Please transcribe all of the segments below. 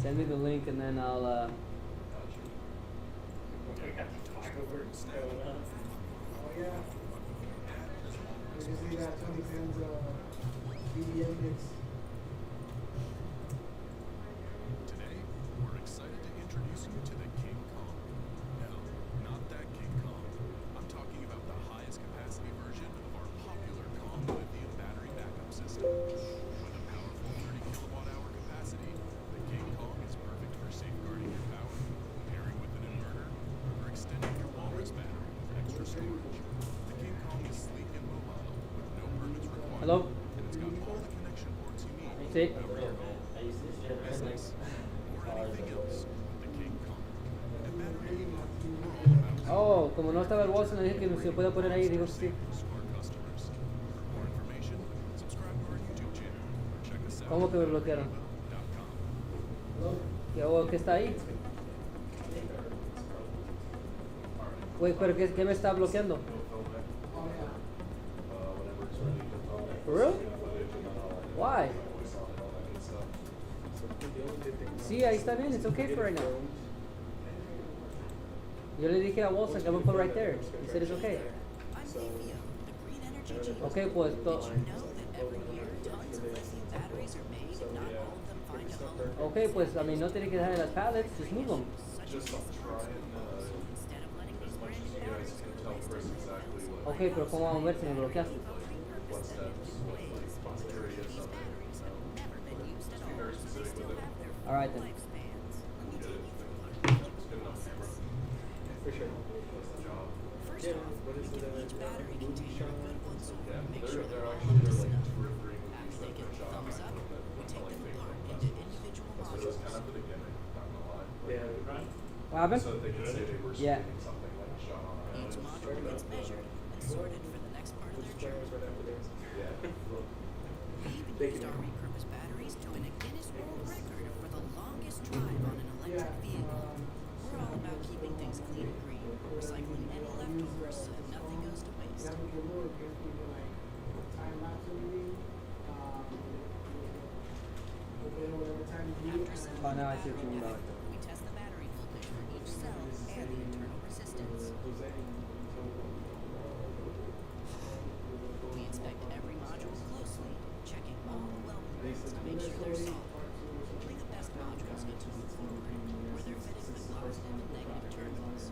Send me the link and then I'll We got the fireworks going on. Oh yeah. Did you see that Tony Penn's BBM mix? Today, we're excited to introduce you to the King Kong. No, not that King Kong. I'm talking about the highest capacity version of our popular Kong lithium battery backup system. With a powerful 30 kilowatt hour capacity, the King Kong is perfect for safeguarding your power, pairing with an inverter, or extending your Walrus battery with extra storage. The King Kong is sleek and mobile, with no permits required. Hello? And it's got all the connection ports you need. Sí. No railroad, business, or anything else with the King Kong. And battery we're all about Oh, como no estaba el Watson, le dije que se puede poner ahí, digo sí. smart customers. For more information, subscribe to our YouTube channel or check us out ¿Cómo que me bloquearon? ¿Qué está ahí? Güey, pero ¿qué me está bloqueando? Oh yeah. For real? Why? Sí, ahí está bien. It's okay for right now. Yo le dije a Wilson que I'm gonna put it right there. He said it's okay. I'm Vivio, the green energy genius. Okay, pues Did you know that every year tons of lithium batteries are made and not all of them find a home? Okay, pues I mean, no tiene que dejar en las pallets, just move them. Such Just as try and, instead of letting as these much brand as new you guys batteries can go tell to Chris waste, exactly what, Okay, pero ¿cómo vamos a ver si me bloqueaste? what steps, what like criteria these something, batteries have never been used at be all, very so they specific still with it. have their All right then. lifespans. Get it, it's good enough camera. For sure. That's the job. First Yeah, off, what is we it, give each battery movie container a shot? good once over Yeah, and make sure they're all actually, is they're like enough. 2 or 3 movies After that they get they're the shot thumbs up, that we take like them fake apart like into that. individual So it was kind modules. of for the gimmick, not gonna lie. Yeah. What happened? So that they could say they were Yeah. shooting something like shot on a Each module gets measured and sorted for the next part of their journey. Right after this. Yeah. We even Thank used you. our repurposed batteries to win a Guinness World Record for the longest drive on an electric vehicle. We're all about keeping things clean and green, recycling any leftovers so that nothing goes to waste. Ya porque luego que es tipo like time lapse or anything. Whatever time you do. After Oh, now I see settling what you mean by it. we test the battery voltage for each cell and the internal resistance. We inspect every module closely, checking all the weldments to make sure they're solid. Only the best modules get to move forward, where they're fitted with positive and negative terminals.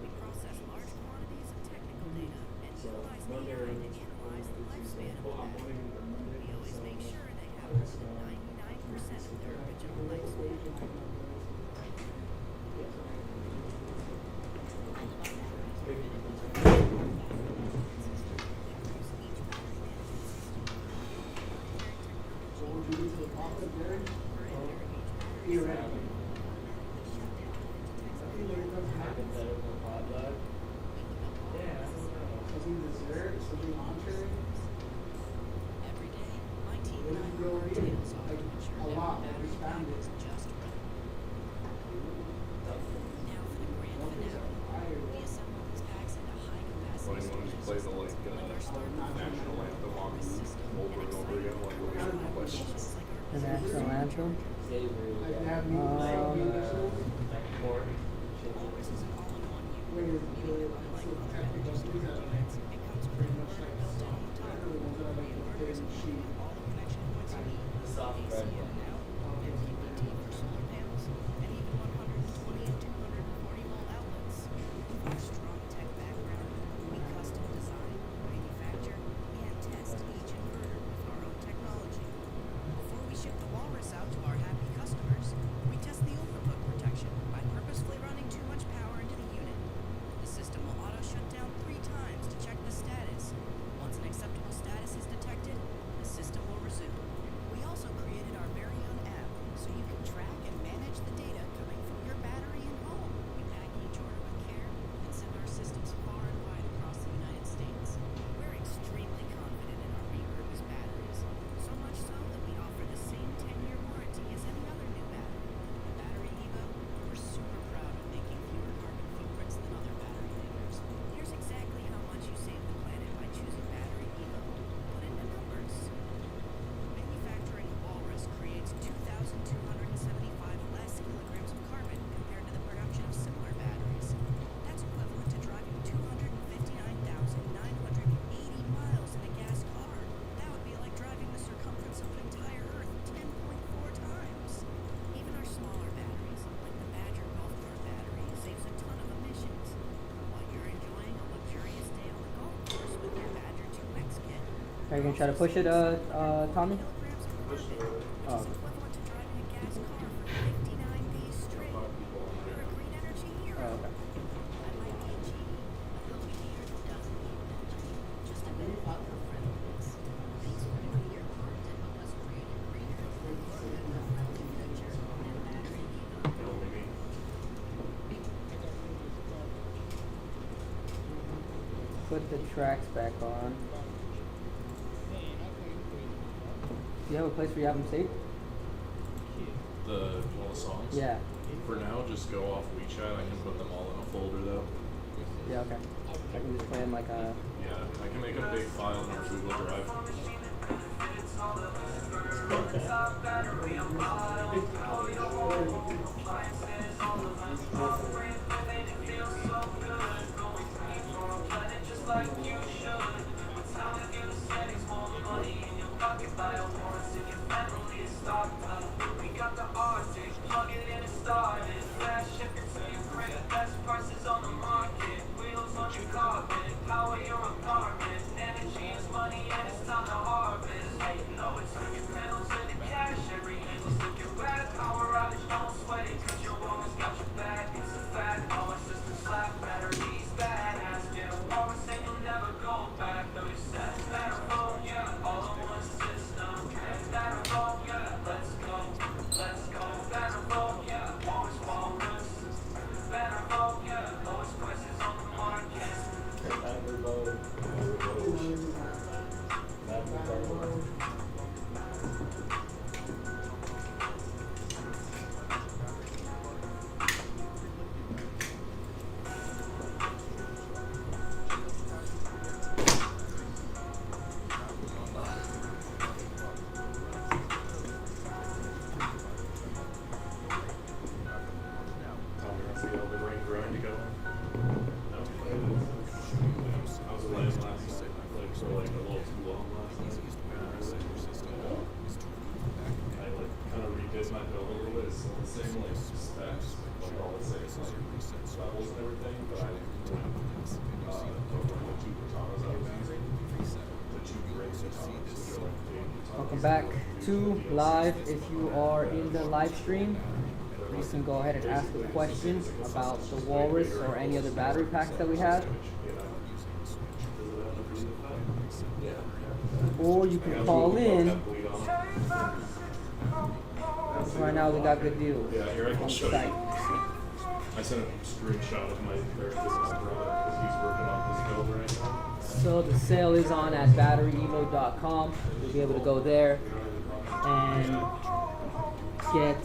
We process large quantities of technical data and utilize AI to analyze the lifespan of the battery. We always make sure they have more than 99% of their original lifespan. So would you use the profit there? Theoretically. I feel like it doesn't happen. Yeah. Something dessert, something entree. Every day, my team What and I did you work our already eat? tails off to Like, ensure a every lot, like battery just pack found it. is just right. Now for the grand finale. We assemble these packs into high-capacity Like when you play the like national anthem on over and over again, like what was your question? The national anthem? Like they have me Um, shows. Walrus is an all-in-one Where unit, is meaning the unlike so other technical energy things that units, it comes pretty much like built in on top. the ones that are like the Inverters big sheet. include all the connection points you need, AC in and out, MPPT for solar panels, and even 120 and 240 volt outlets. With our strong tech background, we custom design, manufacture, and test each inverter with our own technology. Before we ship the Walrus out to our happy customers, we test the overclock protection by purposefully running too much power into the unit. The system will auto shut down 3 times to check the status. Once an acceptable status is detected, the system will resume. We also created our very Are you gonna try to push it, Tommy? Push it over. Oh. Want to drive in a gas car for 59 days straight? Five people on You're a there. green energy hero. Oh, okay. I might be a genie, but he'll be here who doesn't need energy. Just a bit of eco-friendliness. Thanks for doing your part to help us create a greener, eco-friendly future and battery eco. You know, maybe. Put the tracks back on. Do you have a place where you have them saved? All the songs? Yeah. For now, just go off WeChat. I can put them all in a folder though. Yeah, okay. I can just play them like a... Yeah, I can make a big file in our Google Drive. Tommy wants to get all the rain grind going. No, I was playing last night. I played for like a little too long last night. I like kind of redid my build a little bit. It's still the same like specs, like all the same like levels and everything, but I over the two katanas I was using. The two great katanas, which are like big katanas. Welcome back to live. If you are in the live stream, you can go ahead and ask a question about the Walrus or any other battery packs that we have. Or you can call in. Right now we got good deals Yeah, here I on can the show site. you. I sent a screenshot of my therapist brother because he's working on his build right now. So the sale is on at batteryevo.com. You'll be able to go there and get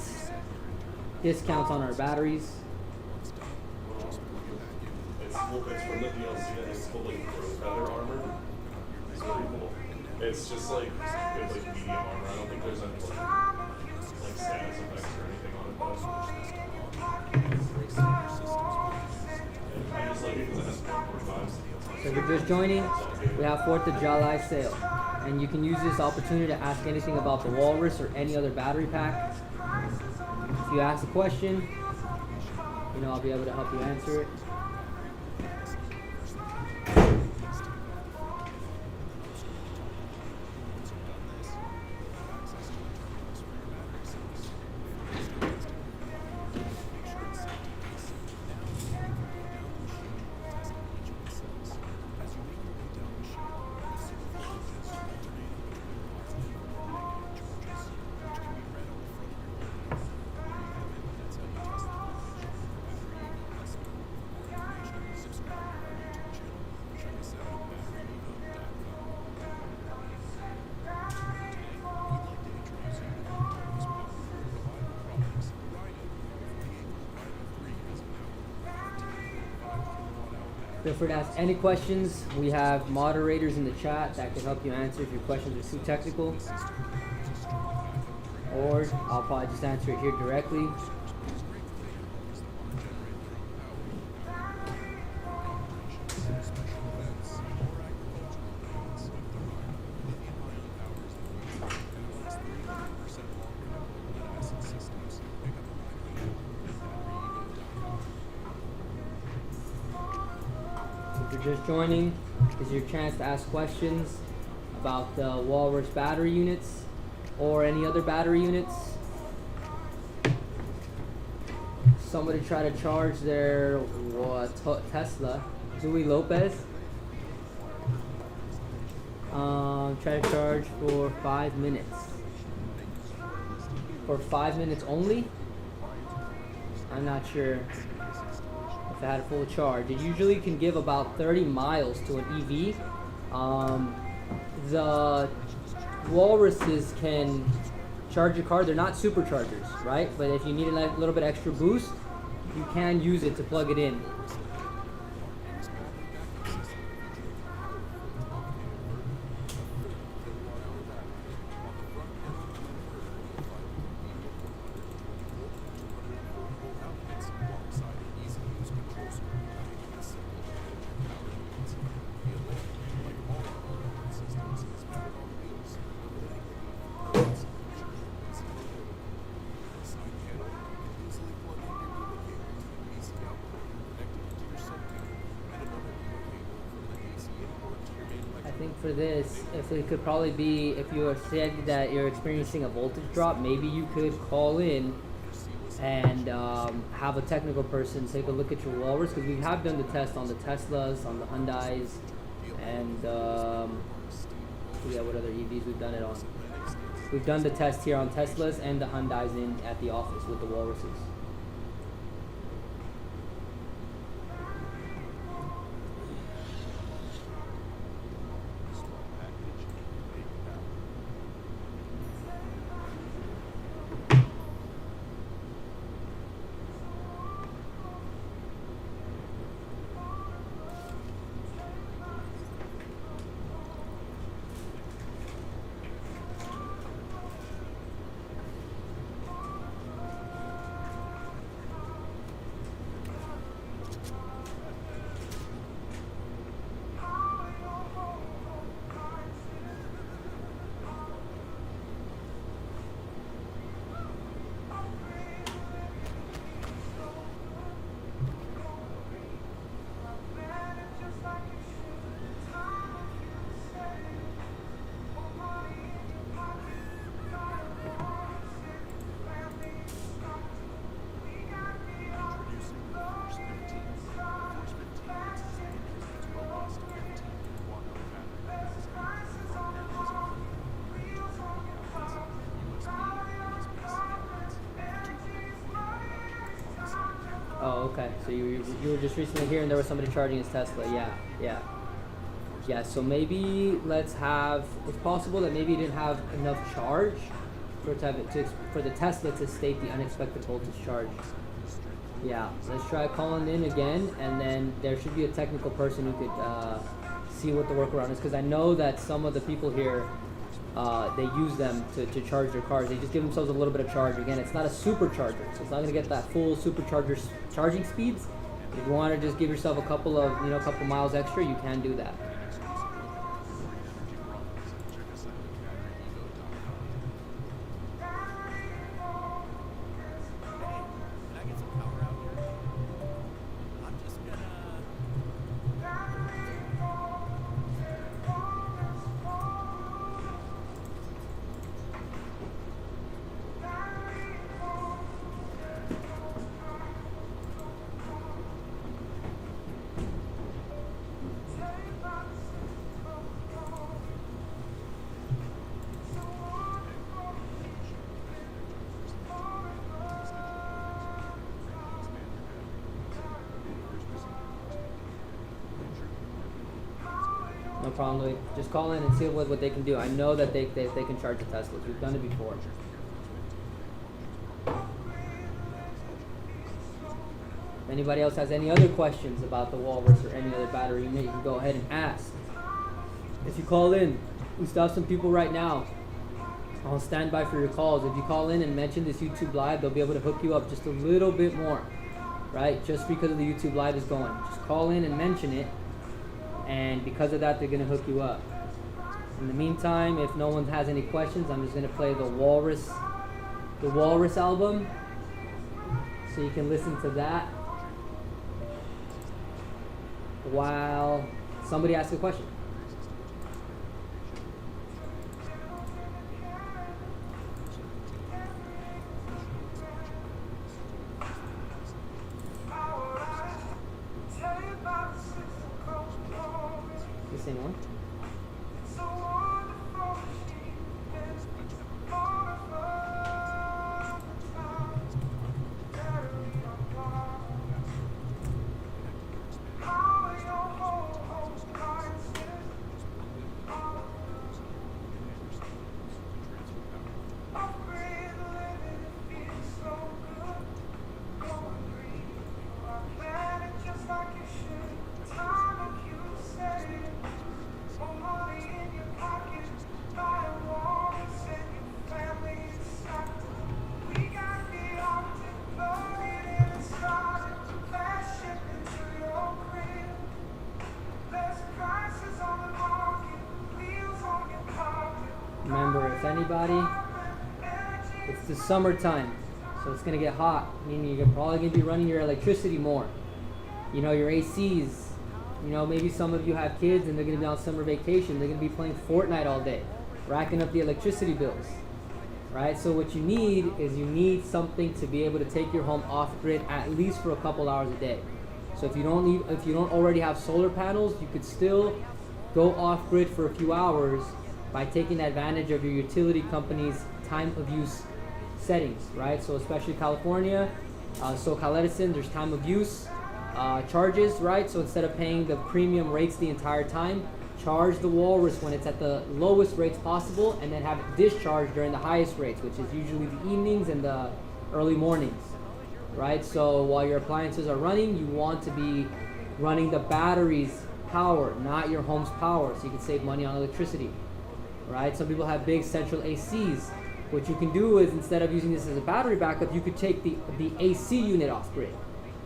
discounts on our batteries. It's from the DLC and it's full like feather armor. It's really cool. It's just like it's like medium armor. I don't think there's any like status effects or anything on it, but I just like it because it has 1.5. So if you're just joining, we have 4th of July sale. And you can use this opportunity to ask anything about the Walrus or any other battery pack. If you ask a question, you know, I'll be able to help you answer it. Feel free to ask any questions. We have moderators in the chat that can help you answer if your questions are too technical. Or I'll probably just answer it here directly. If you're just joining, this is your chance to ask questions about the Walrus battery units or any other battery units. Somebody try to charge their Tesla. Louis Lopez. Try to charge for 5 minutes. For 5 minutes only? I'm not sure if it had a full charge. It usually can give about 30 miles to an EV. The Walruses can charge your car. They're not superchargers, right? But if you need a little bit extra boost, you can use it to plug it in. For this, if it could probably be, if you said that you're experiencing a voltage drop, maybe you could call in and have a technical person take a look at your Walrus, because we have done the test on the Teslas, on the Hyundais, and yeah, what other EVs we've done it on. We've done the test here on Teslas and the Hyundais at the office with the Walruses. Oh, okay. So you were just recently here and there was somebody charging his Tesla. Yeah. So maybe let's have, it's possible that maybe you didn't have enough charge for the Tesla to state the unexpected voltage charge. Yeah. Let's try calling in again, and then there should be a technical person who could see what the workaround is, because I know that some of the people here, they use them to charge their cars. They just give themselves a little bit of charge. Again, it's not a supercharger, so it's not going to get that full supercharger charging speeds. If you want to just give yourself a couple miles extra, you can do that. No problem, Louis. Just call in and see what they can do. I know that they can charge the Teslas. We've done it before. If anybody else has any other questions about the Walrus or any other battery unit, you can go ahead and ask. If you call in, we still have some people right now on standby for your calls. If you call in and mention this YouTube Live, they'll be able to hook you up just a little bit more, right? Just because of the YouTube Live is going. Just call in and mention it, and because of that, they're going to hook you up. In the meantime, if no one has any questions, I'm just going to play the Walrus album, so you can listen to that while somebody asks a question. same one. Remember, if anybody, it's the summertime, so it's gonna get hot, meaning you're probably gonna be running your electricity more. You know, your ACs. You know, maybe some of you have kids and they're gonna be on summer vacation. They're gonna be playing Fortnite all day, racking up the electricity bills, right? So what you need is you need something to be able to take your home off grid at least for a couple hours a day. So if you don't already have solar panels, you could still go off grid for a few hours by taking advantage of your utility company's time of use settings, right? So especially California, SoCal Edison, there's time of use charges, right? So instead of paying the premium rates the entire time, charge the Walrus when it's at the lowest rates possible, and then have it discharged during the highest rates, which is usually the evenings and the early mornings, right? So while your appliances are running, you want to be running the battery's power, not your home's power, so you can save money on electricity, right? Some people have big central ACs. What you can do is, instead of using this as a battery backup, you could take the AC unit off grid.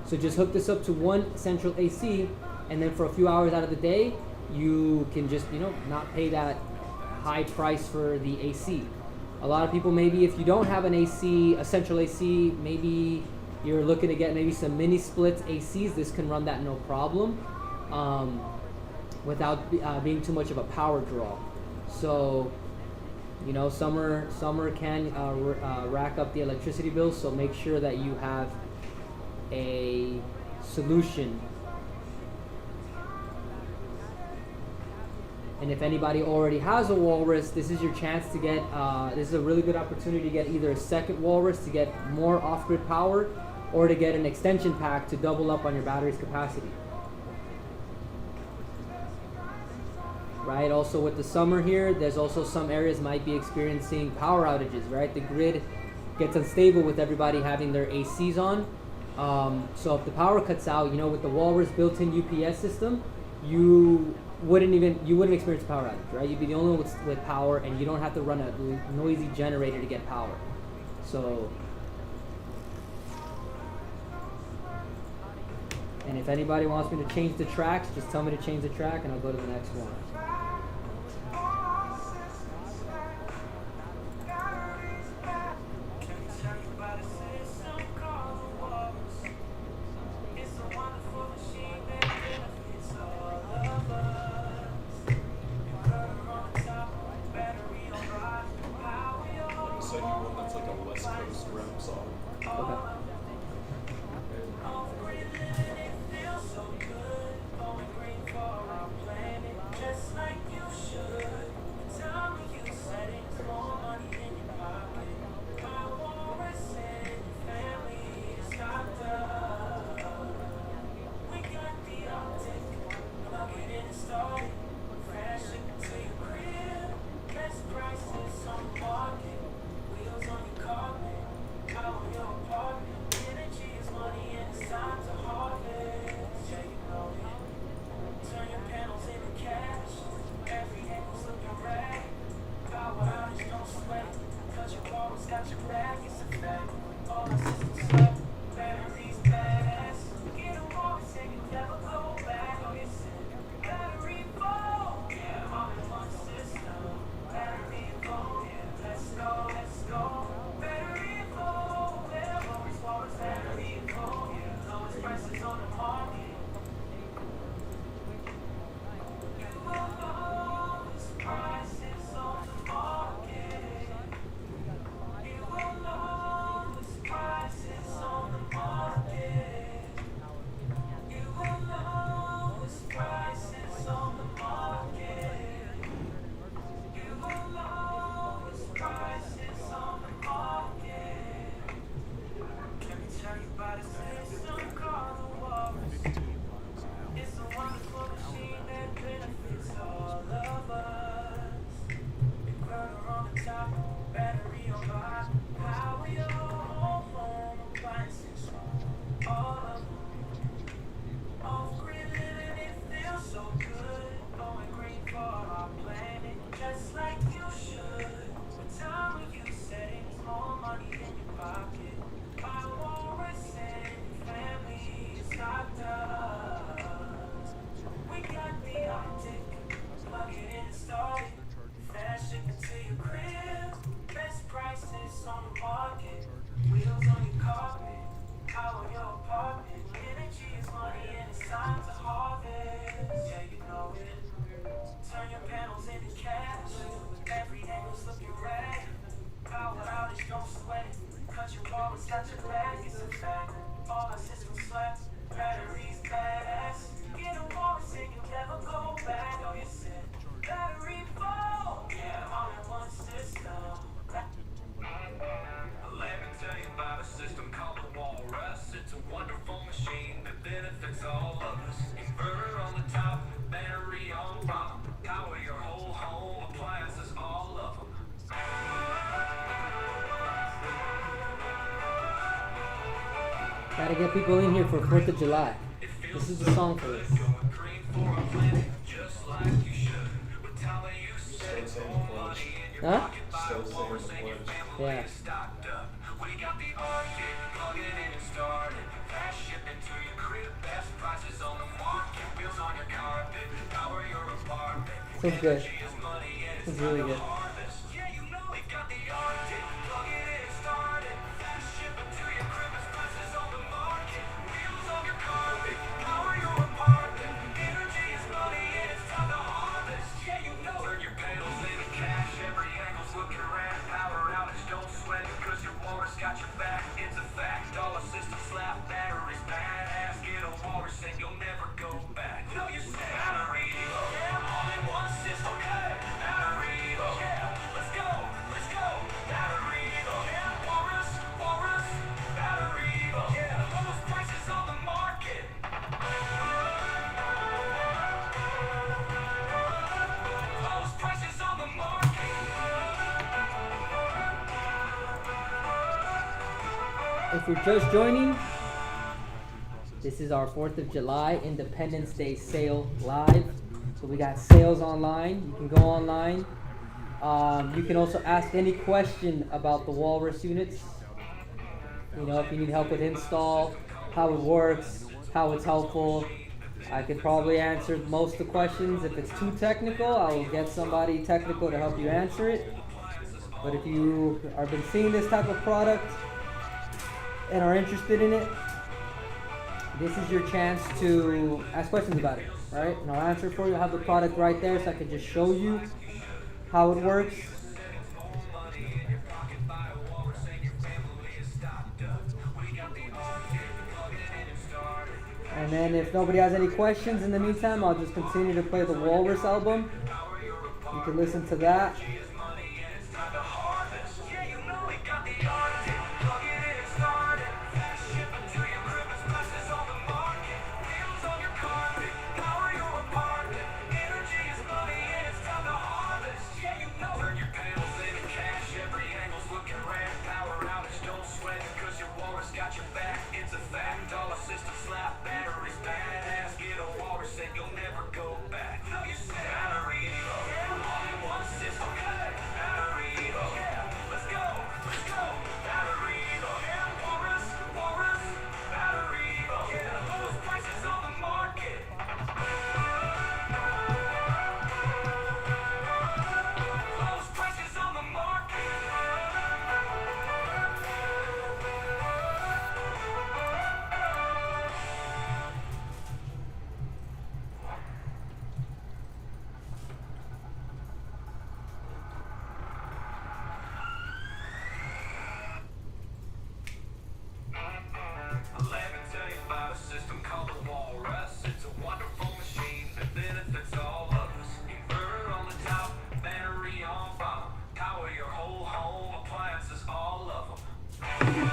So just hook this up to one central AC, and then for a few hours out of the day, you can just, you know, not pay that high price for the AC. A lot of people, maybe if you don't have an AC, a central AC, maybe you're looking to get maybe some mini splits ACs. This can run that no problem, without being too much of a power draw. So, you know, summer can rack up the electricity bills. So make sure that you have a solution. And if anybody already has a Walrus, this is your chance to get, this is a really good opportunity to get either a second Walrus to get more off-grid power, or to get an extension pack to double up on your battery's capacity. Right, also with the summer here, there's also some areas might be experiencing power outages, right? The grid gets unstable with everybody having their ACs on. So if the power cuts out, you know, with the Walrus built-in UPS system, you wouldn't experience a power outage, right? You'd be the only one with power, and you don't have to run a noisy generator to get power. So, and if anybody wants me to change the tracks, just tell me to change the track and I'll go to the next one. So you one that's like a West Coast rap song. Okay. Let me tell you about a system called the Walrus. It's a wonderful machine that benefits all of us. Inverter on the top, battery on bottom. Power your whole home, appliances, all of them. Gotta get people in here for 4th of July. This is the song for this. Going green for a planet, just like you should. With Tyler, you said it's more money in your Huh? pocket. Buy a Walrus and your family Yeah. is stocked up. We got the Arctic, plug it in and start it. Fast shipping to your crib, best prices on the market. Wheels on your carpet, power your apartment. So good. Energy is money and It's it's really time to good. harvest. Yeah, you know we got the Arctic, plug it in and start it. Fast shipping to your crib, best prices on the market. Wheels on your carpet, power your apartment. Energy is money and it's time to harvest. Yeah, you know turn your pedals into cash. Every angle's looking rad. Power outage, don't sweat it, cause your Walrus got your back. It's a fact. All system slap batteries badass. Get a Walrus and you'll never go back. No, you say battery, yeah, all in one system. Okay, battery, yeah, let's go, battery, yeah, Walrus, battery, yeah, lowest prices on the market. Lowest prices on the market. If you're just joining, this is our 4th of July Independence Day sale live. So we got sales online. You can go online. You can also ask any question about the Walrus units. You know, if you need help with install, how it works, how it's helpful. I could probably answer most of the questions. If it's too technical, I will get somebody technical to help you answer it. But if you have been seeing this type of product and are interested in it, this is your chance to ask questions about it, right? And I'll answer for you. I'll have the product right there so I can just show you how it works. And then if nobody has any questions in the meantime, I'll just continue to play the Walrus album. You can listen to that. Let me tell you about a system called the Walrus. It's a wonderful machine that benefits all of us. Inverter on the top, battery on bottom. Power your whole home, appliances, all of them.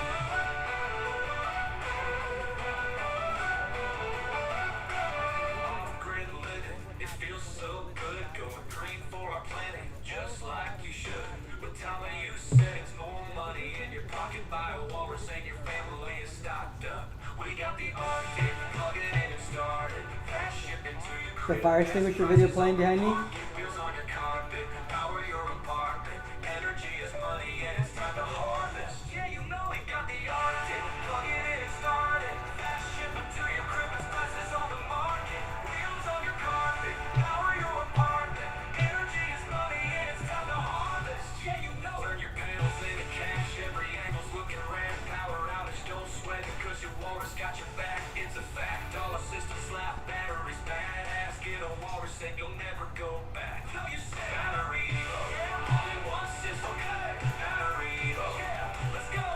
Off-grid living, it feels so good. Going green for our planet, just like you should. With Tyler, you said it's more money in your pocket. Buy a Walrus and your family is stocked up. We got the Arctic, plug it in and start it. Fast shipping to your The crib. fire extinguisher video playing behind me. Wheels on your carpet, power your apartment. Energy is money and it's time to harvest. Yeah, you know we got the Arctic, plug it in and start it. Fast shipping to your crib, best prices on the market. Wheels on your carpet, power your apartment. Energy is money and it's time to harvest. Yeah, you know turn your pedals into cash. Every angle's looking rad. Power outage, don't sweat it, cause your Walrus got your back. It's a fact. All system slap batteries badass. Get a Walrus and you'll never go back. No, you say battery, yeah, all in one system. Okay, battery, yeah, let's go,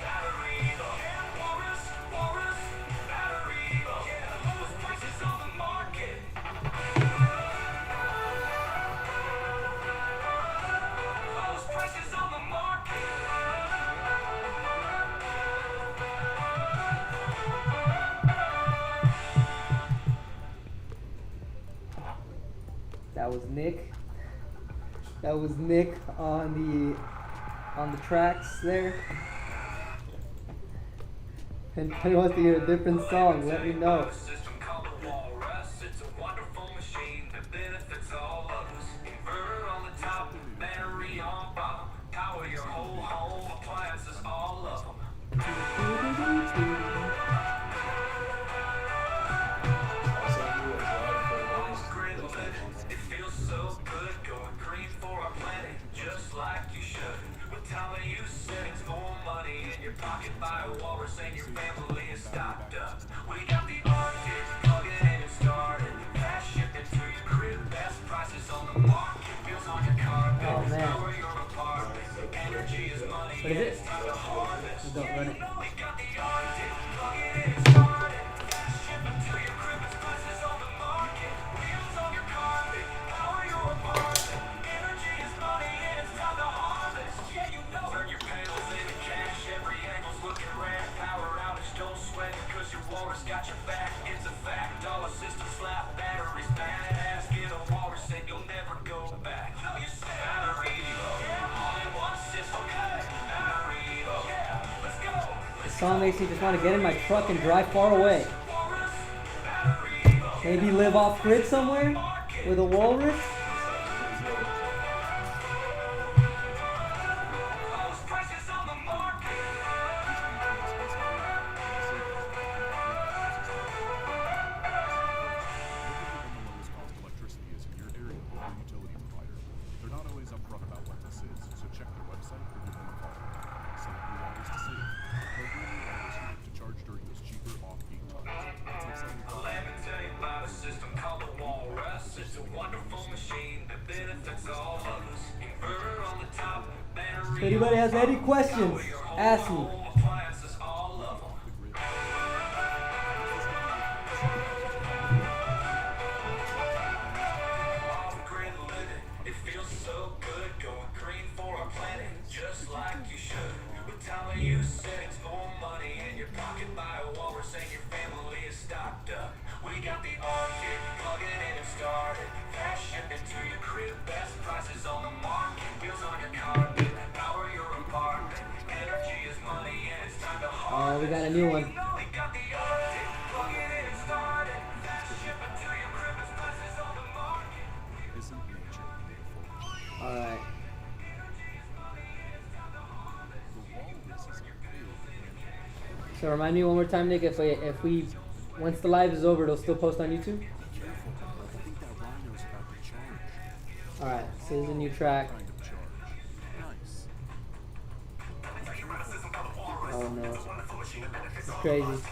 battery. was Nick. That was Nick on the tracks there. And if anyone wants to hear a different song, let me know. System called the Walrus. It's a wonderful machine that benefits all of us. Inverter on the top, battery on bottom. Power your whole home, appliances, all of them. It feels so good going green for our planet, just like you should. With time of use settings, more money in your pocket. Buy a walrus and your family is stocked up. We got the Arctic, plug it in and start it. Fast shipping to your crib, best prices on the market. Bills on your carpet, Oh, man. power your apartment. Energy is money, What is it? it's time to harvest. Don't run it. You know we got the Arctic, plug it in and start it. Fast shipping to your crib, best prices on the market. Wheels on your carpet, power your apartment. Energy is money and it's time to harvest. Yeah, you know. Turn your panels into cash, every angle's looking rad. Power outage, don't sweat it, cause your walrus got your back. It's a fact, all the systems slap, batteries badass. Get a walrus and you'll never go back. No, you say battery, yeah, all in one system. Hey, battery, yeah, let's go. The song makes me just want to get in my truck and drive far away. Walrus, battery, Maybe live off grid somewhere with a walrus. lowest prices on the market. Lowest cost electricity is in your area with your utility provider. They're not always upfront about what this is, so check their website or give them a call. Set up your walrus to save. Program your walrus to charge during those cheaper off-peak times. It's exciting. Let me tell you about a system called the Walrus. It's a wonderful machine that benefits all of us. Inverter on the top, battery. If anybody has any questions, Power your whole ask me. home, appliances, all of them. Off-grid living, it feels so good going green for our planet, just like you should. With time of use settings, more money in your pocket. Buy a walrus and your family is stocked up. We got the Arctic, plug it in and start it. Fast shipping to your crib, best prices on the market. Wheels on your carpet, power your apartment. Energy is money and it's time to harvest. Oh, we got a new one. You know we got the Arctic, plug it in and start it. Fast shipping to your crib, best prices on the market. Isn't nature beautiful? All right. The walrus is a big animal. So remind me one more time, Nick. If we once the live is over, it'll still post on YouTube. Careful, I think that rhino's about to charge. All right. So this is a new track. Kind of charge. Nice. Oh no. It's crazy.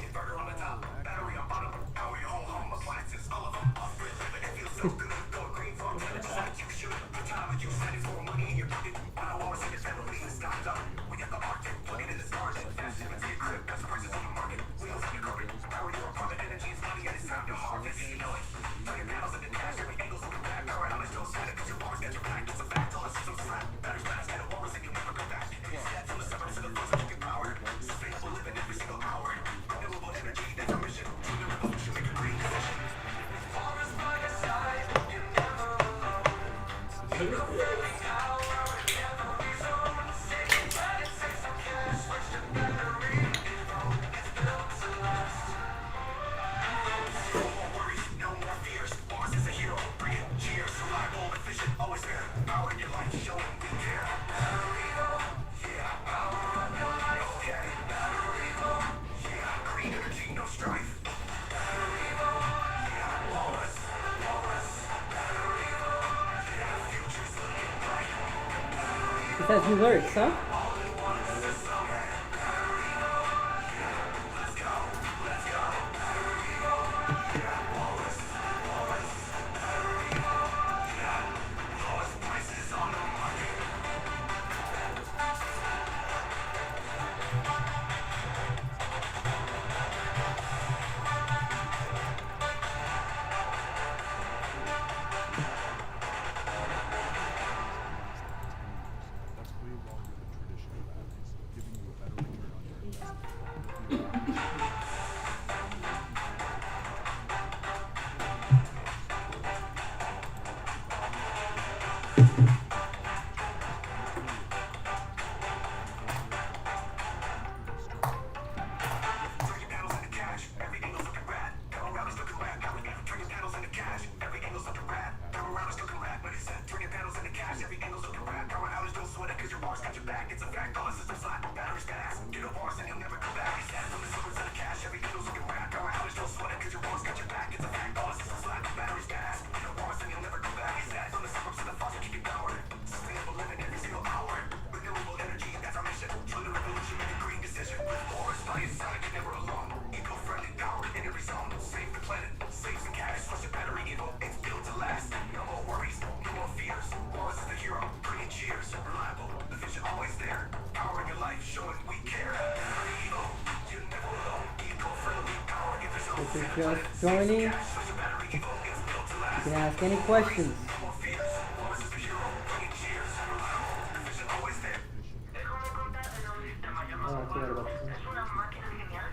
This has new lyrics, huh? That's way longer than traditional batteries, giving you a better return on your investment. If you're just joining, you can ask any questions. Oh, I forgot about this one.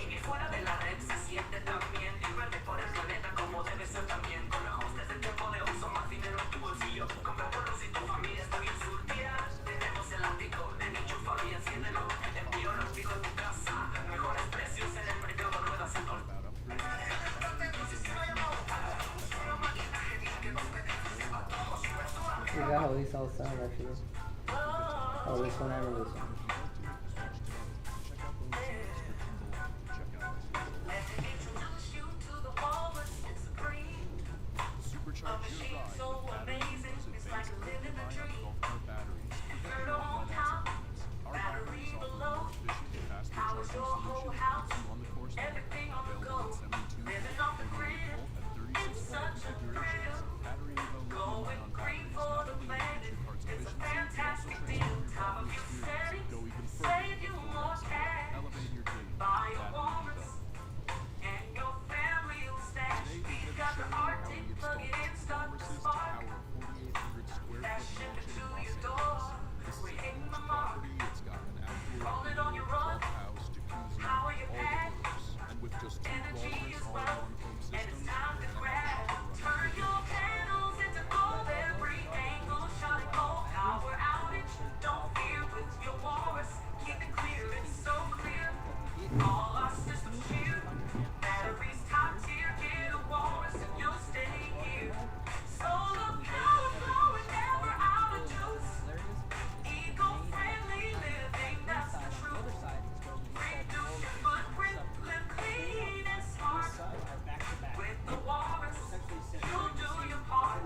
Y fuera de la red se siente también verte por el planeta como debe ser también. Con la host desde el tiempo de uso, más dinero en tu bolsillo. Compra por luz y tu familia está bien surtida. Tenemos el ático, en enchufa y enciéndelo. Envío los pico en tu casa. Mejores precios en el mercado, ruedas en todo. I forgot how these all sound actually. Oh, this one, I remember this one. Supercharge your ride with battery Evo's advanced lithium-ion bulk batteries. Our batteries offer more efficient and faster charging solution that keeps you on the course longer. Available at 72 volt, 48 volt, and 36 volt configurations. Battery Evo lithium-ion batteries not only enhance your car's efficiency, but also transform your driving experience and go even further with performance. Elevate your day with Battery Evo. Today we're going to show you how we install Walrus's to power a 4,800 square foot mansion in Los Angeles. This is a huge property. It's got an outdoor pool, clubhouse, jacuzzi, all the works. And with just 2 Walrus all-in-one home systems, you'll have a Turn your panels into gold every angle, shining gold power outage. Don't fear with your Walrus, keep it clear, it's so clear. All our systems cheer, batteries top tier, get a Walrus and you'll stay here. Solar power flowing, never out of juice. Eco-friendly living, that's the truth. Reduce your footprint, live clean and smart. With the Walrus, you'll do your part.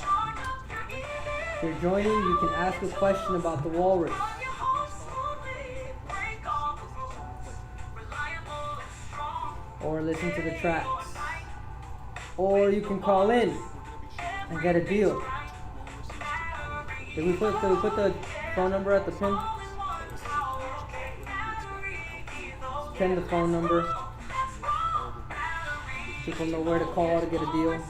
Charge up your EV. If you're joining, you can ask a question about the Walrus. Run your home smoothly, break all the rules. Reliable and strong. Or listen to the tracks. Or you can call in and get a deal. Did we put the phone number at the pin? Pin the phone number. People know where to call to get a deal.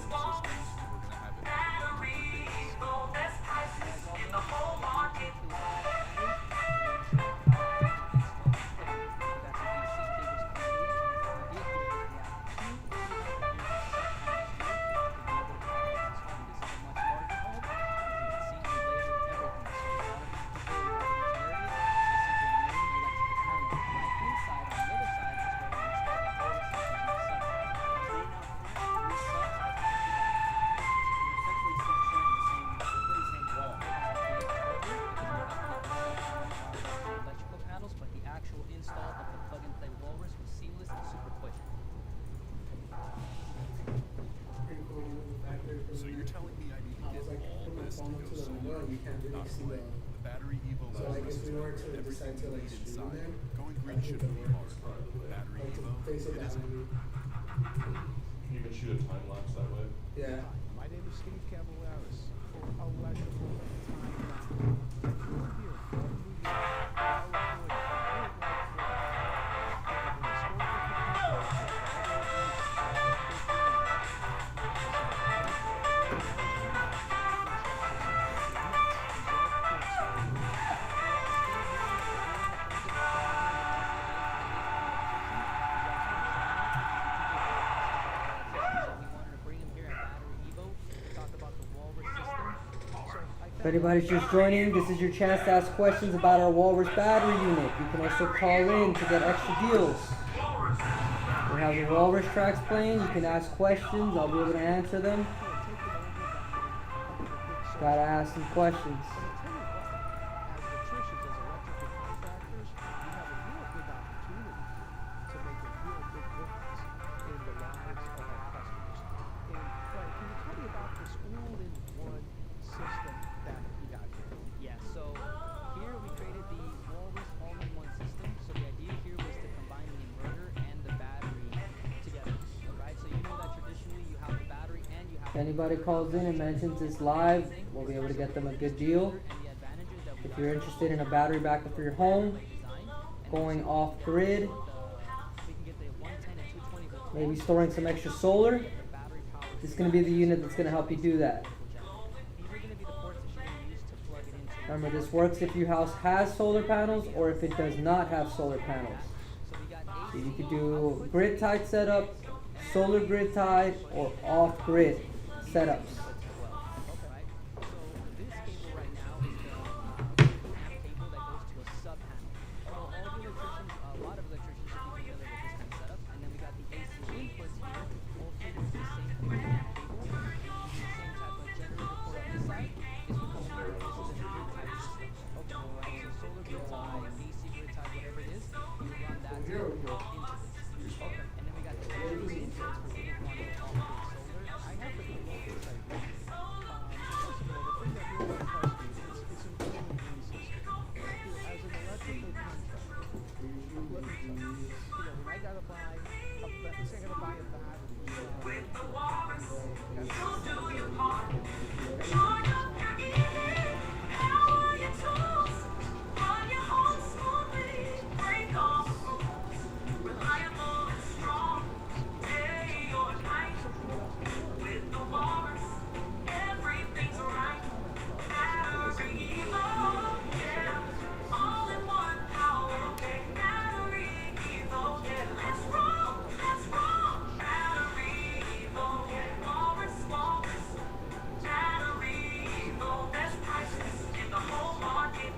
electrical panels, but the actual install of the plug-and-play Walrus was seamless and super quick. Pretty cool, you know, back there for So the- you're telling me I need to I get was like, all put my this to phone go up to the solar? window and you can't really Not see quite. The battery Evo So, like, Walrus if is we were got to everything decide to, you like, need stream inside. it, Going I green think shouldn't that be works. hard. Battery Like, to Evo, face it it that isn't. way. You can shoot a time lapse that way. Yeah. My name is Steve Cavalaris for Electrical Timeline. We're here from New York, California. We wanted to bring him here at Battery Evo to talk about the Walrus system. If anybody's just joining, this is your chance to ask questions about our Walrus battery unit. You can also call in to get extra deals. We have the Walrus tracks playing. You can ask questions. I'll be able to answer them. Gotta ask some questions. As electricians, as electrical contractors, we have a real big opportunity to make a real big difference in the lives of our customers. And Frank, can you tell me about this all-in-one system that we got here? Yeah, so here we created the Walrus all-in-one system. So the idea here was to combine the inverter and the battery together. Right? So you know that traditionally you have the battery and you have If anybody calls in and mentions it's live, we'll be able to get them a good deal. and the advantages that we If you're interested in a battery backup for your home, going off grid, We can get the 110 and 220 volt. maybe storing some extra solar, this is going to be the unit that's going to help you do that. These are going to be the ports that you're going to use to plug it into. Remember, this works if your house has solar panels or if it does not have solar panels. So we got So you could do grid tied setup, solar grid tied, or off grid setups. Right? So this cable right now is the amp cable that goes to a sub panel. So all the electricians, a lot of electricians should be familiar with this kind of setup. And then we got the AC inputs here, also use the same type of amp cable, using the same type of generator port on this side. This would go here, so then the grid tie system. Okay, alright, so solar grid tie, AC grid tie, whatever it is, you run that into this. Okay, and then we got the AC inputs for people who want to off-grid solar. I have the voltage right here. First of all, the thing that really impressed me is it's an all-in-one system. As an electrical contractor, let me tell you, when I gotta buy say I gotta buy a battery. Everything's right. Battery Evo, yeah. All in one power, okay. Battery Evo, yeah. Let's roll, let's roll. Battery Evo, yeah. Walrus, walrus. Battery Evo, best prices in the whole market.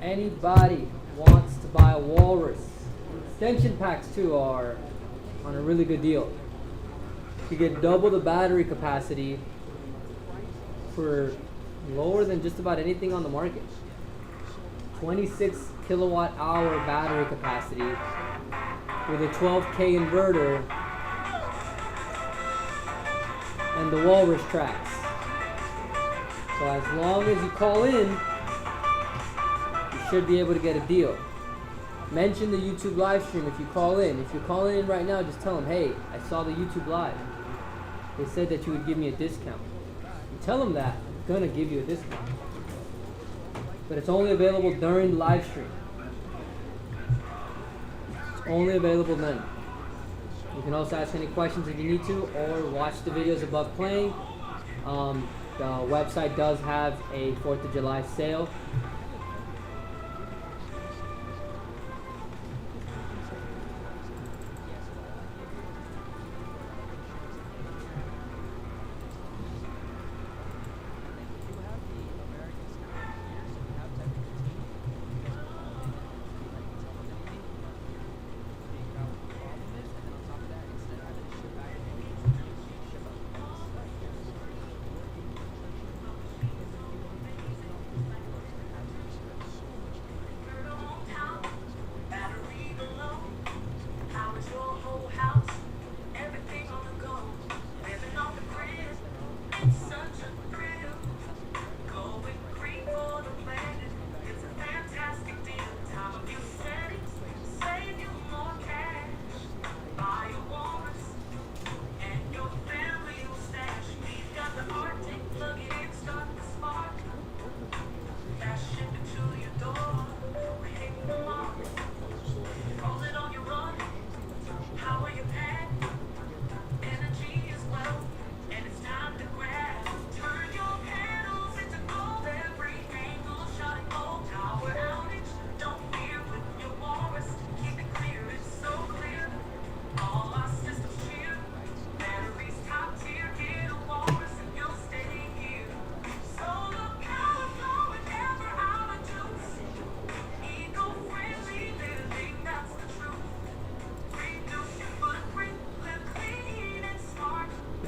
Anybody wants to buy a Walrus, extension packs too are on a really good deal. You get double the battery capacity for lower than just about anything on the market. 26 kilowatt hour battery capacity with a 12K inverter and the Walrus tracks. So as long as you call in, you should be able to get a deal. Mention the YouTube live stream if you call in. If you're calling in right now, just tell them, hey, I saw the YouTube live. They said that you would give me a discount. You tell them that, I'm gonna give you a discount. But it's only available during the live stream. It's only available then. You can also ask any questions if you need to, or watch the videos above playing. The website does have a 4th of July sale.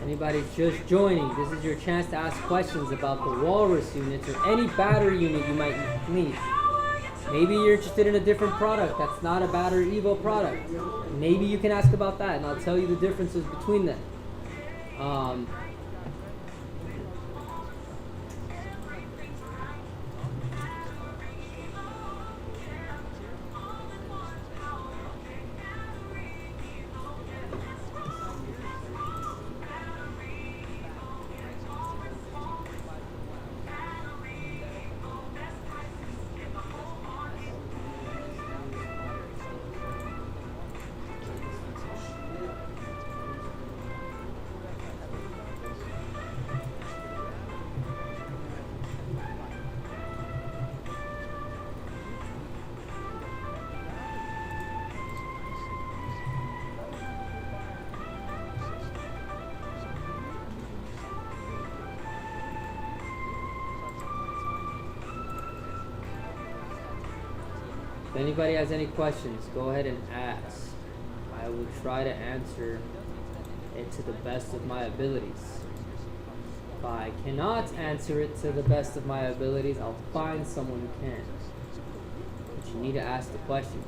Anybody just joining, this is your chance to ask questions about the Walrus units or any battery unit you might need. Maybe you're interested in a different product that's not a Battery Evo product. Maybe you can ask about that, and I'll tell you the differences between them. If anybody has any questions, go ahead and ask. I will try to answer it to the best of my abilities. If I cannot answer it to the best of my abilities, I'll find someone who can. But you need to ask the questions.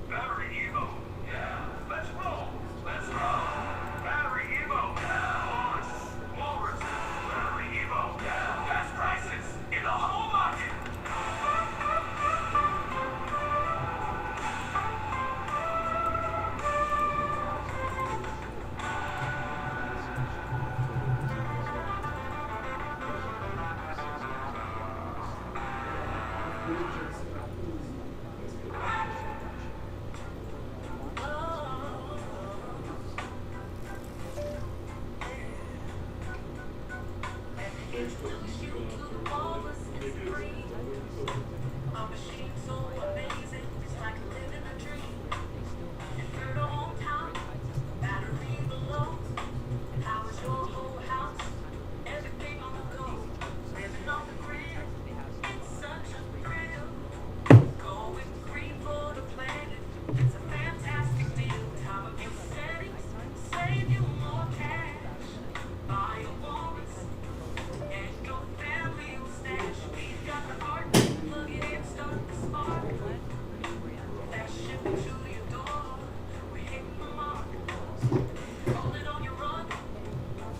Battery Evo, yeah, let's roll, Battery Evo, yeah, Walrus, Battery Evo, yeah, best prices in the whole market. A machine so amazing, it's like living a dream. If you're the hometown, battery below, powers your whole house, everything on the go. Living on the grid, it's such a thrill. Going green for the planet, it's a fantastic deal. Time of your settings, save you more cash. Buy a Walrus, and your family will stash. We've got the heart, plug it in, start the spark. That shipping to your door, we're hitting the mark. Roll it on your run,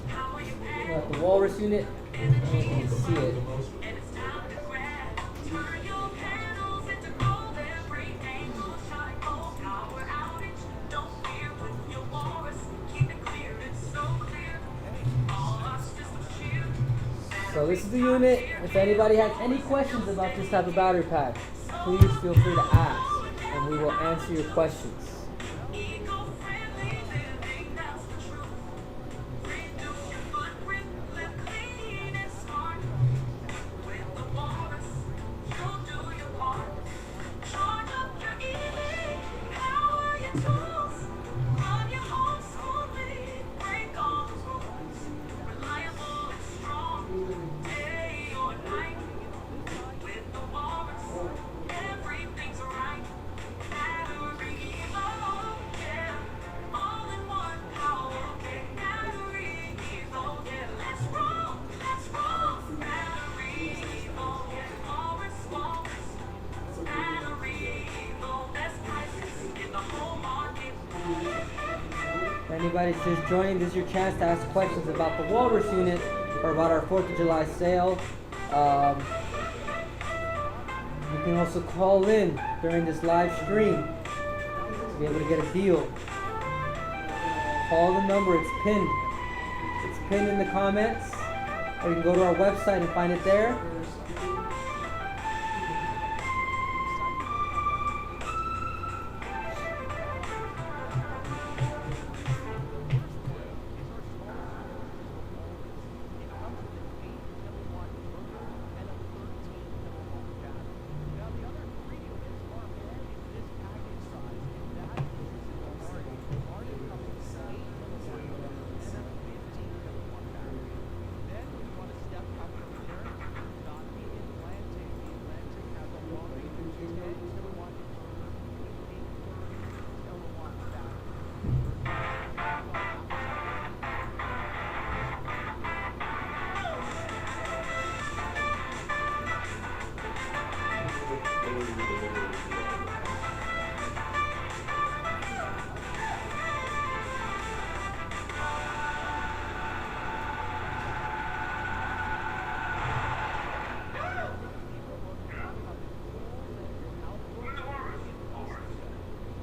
how are you paying? Got the Walrus unit. Energy You is can see it. and it's time to grab. Turn your panels into gold, every angle shine gold. Power outage, don't fear with your Walrus. Keep it clear, it's so clear. All our systems cheer. So this is the unit. If anybody has any questions about this type of battery pack, please feel free to ask, and we will answer your questions. Eco-friendly living, that's the truth. Reduce your footprint, live clean and smart. With the Walrus, you'll do your part. Charge up your EV, power your tools, run your home smoothly, break all the rules. Reliable and strong, day or night. With the Walrus, everything's right. Battery Evo, yeah, all in one power. Okay, Battery Evo, yeah, let's roll. Battery Evo, yeah, Walrus. Battery Evo, best prices in the whole market. If anybody's just joining, this is your chance to ask questions about the Walrus unit or about our 4th of July sale. You can also call in during this live stream to be able to get a deal. Call the number, it's pinned. It's pinned in the comments. or you can go to our website and find it there.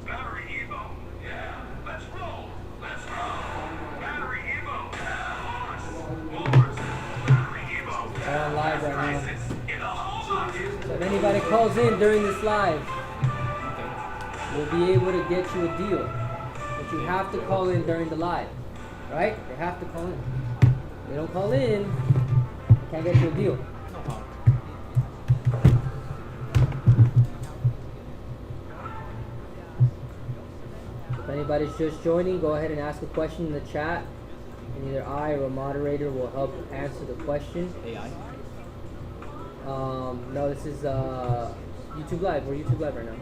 Battery Evo. Yeah, let's roll. Let's roll. Battery Evo. Walrus. Battery Evo. We're on live right now. In the whole market. So if anybody calls in during this live, we'll be able to get you a deal. But you have to call in during the live. Right? They have to call in. If they don't call in, they can't get you a deal. If anybody's just joining, go ahead and ask a question in the chat, and either I or a moderator will help answer the question. AI. No, this is YouTube Live. We're YouTube Live right now.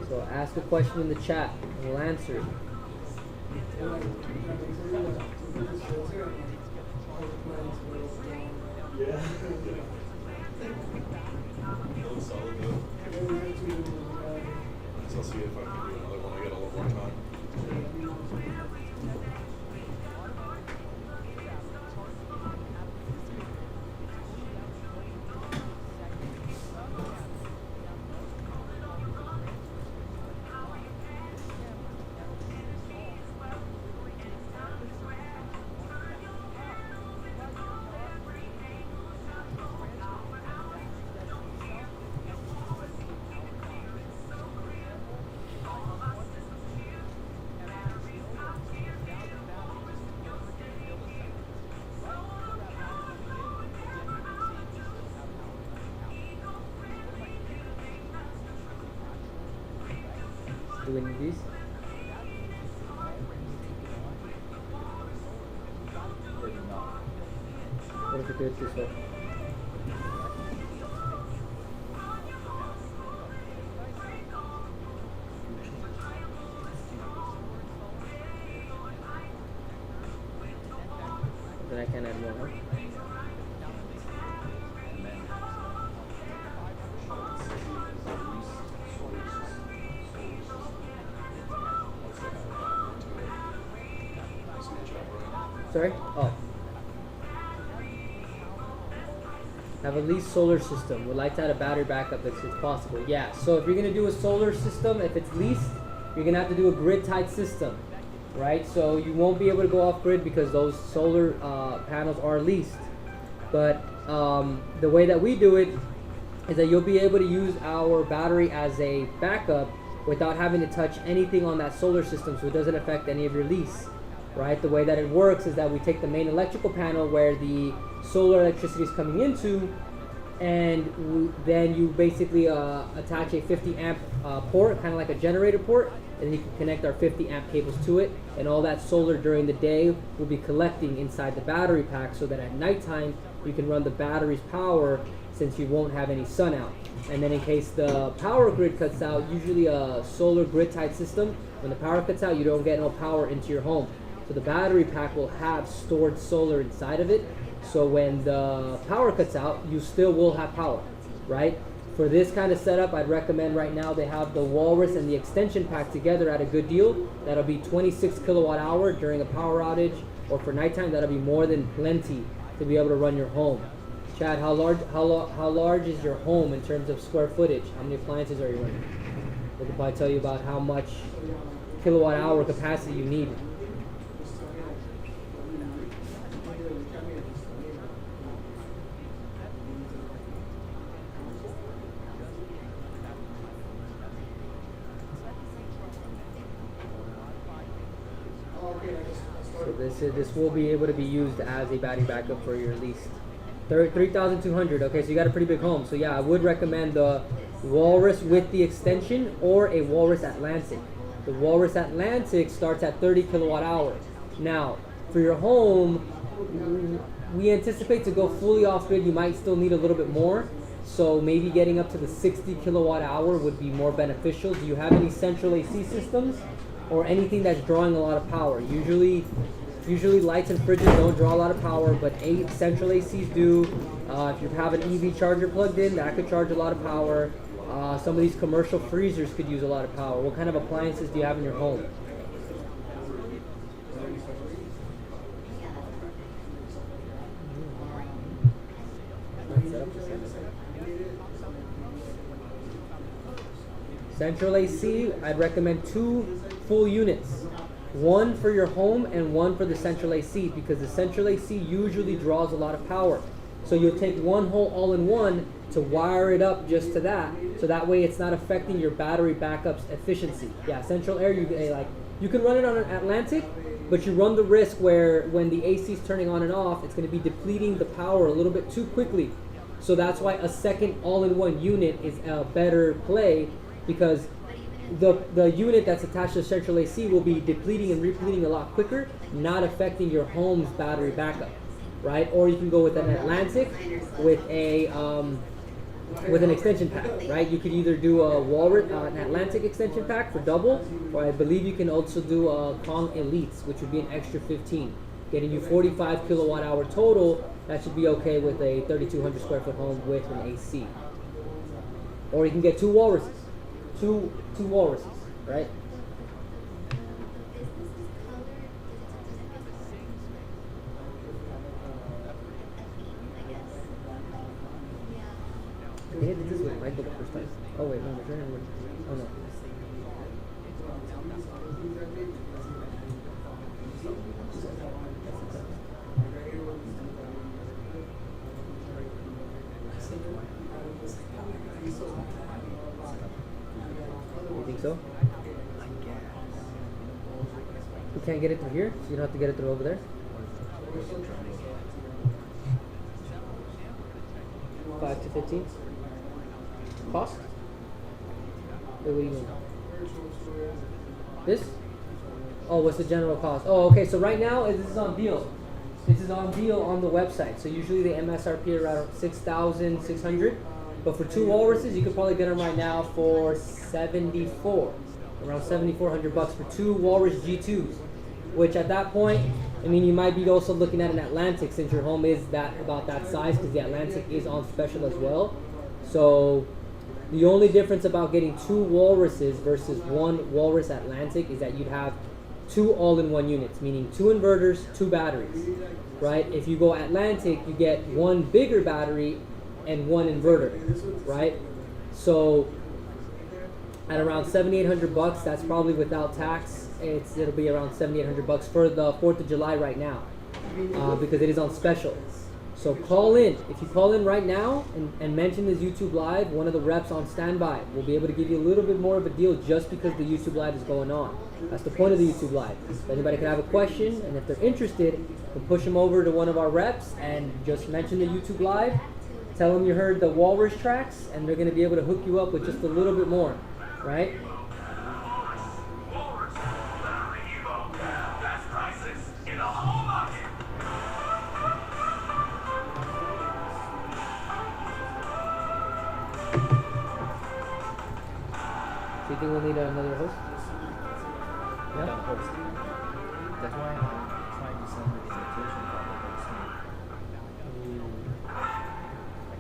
So ask a question in the chat, and we'll answer it. Yeah. That looks solid though. So I'll see if I can do another one. I got a little more time. Do we need these? What if we do it this way? Then I can add more, huh? Sorry? Oh. Have a leased solar system. Would like to add a battery backup if it's possible. Yeah, so if you're going to do a solar system, if it's leased, you're going to have to do a grid-tied system, right? So you won't be able to go off-grid because those solar panels are leased. But the way that we do it is that you'll be able to use our battery as a backup without having to touch anything on that solar system, so it doesn't affect any of your lease. Right? The way that it works is that we take the main electrical panel where the solar electricity is coming into, and then you basically attach a 50 amp port, kind of like a generator port, and you can connect our 50 amp cables to it, and all that solar during the day will be collecting inside the battery pack, so that at nighttime you can run the battery's power since you won't have any sun out. And then in case the power grid cuts out, usually a solar grid tied system, when the power cuts out, you don't get no power into your home. So the battery pack will have stored solar inside of it. So when the power cuts out, you still will have power, right? For this kind of setup, I'd recommend right now they have the Walrus and the extension pack together at a good deal. That'll be 26 kilowatt hour during a power outage, or for nighttime, that'll be more than plenty to be able to run your home. Chad, how large is your home in terms of square footage? How many appliances are you running? They can probably tell you about how much kilowatt hour capacity you need. So this will be able to be used as a battery backup for your least 3,200. Okay, so you got a pretty big home. So yeah, I would recommend the Walrus with the extension or a Walrus Atlantic. The Walrus Atlantic starts at 30 kilowatt hour. Now, for your home, we anticipate to go fully off grid. You might still need a little bit more. So maybe getting up to the 60 kilowatt hour would be more beneficial. Do you have any central AC systems or anything that's drawing a lot of power? Usually lights and fridges don't draw a lot of power, but central ACs do. If you have an EV charger plugged in, that could charge a lot of power. Some of these commercial freezers could use a lot of power. What kind of appliances do you have in your home? Central AC, I'd recommend 2 full units. One for your home and one for the central AC, because the central AC usually draws a lot of power. So you'll take one whole all-in-one to wire it up just to that, so that way it's not affecting your battery backup's efficiency. Yeah, central air, you can run it on an Atlantic, but you run the risk where when the AC is turning on and off, it's going to be depleting the power a little bit too quickly. So that's why a second all-in-one unit is a better play, because the unit that's attached to central AC will be depleting and repleting a lot quicker, not affecting your home's battery backup, right? Or you can go with an Atlantic with an extension pack, right? You could either do a Walrus, an Atlantic extension pack for double, or I believe you can also do a Kong Elites, which would be an extra 15, getting you 45 kilowatt hour total. That should be okay with a 3,200 square foot home with an AC. Or you can get 2 Walruses. Two Walruses, right? I think I did this with Michael the first time. Oh wait, no, we're trying to. Oh no. You think so? You can't get it through here, so you don't have to get it through over there. 5 to 15. Cost? Wait, what do you mean? This? Oh, what's the general cost? Oh, okay. So right now this is on deal. This is on deal on the website. So usually the MSRP are around 6,600. But for 2 Walruses, you could probably get them right now for 74, around 7,400 bucks for 2 Walrus G2s. Which at that point, I mean, you might be also looking at an Atlantic since your home is about that size, because the Atlantic is on special as well. So the only difference about getting 2 Walruses versus 1 Walrus Atlantic is that you'd have 2 all-in-one units, meaning 2 inverters, 2 batteries, right? If you go Atlantic, you get 1 bigger battery and 1 inverter, right? So at around 7,800 bucks, that's probably without tax. It'll be around 7,800 bucks for the 4th of July right now, because it is on special. So call in. If you call in right now and mention this YouTube Live, one of the reps on standby will be able to give you a little bit more of a deal just because the YouTube Live is going on. That's the point of the YouTube Live. Anybody can have a question, and if they're interested, you can push them over to one of our reps and just mention the YouTube Live. Tell them you heard the Walrus tracks, and they're going to be able to hook you up with just a little bit more, right? Do you think we'll need another host? Yeah. That's why I'm trying to send the invitation for the hosting. I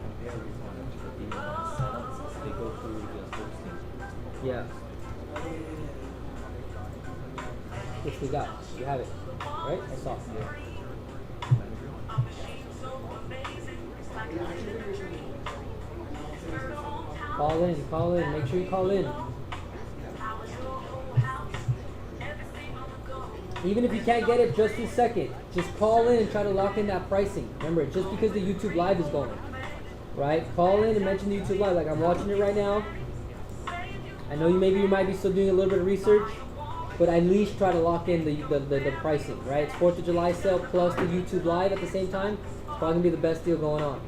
compare with one of the DNS setups. They go through the hosting. Yeah. Which we got. You have it. Right? I saw. Call in. Make sure you call in. Even if you can't get it just this second, just call in and try to lock in that pricing. Remember, just because the YouTube live is going, right? Call in and mention the YouTube live. Like I'm watching it right now. I know you might be still doing a little bit of research, but at least try to lock in the pricing, right? It's 4th of July sale plus the YouTube live at the same time. It's probably gonna be the best deal going on.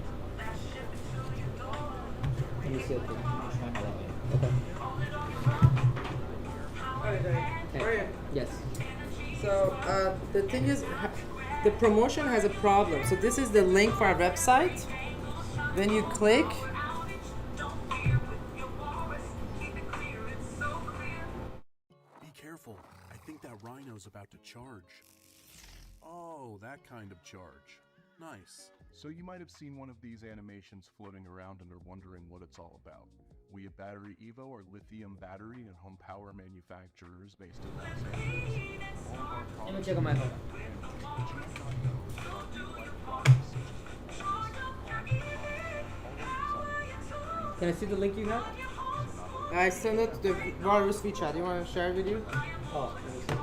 Let me see it. Okay. Alright, Okay. Brian. Yes. So the thing is, the promotion has a problem. So this is the link for our website. When you click, Be careful. I think that rhino's about to charge. Oh, that kind of charge. Nice. So you might have seen one of these animations floating around and are wondering what it's all about. We at Battery Evo are lithium battery and home power manufacturers based in Los Angeles. All of our Let me products check on my phone. Can I see the link you have? I sent it to the Walrus WeChat. You want to share it with you? Oh, let me see.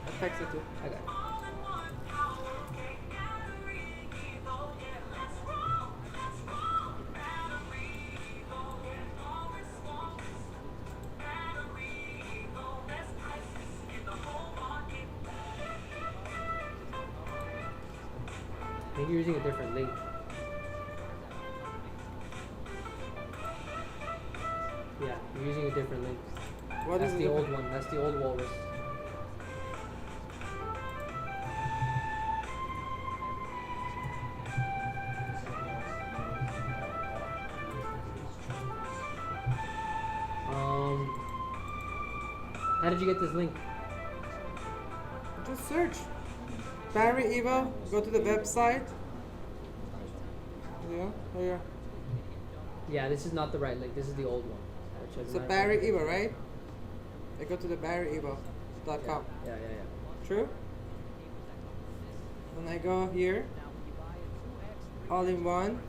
I text it to you. I got it. I think you're using a different link. Yeah, you're using a different link. What That's is the it? old one. That's the old walrus. How did you get this link? Just search Battery Evo. Go to the website. Yeah, here. Yeah, this is not the right link. This is the old one. Which is So not- Battery Evo, right? I go to the batteryevo.com. Yeah. True? When I go here, all in one.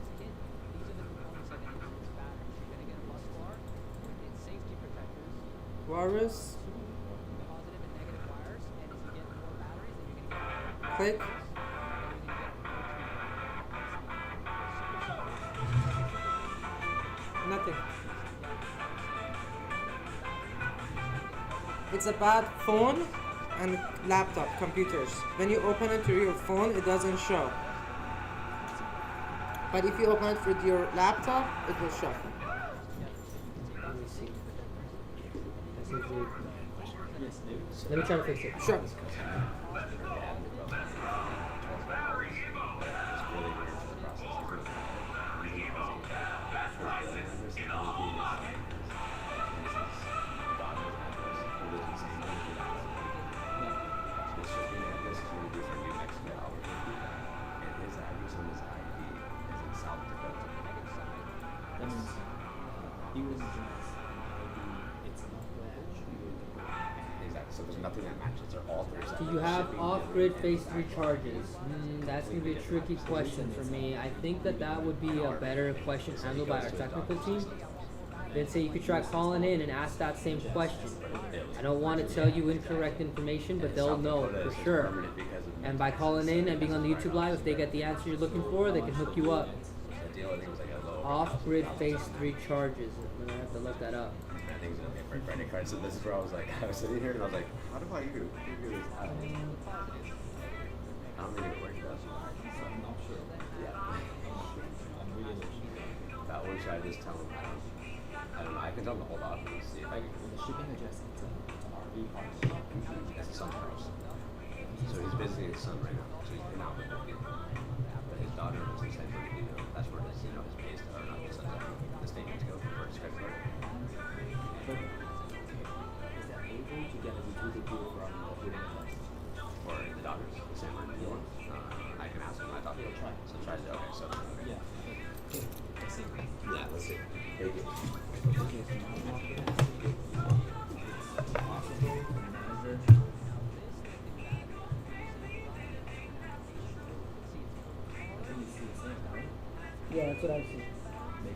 Walrus. Click. Nothing. It's about phone and laptop, computers. When you open it through your phone, it doesn't show. But if you open it with your laptop, it will show. Let me see. Let's see if we- Let me try to fix it. Sure. That means he was it's not Exactly. So there's nothing that matches. They're all three separate. Do you have Shipping, off-grid delivery, phase 3 charges? That's going to be a tricky question for me. I think that would be a better question handled by our technical team. Then say you could try calling in and ask that same question. I don't want to tell you incorrect information, but they'll know for sure. And by calling in and being on the YouTube live, if they get the answer you're looking for, they can hook you up. The deal I think was like a low. Off-grid phase 3 charges. I'm going to have to look that up. I think it's gonna be for credit card. So this is where I was like, I was sitting here and I was like, how do I even figure this out? I don't think it worked out. Yeah. That one should I just tell him? I don't know. I can tell him to hold off and see if I can. the shipping address it's RV park. That's his son's house. So he's visiting his son right now. So he's been out with him. But his daughter lives in San Bernardino. That's where his, his base, or not his, the statements go for his credit card. But is that able to get a utility bill from the shipping address? For the daughters, the San Bernardino one. I can ask him. I thought. Yeah, try. So try it. Okay, so. Yeah. Let's see. Yeah, let's see. Thank you. Okay, so now I'm walking. It's possible manager. I think you see the same, right? Yeah, that's what I've seen. They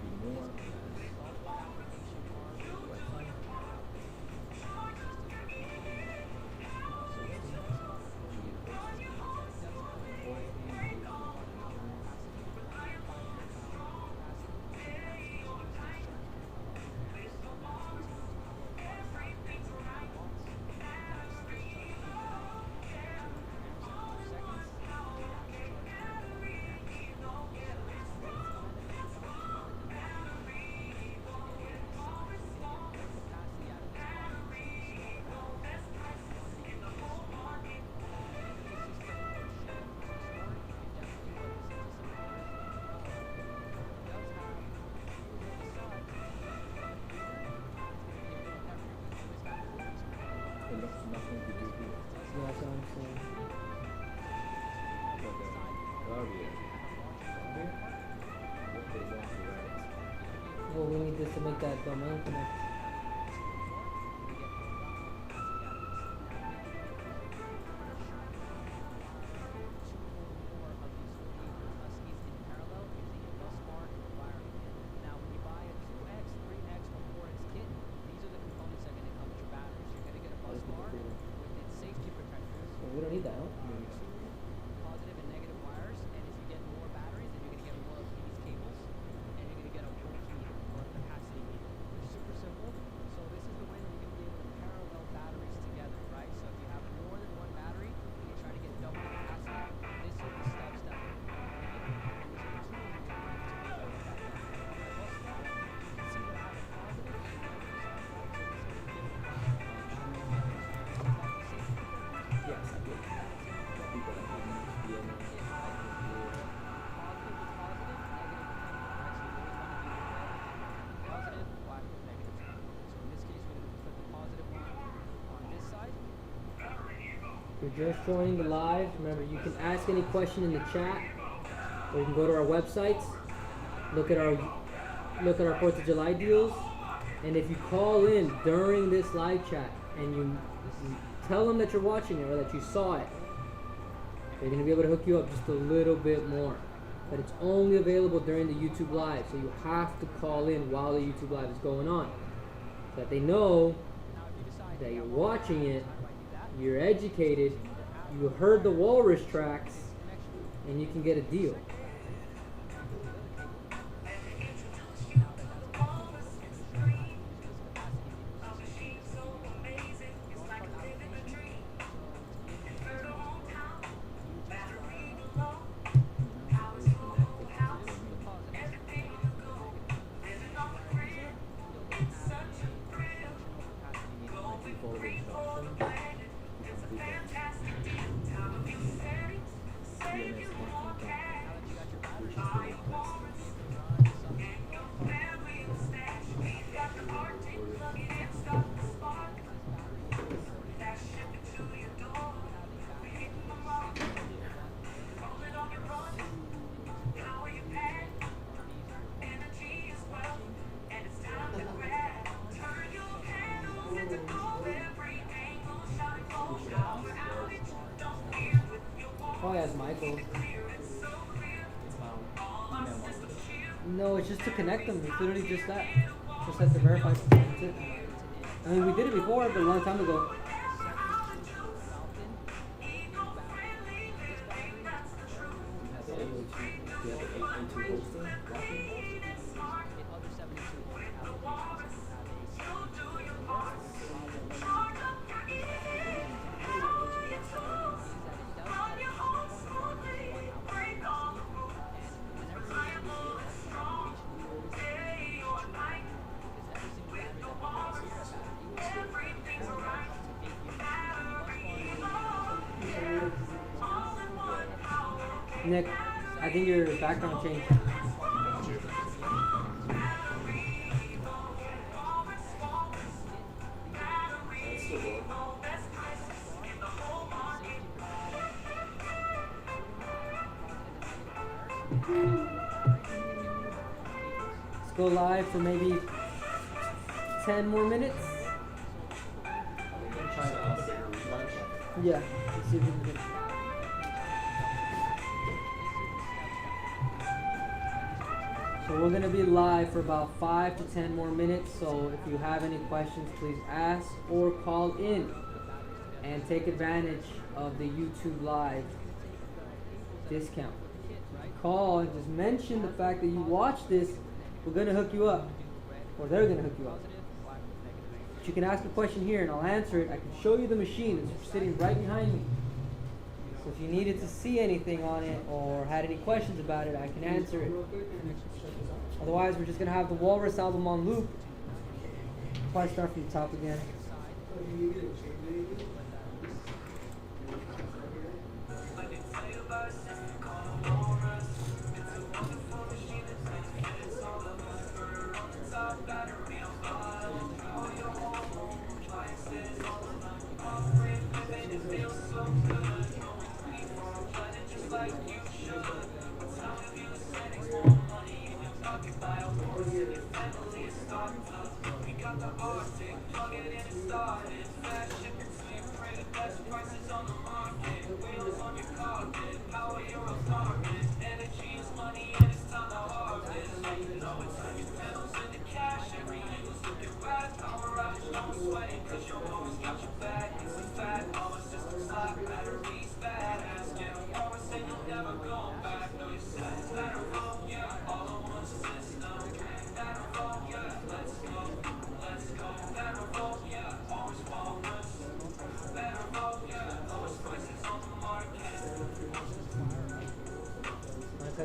to make that domain connect. Well, we don't need that, huh? Positive and negative wires, and if you get more batteries, then you're gonna get more of these cables, and you're gonna get a volt meter or a capacity meter. It's super simple. So this is the way that you're gonna be able to parallel batteries together, right? So if you have more than one battery and you're trying to get double the capacity, this is the steps that we're gonna need. And these are the tools that you're gonna need to be able to get that done. When I bust that, you can see that I have a positive and negative side, right? So this is gonna give it a Yes, I did. If you're just joining the live, remember you can ask any question in the chat, or you can go to our websites, look at our 4th of July deals, and if you call in during this live chat and you tell them that you're watching it or that you saw it, they're going to be able to hook you up just a little bit more. But it's only available during the YouTube live, so you have to call in while the YouTube live is going on, so that they know that you're watching it, you're educated, you heard the Walrus tracks, and you can get a deal. Oh, yeah, it's Michael. No, it's just to connect them. It's literally just that. Just have to verify. That's it. I mean, we did it before, but a long time ago. Nick, I think your background changed. Let's go live for maybe 10 more minutes. Yeah, let's see if we can get. So we're gonna be live for about 5 to 10 more minutes. So if you have any questions, please ask or call in and take advantage of the YouTube Live discount. Call and just mention the fact that you watch this. We're gonna hook you up, or they're gonna hook you up. But you can ask a question here and I'll answer it. I can show you the machine. It's sitting right behind me. So if you needed to see anything on it or had any questions about it, I can answer it. Otherwise, we're just gonna have the Walrus album on loop. Probably start from the top again. Like you should.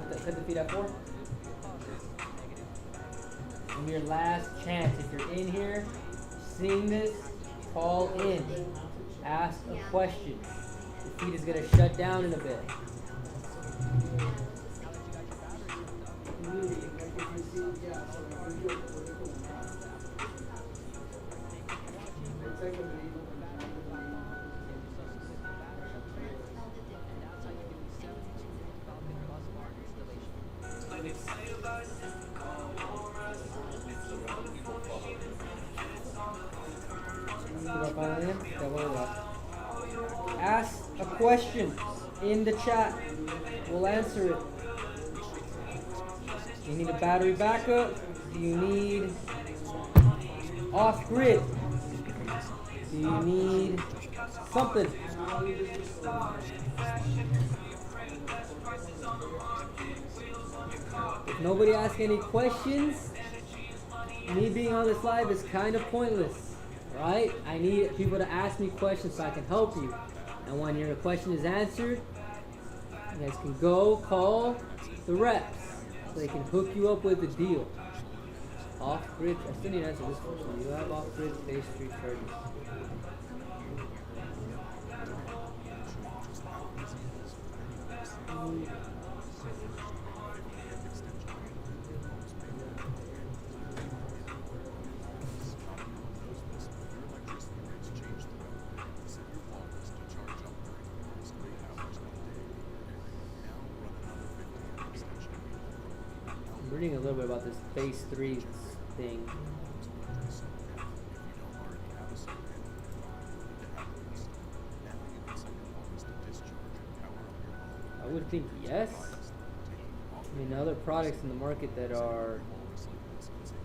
cut the feed at 4. And your last chance, if you're in here, seeing this, call in, ask a question. The feed is gonna shut down in a bit. Ask a question in the chat. We'll answer it. Do you need a battery backup? Do you need off-grid? Do you need something? If nobody asks any questions, me being on this live is kind of pointless, right? I need people to ask me questions so I can help you. And when your question is answered, you guys can go call the reps so they can hook you up with a deal. Off-grid, I still need to answer this question. Do you have off-grid phase 3 charges? I'm reading a little bit about this phase 3 thing. I would think yes. I mean, other products in the market that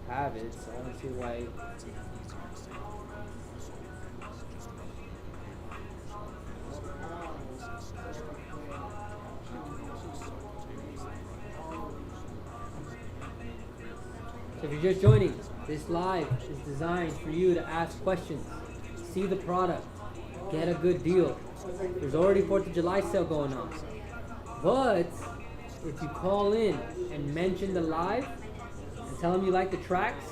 have it, so I don't see why. So if you're just joining, this live is designed for you to ask questions, see the product, get a good deal. There's already 4th of July sale going on. But if you call in and mention the live and tell them you like the tracks,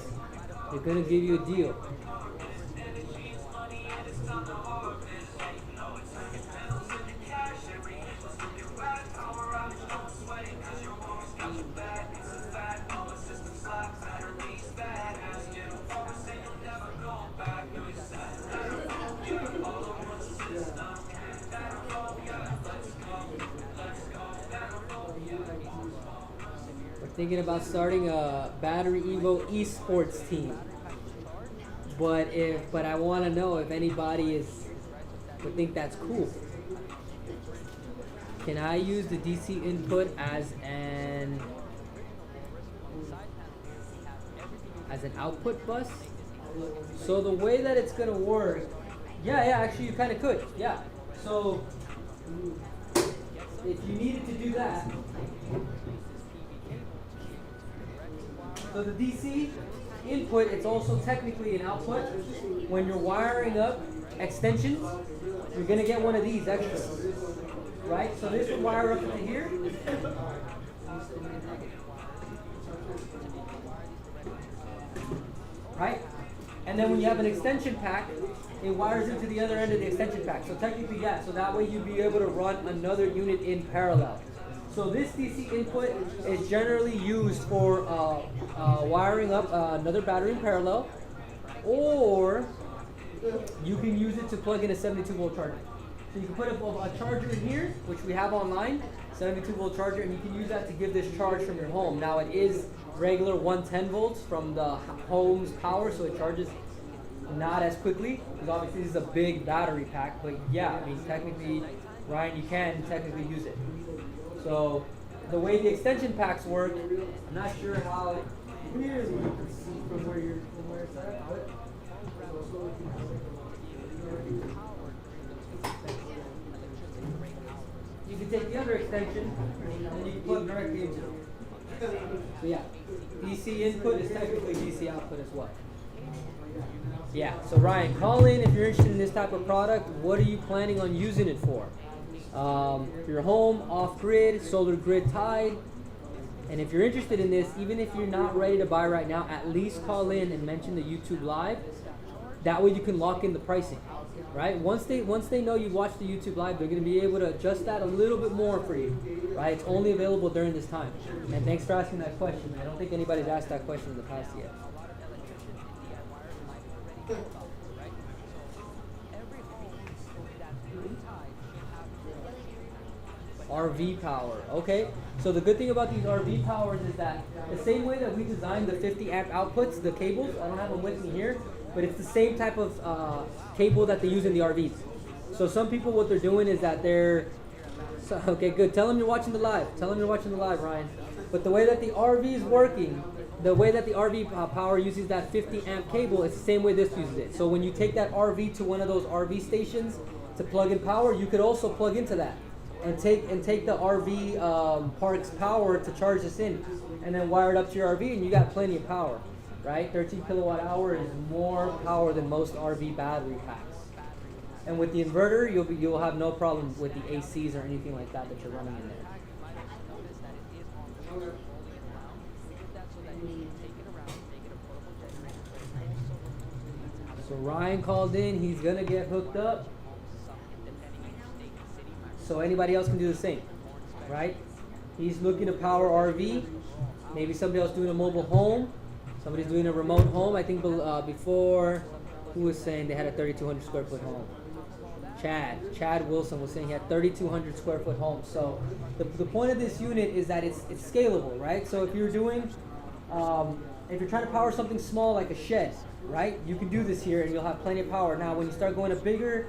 they're going to give you a deal. Thinking about starting a Battery Evo esports team, but I want to know if anybody would think that's cool. Can I use the DC input as an output bus? So the way that it's gonna work, yeah, actually you kind of could, yeah. So if you needed to do that. So the DC input, it's also technically an output. When you're wiring up extensions, you're gonna get one of these extra, right? So this would wire up to here. Right? And then when you have an extension pack, it wires into the other end of the extension pack. So technically, yeah, so that way you'd be able to run another unit in parallel. So this DC input is generally used for wiring up another battery in parallel, or you can use it to plug in a 72-volt charger. So you can put a charger in here, which we have online, 72-volt charger, and you can use that to give this charge from your home. Now it is regular 110 volts from the home's power, so it charges not as quickly, because obviously this is a big battery pack, but yeah, I mean technically, Ryan, you can technically use it. So the way the extension packs work, I'm not sure how clearly you can see from where it's at, but you can take the other extension and you can plug directly into it. So yeah, DC input is technically DC output as well. Yeah, so Ryan, call in if you're interested in this type of product. What are you planning on using it for? For your home, off-grid, solar grid tied, And if you're interested in this, even if you're not ready to buy right now, at least call in and mention the YouTube Live. That way you can lock in the pricing, right? Once they know you watched the YouTube Live, they're going to be able to adjust that a little bit more for you, right? It's only available during this time. And thanks for asking that question. I don't think anybody's asked that question in the past yet. RV power. Okay, so the good thing about these RV powers is that the same way that we designed the 50 amp outputs, the cables, I don't have them with me here, but it's the same type of cable that they use in the RVs. So some people, what they're doing is that okay, good. Tell them you're watching the live. Tell them you're watching the live, Ryan. But the way that the RV is working, the way that the RV power uses that 50 amp cable, it's the same way this uses it. So when you take that RV to one of those RV stations to plug in power, you could also plug into that. And take the RV park's power to charge this in, and then wire it up to your RV, and you got plenty of power, right? 13 kilowatt hour is more power than most RV battery packs. And with the inverter, you'll have no problem with the ACs or anything like that you're running in there. So Ryan called in. He's gonna get hooked up. So anybody else can do the same, right? He's looking to power RV. Maybe somebody else doing a mobile home. Somebody's doing a remote home. I think before, who was saying they had a 3,200 square foot home? Chad Wilson was saying he had 3,200 square foot home. So the point of this unit is that it's scalable, right? So if you're doing, if you're trying to power something small like a shed, right? You can do this here and you'll have plenty of power. Now when you start going to bigger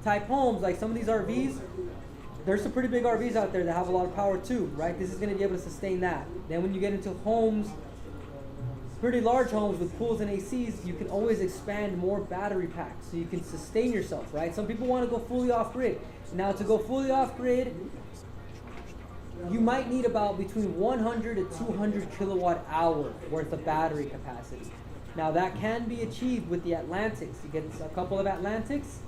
type homes, like some of these RVs, there's some pretty big RVs out there that have a lot of power too, right? This is going to be able to sustain that. Then when you get into homes, pretty large homes with pools and ACs, you can always expand more battery packs so you can sustain yourself, right? Some people want to go fully off-grid. Now to go fully off-grid, you might need about between 100 to 200 kilowatt hour worth of battery capacity. Now that can be achieved with the Atlantics. You get a couple of Atlantics,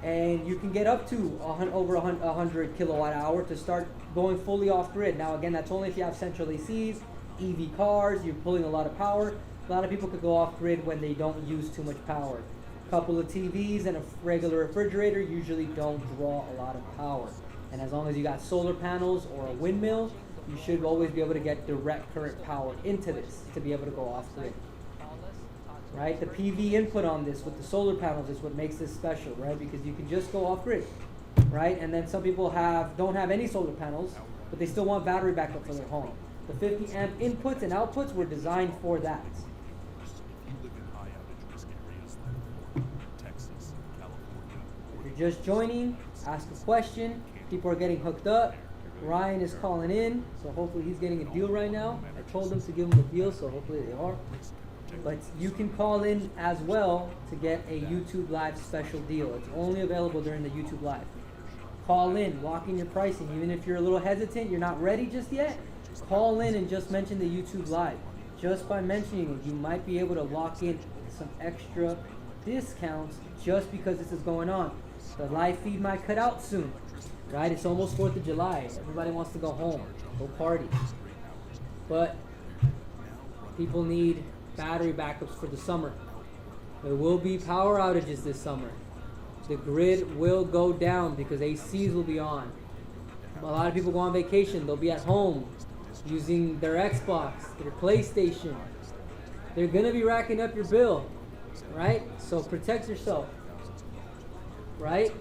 and you can get up to over 100 kilowatt hour to start going fully off grid. Now again, that's only if you have central ACs, EV cars, you're pulling a lot of power. A lot of people could go off grid when they don't use too much power. A couple of TVs and a regular refrigerator usually don't draw a lot of power. And as long as you got solar panels or a windmill, you should always be able to get direct current power into this to be able to go off grid. Right, the PV input on this with the solar panels is what makes this special, right? Because you can just go off grid, right? And then some people don't have any solar panels, but they still want battery backup for their home. The 50 amp inputs and outputs were designed for that. If you're just joining, ask a question. People are getting hooked up. Ryan is calling in, so hopefully he's getting a deal right now. I told them to give him a deal, so hopefully they are. But you can call in as well to get a YouTube Live special deal. It's only available during the YouTube Live. Call in, lock in your pricing. Even if you're a little hesitant, you're not ready just yet, call in and just mention the YouTube Live. Just by mentioning it, you might be able to lock in some extra discounts just because this is going on. The live feed might cut out soon, right? It's almost 4th of July. Everybody wants to go home, go party. But people need battery backups for the summer. There will be power outages this summer. The grid will go down because ACs will be on. A lot of people go on vacation. They'll be at home using their Xbox, their PlayStation. They're going to be racking up your bill, right? So protect yourself, right?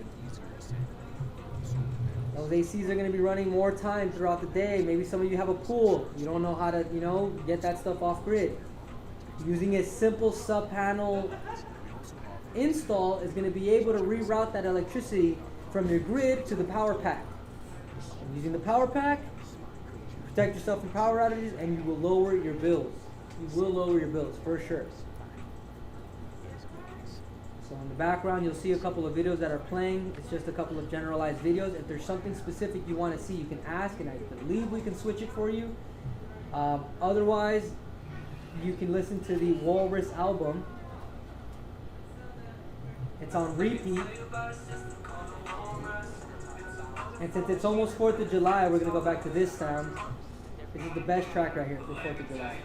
Those ACs are going to be running more time throughout the day. Maybe some of you have a pool. You don't know how to, get that stuff off grid. Using a simple sub-panel install is going to be able to reroute that electricity from your grid to the power pack. And using the power pack, protect yourself from power outages, and you will lower your bills. You will lower your bills for sure. So in the background, you'll see a couple of videos that are playing. It's just a couple of generalized videos. If there's something specific you want to see, you can ask, and I believe we can switch it for you. Otherwise, you can listen to the Walrus album. It's on repeat. And since it's almost 4th of July, we're going to go back to this sound. This is the best track right here for 4th of July.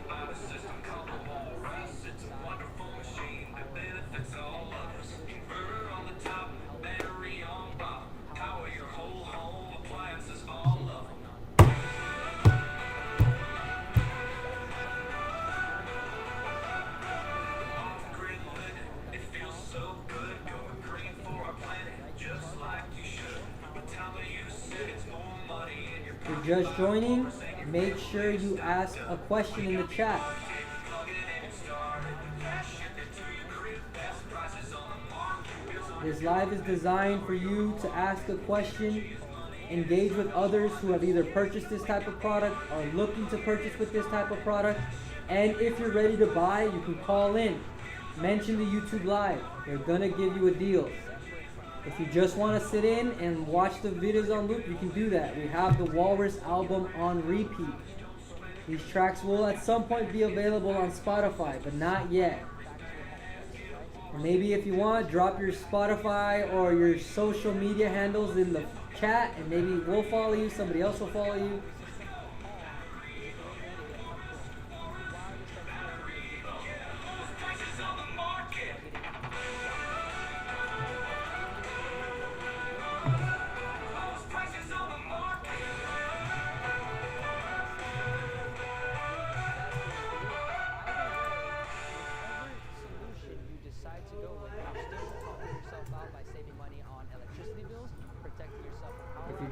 If you're just joining, make sure you ask a question in the chat. This live is designed for you to ask a question, engage with others who have either purchased this type of product or looking to purchase with this type of product. And if you're ready to buy, you can call in. Mention the YouTube live. They're gonna give you a deal. If you just want to sit in and watch the videos on loop, you can do that. We have the Walrus album on repeat. These tracks will at some point be available on Spotify, but not yet. Or maybe if you want, drop your Spotify or your social media handles in the chat, and maybe we'll follow you, somebody else will follow you.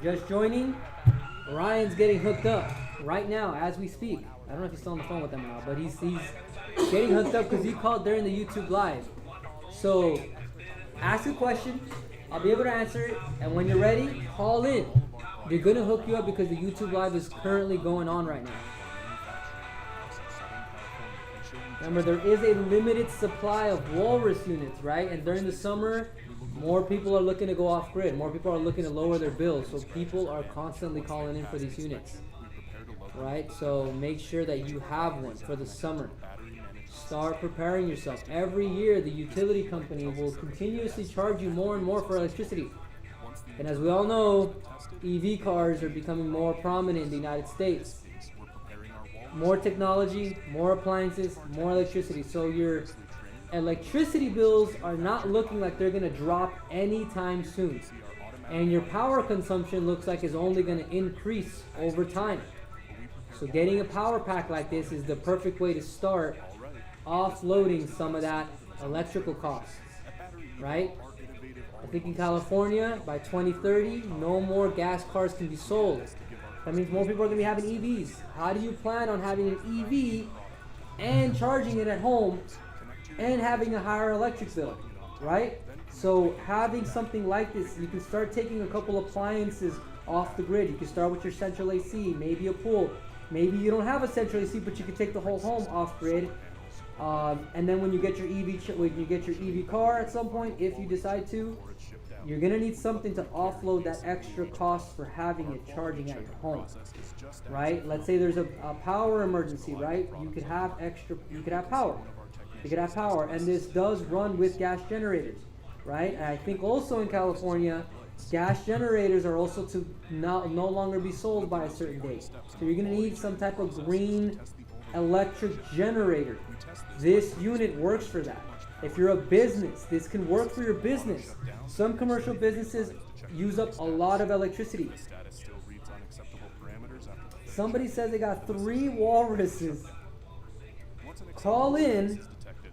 Just joining, Ryan's getting hooked up right now as we speak. I don't know if he's still on the phone with them or not, but he's getting hooked up because he called during the YouTube live. So ask a question, I'll be able to answer it, and when you're ready, call in. They're gonna hook you up because the YouTube live is currently going on right now. Remember, there is a limited supply of Walrus units, right? And during the summer, more people are looking to go off grid. More people are looking to lower their bills. So people are constantly calling in for these units, right? So make sure that you have one for the summer. Start preparing yourself. Every year, the utility company will continuously charge you more and more for electricity. And as we all know, EV cars are becoming more prominent in the United States. More technology, more appliances, more electricity. So your electricity bills are not looking like they're going to drop anytime soon. And your power consumption looks like it's only going to increase over time. So getting a power pack like this is the perfect way to start offloading some of that electrical costs, right? I think in California, by 2030, no more gas cars can be sold. That means more people are going to be having EVs. How do you plan on having an EV and charging it at home and having a higher electric bill, right? So having something like this, you can start taking a couple appliances off the grid. You can start with your central AC, maybe a pool. Maybe you don't have a central AC, but you can take the whole home off grid. And then when you get your EV car at some point, if you decide to, you're gonna need something to offload that extra cost for having it charging at your home, right? Let's say there's a power emergency, right? You could have power. You could have power, and this does run with gas generators, right? And I think also in California, gas generators are also to no longer be sold by a certain date. So you're gonna need some type of green electric generator. This unit works for that. If you're a business, this can work for your business. Some commercial businesses use up a lot of electricity. Somebody says they got 3 walruses. Call in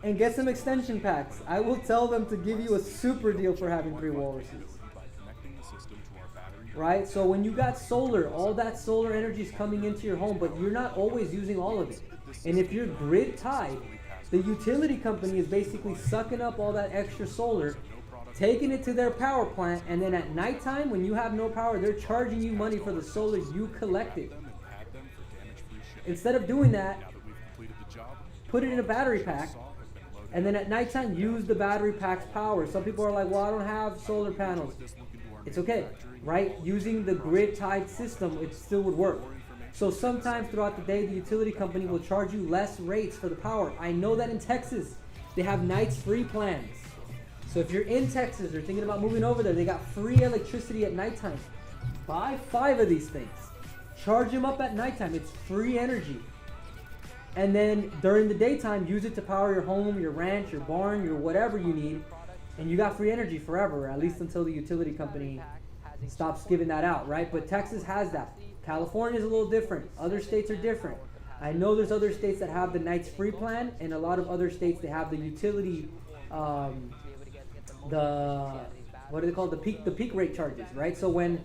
and get some extension packs. I will tell them to give you a super deal for having 3 walruses. Right? So when you got solar, all that solar energy is coming into your home, but you're not always using all of it. And if you're grid tied, the utility company is basically sucking up all that extra solar, taking it to their power plant, and then at nighttime when you have no power, they're charging you money for the solar you collected. Instead of doing that, put it in a battery pack, and then at nighttime use the battery pack's power. Some people are like, well, I don't have solar panels. It's okay, right? Using the grid tied system, it still would work. So sometimes throughout the day, the utility company will charge you less rates for the power. I know that in Texas, they have nights free plans. So if you're in Texas or thinking about moving over there, they got free electricity at nighttime. Buy 5 of these things. charge them up at nighttime. It's free energy. And then during the daytime, use it to power your home, your ranch, your barn, your whatever you need. And you got free energy forever, at least until the utility company stops giving that out, right? But Texas has that. California is a little different. Other states are different. I know there's other states that have the nights free plan, and a lot of other states they have the utility, what are they called? The peak rate charges, right? So when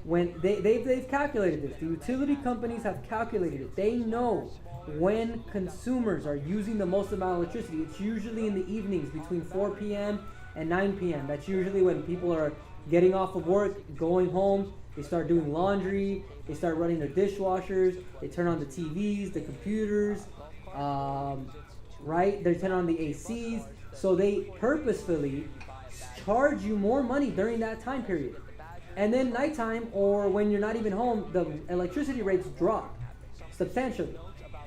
they've calculated this, the utility companies have calculated it. They know when consumers are using the most amount of electricity. It's usually in the evenings between 4 p.m. and 9 p.m. That's usually when people are getting off of work, going home. They start doing laundry. They start running their dishwashers. They turn on the TVs, the computers, right? They turn on the ACs. So they purposefully charge you more money during that time period. And then nighttime, or when you're not even home, the electricity rates drop substantially.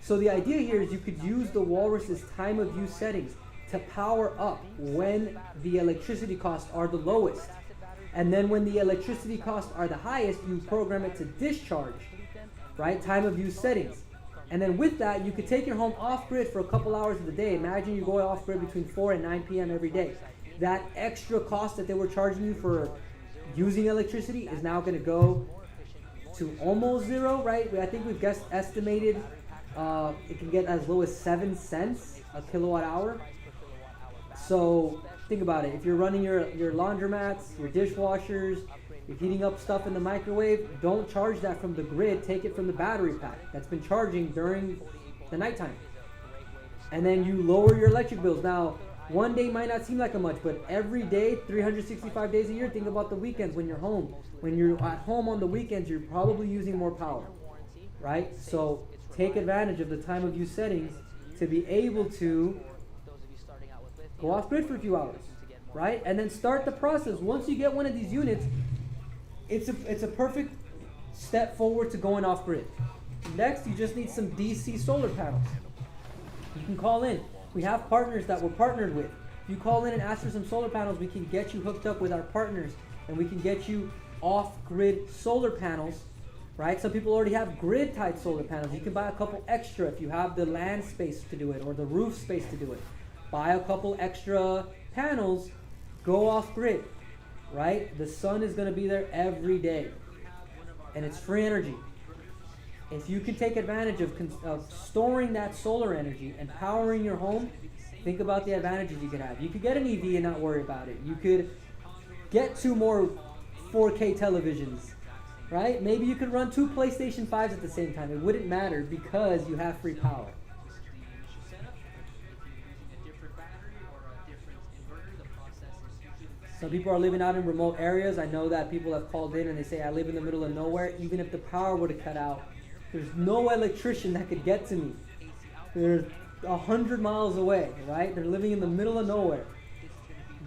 So the idea here is you could use the Walrus's time of use settings to power up when the electricity costs are the lowest. And then when the electricity costs are the highest, you program it to discharge, right? Time of use settings. And then with that, you could take your home off grid for a couple hours of the day. Imagine you go off grid between 4 and 9 p.m. every day. That extra cost that they were charging you for using electricity is now going to go to almost zero, right? I think we've estimated it can get as low as 7 cents a kilowatt hour. So think about it. If you're running your laundromats, your dishwashers, you're heating up stuff in the microwave, don't charge that from the grid. Take it from the battery pack that's been charging during the nighttime. And then you lower your electric bills. Now, one day might not seem like a much, but every day, 365 days a year, think about the weekends when you're home. When you're at home on the weekends, you're probably using more power, right? So take advantage of the time of use settings to be able to go off grid for a few hours, right? And then start the process. Once you get one of these units, it's a perfect step forward to going off grid. Next, you just need some DC solar panels. You can call in. We have partners that we're partnered with. If you call in and ask for some solar panels, we can get you hooked up with our partners, and we can get you off-grid solar panels, right? Some people already have grid-tied solar panels. You can buy a couple extra if you have the land space to do it or the roof space to do it. Buy a couple extra panels, go off-grid, right? The sun is going to be there every day, and it's free energy. If you can take advantage of storing that solar energy and powering your home, think about the advantages you could have. You could get an EV and not worry about it. You could get 2 more 4K televisions, right? Maybe you could run 2 PlayStation 5s at the same time. It wouldn't matter because you have free power. Some people are living out in remote areas. I know that people have called in and they say, I live in the middle of nowhere. Even if the power were to cut out, there's no electrician that could get to me. They're 100 miles away, right? They're living in the middle of nowhere.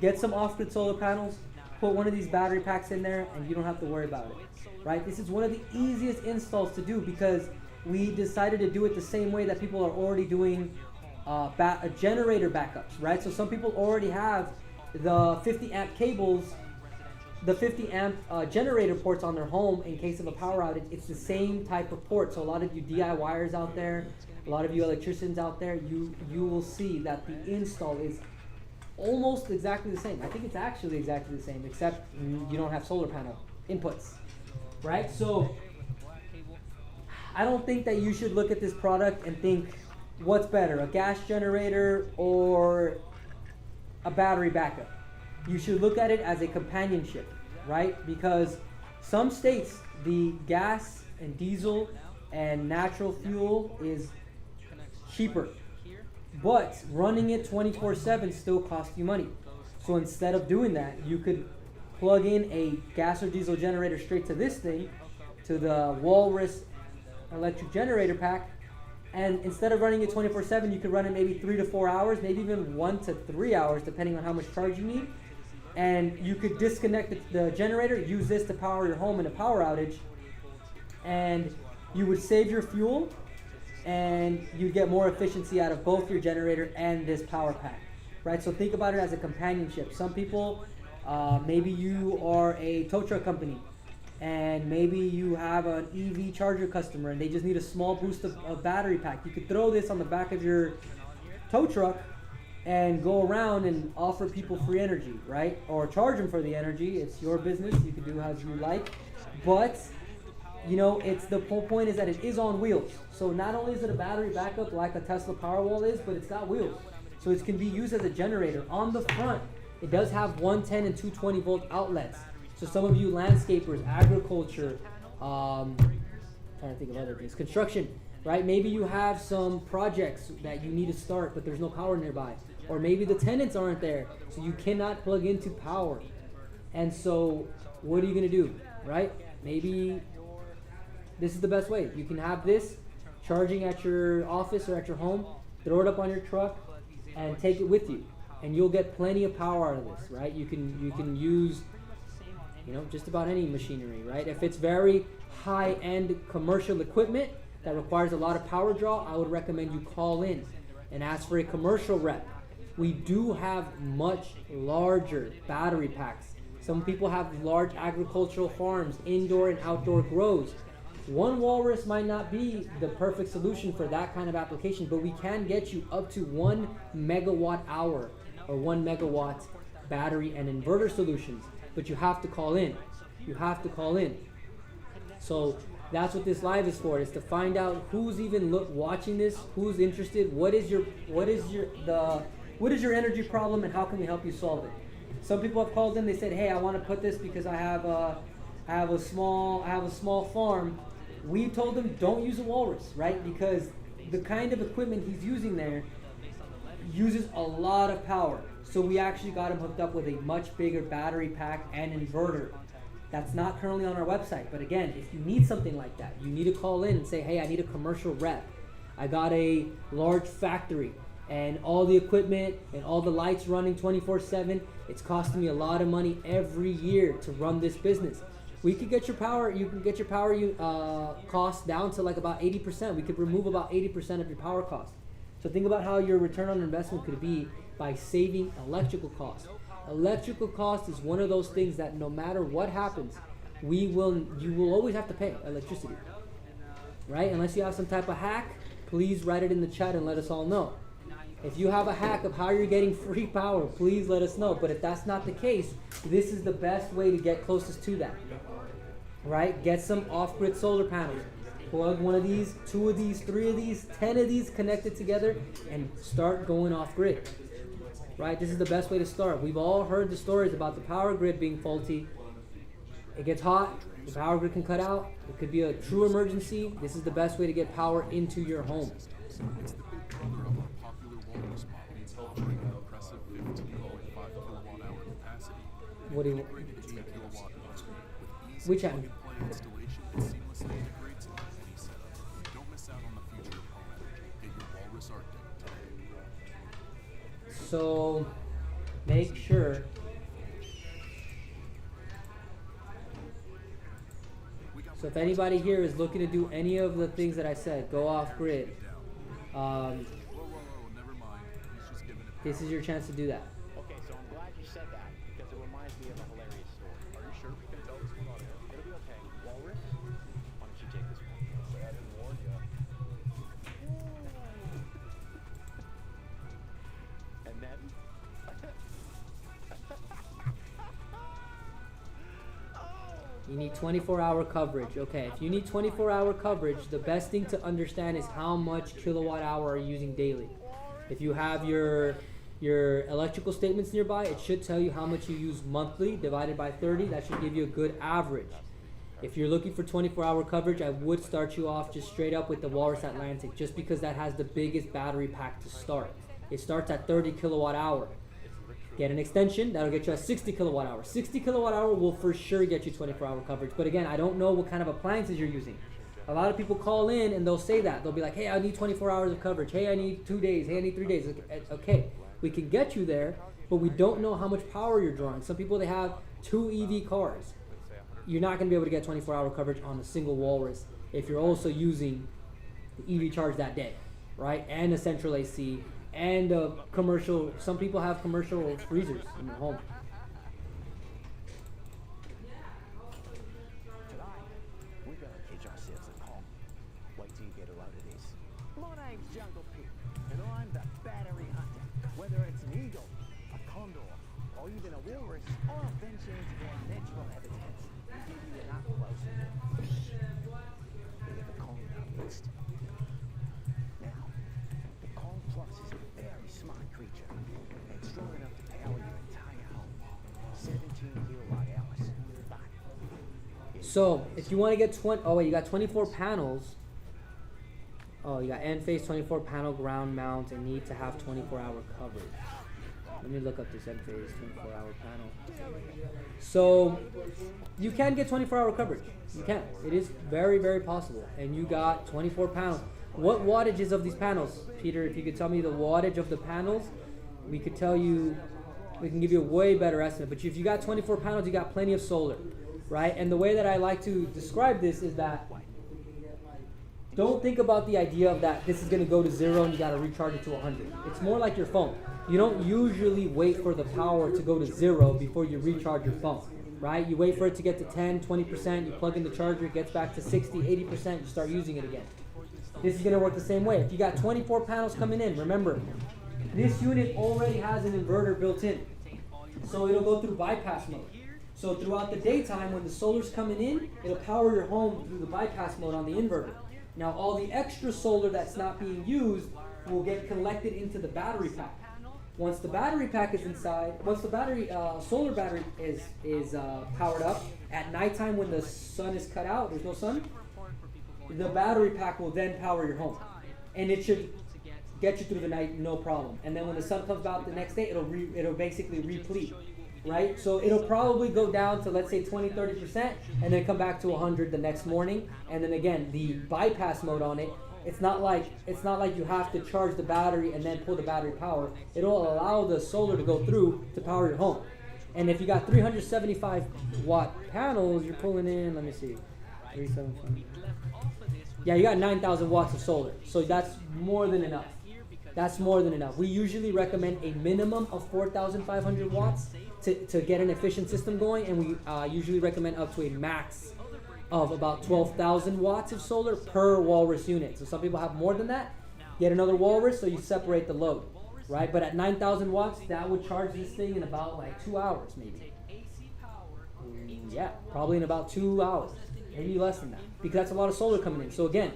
Get some off-grid solar panels, put one of these battery packs in there, and you don't have to worry about it, right? This is one of the easiest installs to do because we decided to do it the same way that people are already doing generator backups, right? So some people already have the 50 amp cables, the 50 amp generator ports on their home in case of a power outage. It's the same type of port. So a lot of you DIYers out there, a lot of you electricians out there, you will see that the install is almost exactly the same. I think it's actually exactly the same, except you don't have solar panel inputs, right? So I don't think that you should look at this product and think, what's better, a gas generator or a battery backup? You should look at it as a companionship, right? Because some states, the gas and diesel and natural fuel is cheaper, but running it 24/7 still costs you money. So instead of doing that, you could plug in a gas or diesel generator straight to this thing, to the Walrus electric generator pack, and instead of running it 24/7, you could run it maybe 3 to 4 hours, maybe even 1 to 3 hours, depending on how much charge you need. And you could disconnect the generator, use this to power your home in a power outage, and you would save your fuel, and you'd get more efficiency out of both your generator and this power pack, right? So think about it as a companionship. Some people, maybe you are a tow truck company, and maybe you have an EV charger customer and they just need a small boost of battery pack. You could throw this on the back of your tow truck and go around and offer people free energy, right? Or charge them for the energy. It's your business. You can do as you like. But, you know, it's the whole point is that it is on wheels. So not only is it a battery backup like a Tesla Powerwall is, but it's got wheels. So it can be used as a generator. On the front, it does have 110 and 220 volt outlets. So some of you landscapers, agriculture, trying to think of other things, construction, right? Maybe you have some projects that you need to start, but there's no power nearby. Or maybe the tenants aren't there, so you cannot plug into power. And so what are you gonna do, right? Maybe this is the best way. You can have this charging at your office or at your home, throw it up on your truck, and take it with you. And you'll get plenty of power out of this, right? You can use, you know, just about any machinery, right? If it's very high-end commercial equipment that requires a lot of power draw, I would recommend you call in and ask for a commercial rep. We do have much larger battery packs. Some people have large agricultural farms, indoor and outdoor grows. One Walrus might not be the perfect solution for that kind of application, but we can get you up to 1 megawatt hour or 1 megawatt battery and inverter solutions. But you have to call in. You have to call in. So that's what this live is for. Is to find out who's even watching this, who's interested, what is your energy problem, and how can we help you solve it. Some people have called in. They said, "Hey, I want to put this because I have a small farm." We told them don't use a Walrus, right? Because the kind of equipment he's using there uses a lot of power. So we actually got him hooked up with a much bigger battery pack and inverter. That's not currently on our website. But again, if you need something like that, you need to call in and say, "Hey, I need a commercial rep. I got a large factory and all the equipment and all the lights running 24/7. It's costing me a lot of money every year to run this business." We could get your power. You can get your power cost down to like about 80%. We could remove about 80% of your power cost. So think about how your return on investment could be by saving electrical costs. Electrical cost is one of those things that no matter what happens, you will always have to pay electricity, right? Unless you have some type of hack, please write it in the chat and let us all know. If you have a hack of how you're getting free power, please let us know. But if that's not the case, this is the best way to get closest to that, right? Get some off-grid solar panels. Plug one of these, 2 of these, 3 of these, 10 of these connected together and start going off-grid, right? This is the best way to start. We've all heard the stories about the power grid being faulty. It gets hot, the power grid can cut out. It could be a true emergency. This is the best way to get power into your home. It's the big brother of our popular Walrus model, offering an impressive 15.5 kilowatt hour capacity. What do you? Integrated 10 kilowatt battery with easy Which end? plug-and-play installation that seamlessly integrates into any setup. Don't miss out on the future of home energy. Get your Walrus Arctic today. So make sure so if anybody here is looking to do any of the things that I said, go off grid, Whoa, never mind. He's just giving it. this is your chance to do that. Okay, so I'm glad you said that because it reminds me of a hilarious story. Are you sure we can tell this one on air? It'll be okay. Walrus, why don't you take this one? I didn't warn you. And then. You need 24-hour coverage. Okay, if you need 24-hour coverage, the best thing to understand is how much kilowatt hour are you using daily. If you have your electrical statements nearby, it should tell you how much you use monthly divided by 30. That should give you a good average. If you're looking for 24-hour coverage, I would start you off just straight up with the Walrus Atlantic, just because that has the biggest battery pack to start. It starts at 30 kilowatt hour. Get an extension, that'll get you a 60 kilowatt hour. 60 kilowatt hour will for sure get you 24-hour coverage. But again, I don't know what kind of appliances you're using. A lot of people call in and they'll say that. They'll be like, hey, I need 24 hours of coverage. Hey, I need 2 days. Hey, I need 3 days. Okay, we can get you there, but we don't know how much power you're drawing. Some people, they have 2 EV cars. You're not going to be able to get 24-hour coverage on a single Walrus if you're also using the EV charge that day, right? And a central AC. And commercial, some people have commercial freezers in their home. manage ourselves at home. Wait till you get a load of this. My name's Jungle Pete, and I'm the battery hunter. Whether it's an eagle, a condor, or even a walrus, I'll venture into their natural habitats and give you an up-close look. We have the Kong next. Now, the Kong Plus is a very smart creature and strong enough to power your entire home. 17 kilowatt hours. But So if you want to get 20, oh wait, you got 24 panels. Oh, you got end face 24 panel ground mount and need to have 24-hour coverage. Let me look up this end face 24-hour panel. So you can get 24-hour coverage. You can. It is very, very possible. And you got 24 panels. What wattages of these panels, Peter? If you could tell me the wattage of the panels, we could tell you. We can give you a way better estimate. But if you got 24 panels, you got plenty of solar, right? And the way that I like to describe this is that don't think about the idea of that this is going to go to 0 and you got to recharge it to 100. It's more like your phone. You don't usually wait for the power to go to 0 before you recharge your phone, right? You wait for it to get to 10, 20%, you plug in the charger, it gets back to 60, 80%, you start using it again. This is going to work the same way. If you got 24 panels coming in, remember, this unit already has an inverter built in. So it'll go through bypass mode. So throughout the daytime, when the solar's coming in, it'll power your home through the bypass mode on the inverter. Now all the extra solar that's not being used will get collected into the battery pack. Once the battery pack is inside, once the battery, solar battery is powered up, at nighttime when the sun is cut out, there's no sun, the battery pack will then power your home. And it should get you through the night, no problem. And then when the sun comes out the next day, it'll basically replete, right? So it'll probably go down to, let's say, 20, 30%, and then come back to 100 the next morning. And then again, the bypass mode on it, it's not like you have to charge the battery and then pull the battery power. It'll allow the solar to go through to power your home. And if you got 375 watt panels, you're pulling in, let me see, 375. Yeah, you got 9,000 watts of solar. So that's more than enough. That's more than enough. We usually recommend a minimum of 4,500 watts to get an efficient system going, and we usually recommend up to a max of about 12,000 watts of solar per Walrus unit. So some people have more than that. Get another Walrus so you separate the load, right? But at 9,000 watts, that would charge this thing in about like 2 hours maybe. Yeah, probably in about 2 hours, maybe less than that, because that's a lot of solar coming in. So again,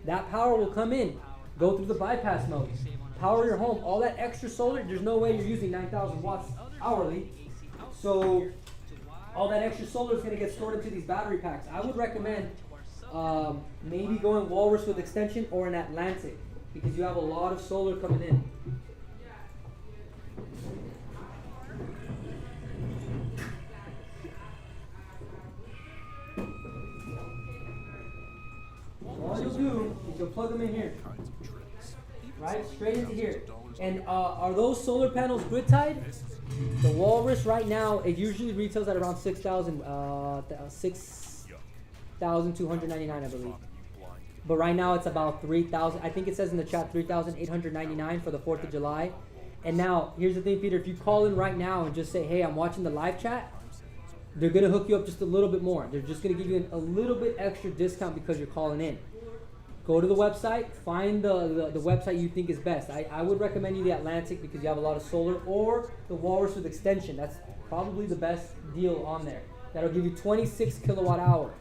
that power will come in, go through the bypass mode, power your home. All that extra solar, there's no way you're using 9,000 watts hourly. So all that extra solar is going to get stored into these battery packs. I would recommend maybe going Walrus with extension or an Atlantic, because you have a lot of solar coming in. All you'll do is you'll plug them in here, right? Straight into here. And are those solar panels grid tied? The Walrus right now, it usually retails at around 6,299, I believe. But right now it's about 3,000. I think it says in the chat 3,899 for the 4th of July. And now, here's the thing, Peter. If you call in right now and just say, hey, I'm watching the live chat, they're going to hook you up just a little bit more. They're just going to give you a little bit extra discount because you're calling in. Go to the website, find the website you think is best. I would recommend you the Atlantic because you have a lot of solar, or the Walrus with extension. That's probably the best deal on there. That'll give you 26 kilowatt hour.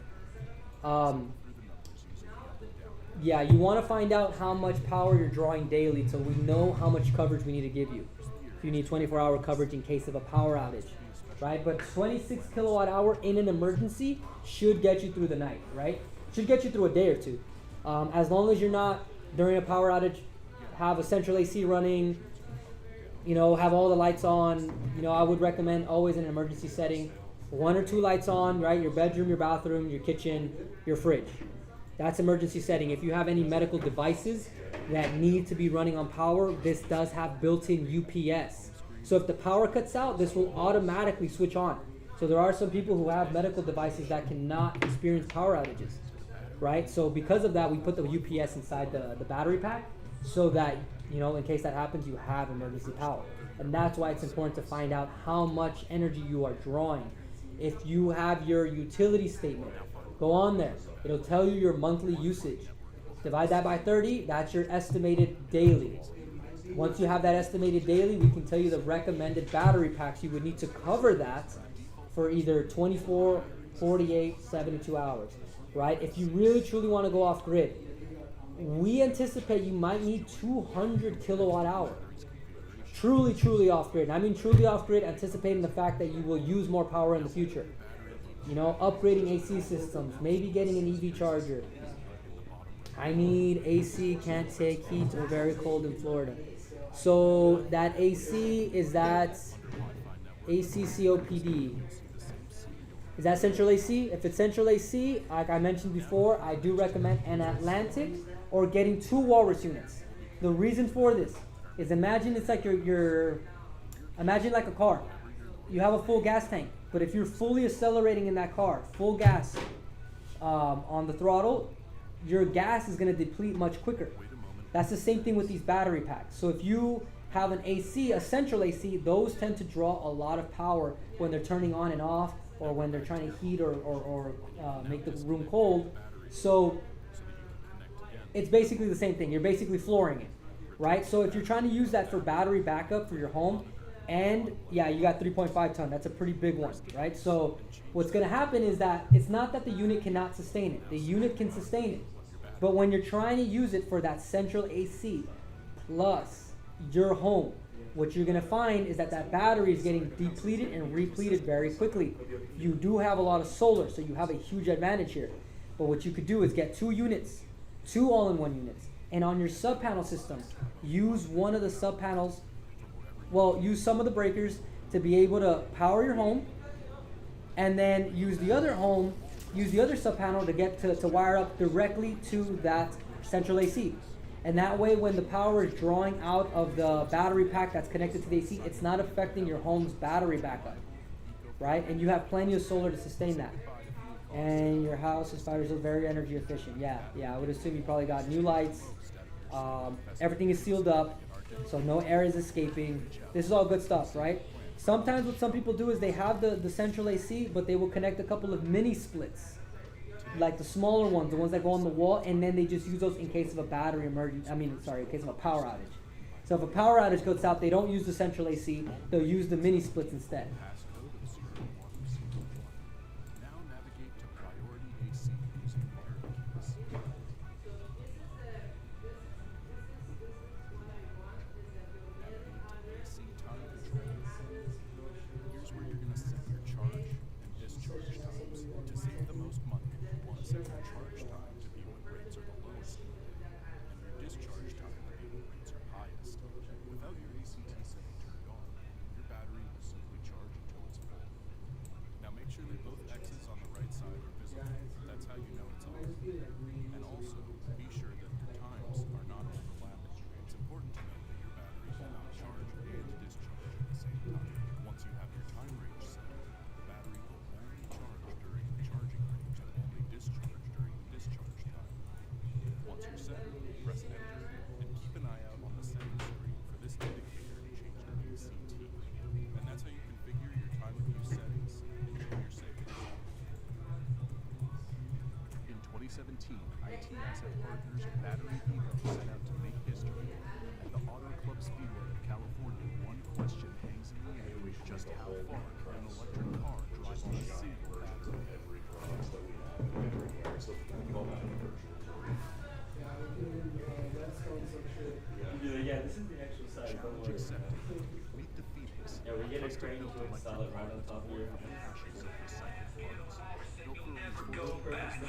Yeah, you want to find out how much power you're drawing daily so we know how much coverage we need to give you. If you need 24-hour coverage in case of a power outage, right? But 26 kilowatt hour in an emergency should get you through the night, right? Should get you through a day or two. As long as you're not, during a power outage, have a central AC running, have all the lights on. I would recommend always in an emergency setting, 1 or 2 lights on, right? Your bedroom, your bathroom, your kitchen, your fridge. That's emergency setting. If you have any medical devices that need to be running on power, this does have built-in UPS. So if the power cuts out, this will automatically switch on. So there are some people who have medical devices that cannot experience power outages. Right, so because of that, we put the UPS inside the battery pack so that, in case that happens, you have emergency power. And that's why it's important to find out how much energy you are drawing. If you have your utility statement Go on there. It'll tell you your monthly usage. Divide that by 30, that's your estimated daily. Once you have that estimated daily, we can tell you the recommended battery packs you would need to cover that for either 24, 48, 72 hours, right? If you really truly want to go off grid, we anticipate you might need 200 kilowatt hour. Truly, truly off grid. And I mean truly off grid, anticipating the fact that you will use more power in the future. You know, upgrading AC systems, maybe getting an EV charger. I need AC, can't take heat, or very cold in Florida. So that AC, is that AC COPD? Is that central AC? If it's central AC, like I mentioned before, I do recommend an Atlantic or getting 2 Walrus units. The reason for this is, imagine it's like imagine like a car. You have a full gas tank, but if you're fully accelerating in that car, full gas on the throttle, your gas is going to deplete much quicker. That's the same thing with these battery packs. So if you have an AC, a central AC, those tend to draw a lot of power when they're turning on and off, or when they're trying to heat or make the room cold. So it's basically the same thing. You're basically flooring it, right? So if you're trying to use that for battery backup for your home, and yeah, you got 3.5 ton. That's a pretty big one, right? So what's going to happen is that it's not that the unit cannot sustain it. The unit can sustain it. But when you're trying to use it for that central AC plus your home, what you're going to find is that that battery is getting depleted and repleted very quickly. You do have a lot of solar, so you have a huge advantage here. But what you could do is get 2 units, 2 all-in-one units. And on your sub-panel system, use one of the sub-panels. Well, use some of the breakers to be able to power your home, and then use the other sub-panel to get to wire up directly to that central AC. And that way, when the power is drawing out of the battery pack that's connected to the AC, it's not affecting your home's battery backup, right? And you have plenty of solar to sustain that. And your house is 5 years old, very energy efficient. Yeah, I would assume you probably got new lights. Everything is sealed up, so no air is escaping. This is all good stuff, right? Sometimes what some people do is they have the central AC, but they will connect a couple of mini splits, like the smaller ones, the ones that go on the wall, and then they just use those in case of a battery emergency. in case of a power outage. So if a power outage goes out, they don't use the central AC, they'll use the mini splits instead. Now navigate to Priority AC using Priority keys. Navigate to AC time control. Here's where you're going to set your charge and discharge times. To save the most money, you want to set your charge time to be when rates are the lowest, and your discharge time to be when rates are highest. Without your ACT setting turned on, your battery will simply charge until it's full. Now make sure that both X's on the right side are visible. That's how you know it's on. And also, be sure that your times are not overlapping. It's important to note that your battery will not charge and discharge at the same time. Once you have your time range set, the battery will only charge during the charging range and only discharge during the discharge time. Once you're set, press enter and keep an eye out on the settings screen for this indicator to change your ACT. And that's how you configure your time of use settings and show your savings. In 2017, ITXF Partners Battery Evo set out to make history. At the Auto Club Speedway of California, one question hangs in the air: just how far can an electric car drive on a single battery? Every products that we have, battery wear, so we call that a virtual touring. Yeah, this is the actual size. Challenge accepted. Meet the Phoenix. Yeah, we get a crane to custom-built install it right on electric top of car your with hashes of recycled parts. Built for over 40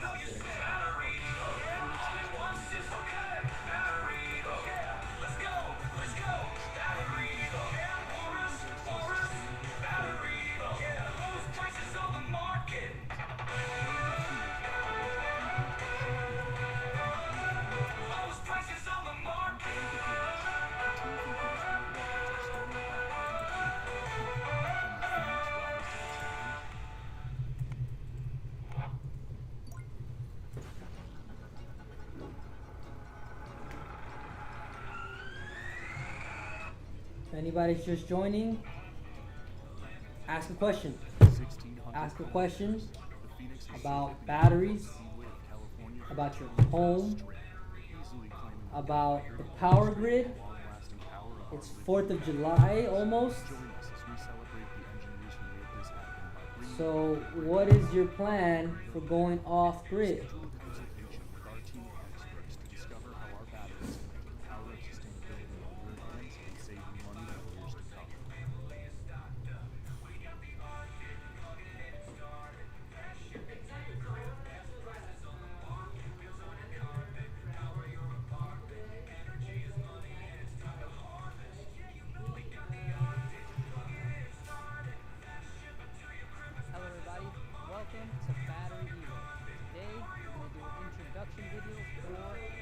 If anybody's just joining, ask a question. Ask a question. Phoenix is about safe at the batteries, Speedway of California for about your decades home, straight, easily claiming the about air the quality power and grid. long-lasting power of It's our 4th of July almost. Join us as we celebrate the engineers who made this happen by bringing So what is your plan for going off grid? schedule a consultation with our team of experts to discover how our batteries can put the power of sustainability in your hands and save you money in years to come. Hello everybody, welcome to Battery Hero. Today we're going to do an introduction video for the Walrus.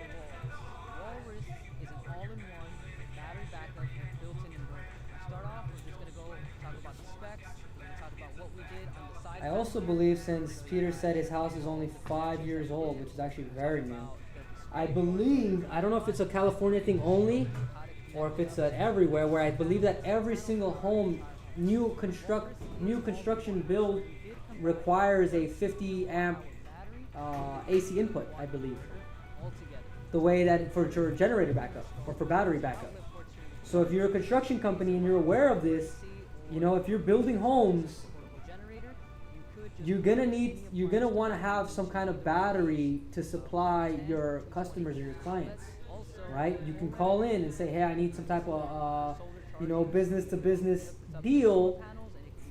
Walrus is an all-in-one battery backup with built-in inverter. To start off, we're just going to go talk about the specs, we're going to talk about what we did on the side. I also believe, since Peter said his house is only 5 years old, which is actually very new, I believe, I don't know if it's a California thing only, or if it's everywhere, where I believe that every single home, new construction build requires a 50 amp AC input, I believe. The way that for generator backup or for battery backup. So if you're a construction company and you're aware of this, you know, if you're building homes, you're gonna want to have some kind of battery to supply your customers or your clients, right? You can call in and say, hey, I need some type of business to business deal,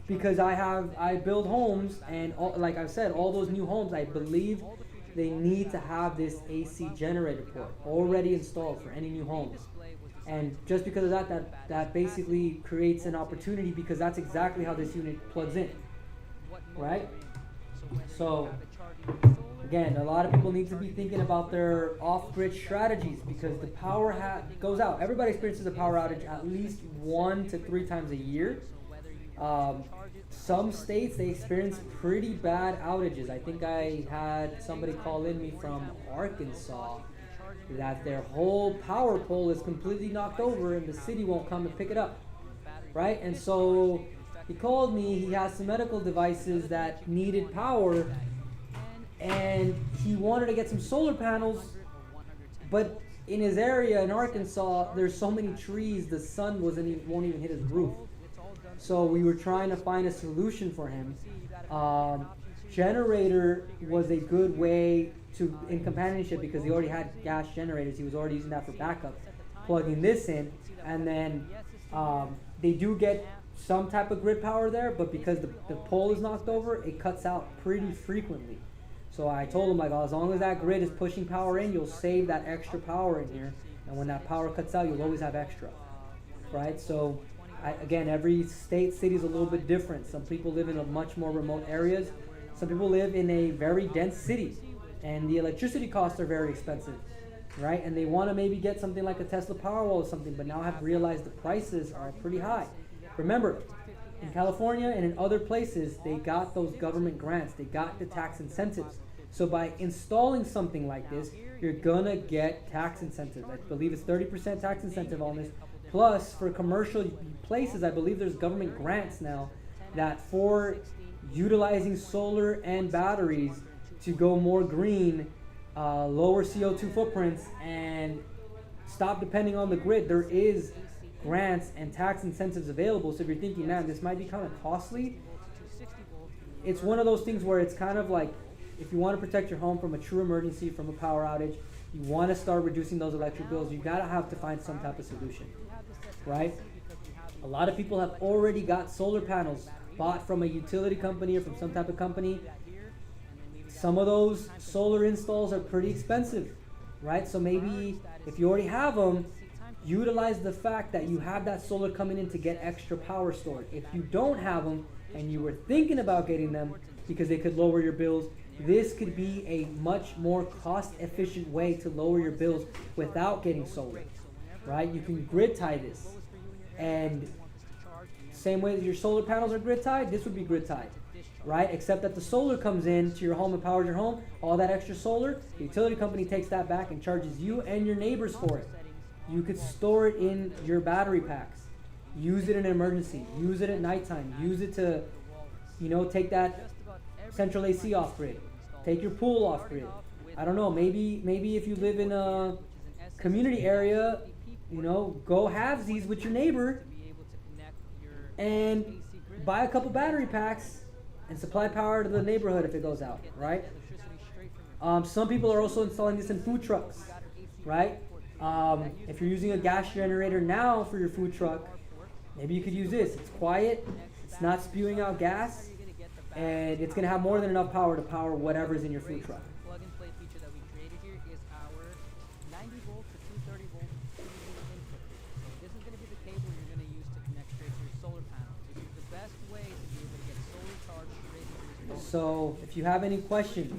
because I build homes, and like I said, all those new homes, I believe they need to have this AC generator port already installed for any new homes. And just because of that basically creates an opportunity, because that's exactly how this unit plugs in, right? So again, a lot of people need to be thinking about their off-grid strategies, because the power goes out. Everybody experiences a power outage at least 1 to 3 times a year. Some states, they experience pretty bad outages. I think I had somebody call in me from Arkansas that their whole power pole is completely knocked over and the city won't come and pick it up, right? And so he called me. He has some medical devices that needed power, and he wanted to get some solar panels, but in his area in Arkansas, there's so many trees, the sun won't even hit his roof. So we were trying to find a solution for him. Generator was a good way to, in companionship, because he already had gas generators. He was already using that for backup, plugging this in, and then they do get some type of grid power there, but because the pole is knocked over, it cuts out pretty frequently. So I told him, like, as long as that grid is pushing power in, you'll save that extra power in here, and when that power cuts out, you'll always have extra, right? So again, every city is a little bit different. Some people live in much more remote areas. Some people live in a very dense city, and the electricity costs are very expensive, right? And they want to maybe get something like a Tesla Powerwall or something, but now have realized the prices are pretty high. Remember, in California and in other places, they got those government grants. They got the tax incentives. So by installing something like this, you're gonna get tax incentives. I believe it's 30% tax incentive on this. Plus, for commercial places, I believe there's government grants now that for utilizing solar and batteries to go more green, lower CO2 footprints, and stop depending on the grid, there is grants and tax incentives available. So if you're thinking, man, this might be kind of costly, it's one of those things where it's kind of like, if you want to protect your home from a true emergency, from a power outage, you want to start reducing those electric bills, you gotta have to find some type of solution, right? A lot of people have already got solar panels bought from a utility company or from some type of company. Some of those solar installs are pretty expensive, right? So maybe if you already have them, utilize the fact that you have that solar coming in to get extra power stored. If you don't have them and you were thinking about getting them because they could lower your bills, this could be a much more cost-efficient way to lower your bills without getting solar, right? You can grid tie this, and same way that your solar panels are grid tied, this would be grid tied, right? Except that the solar comes in to your home and powers your home. All that extra solar, the utility company takes that back and charges you and your neighbors for it. You could store it in your battery packs, use it in an emergency, use it at nighttime, use it to, take that central AC off grid. Take your pool off grid. I don't know, maybe if you live in a community area, you know, go halvesies with your neighbor and buy a couple battery packs and supply power to the neighborhood if it goes out, right? Some people are also installing this in food trucks, right? If you're using a gas generator now for your food truck, maybe you could use this. It's quiet, it's not spewing out gas, and it's going to have more than enough power to power whatever's in your food truck. Plug and play feature that we created here is our 90 volt to 230 volt input. This is going to be the cable you're going to use to connect straight to your solar panel. This is the best way to be able to get solar charged straight into your So if you have any questions,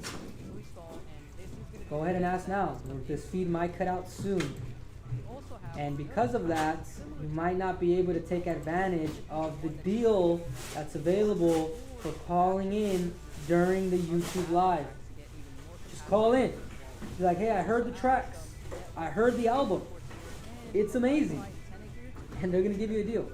go ahead and ask now. This feed might cut out soon. And because of that, you might not be able to take advantage of the deal that's available for calling in during the YouTube Live. Just call in. Be like, hey, I heard the tracks. I heard the album. It's amazing. And they're going to give you a deal.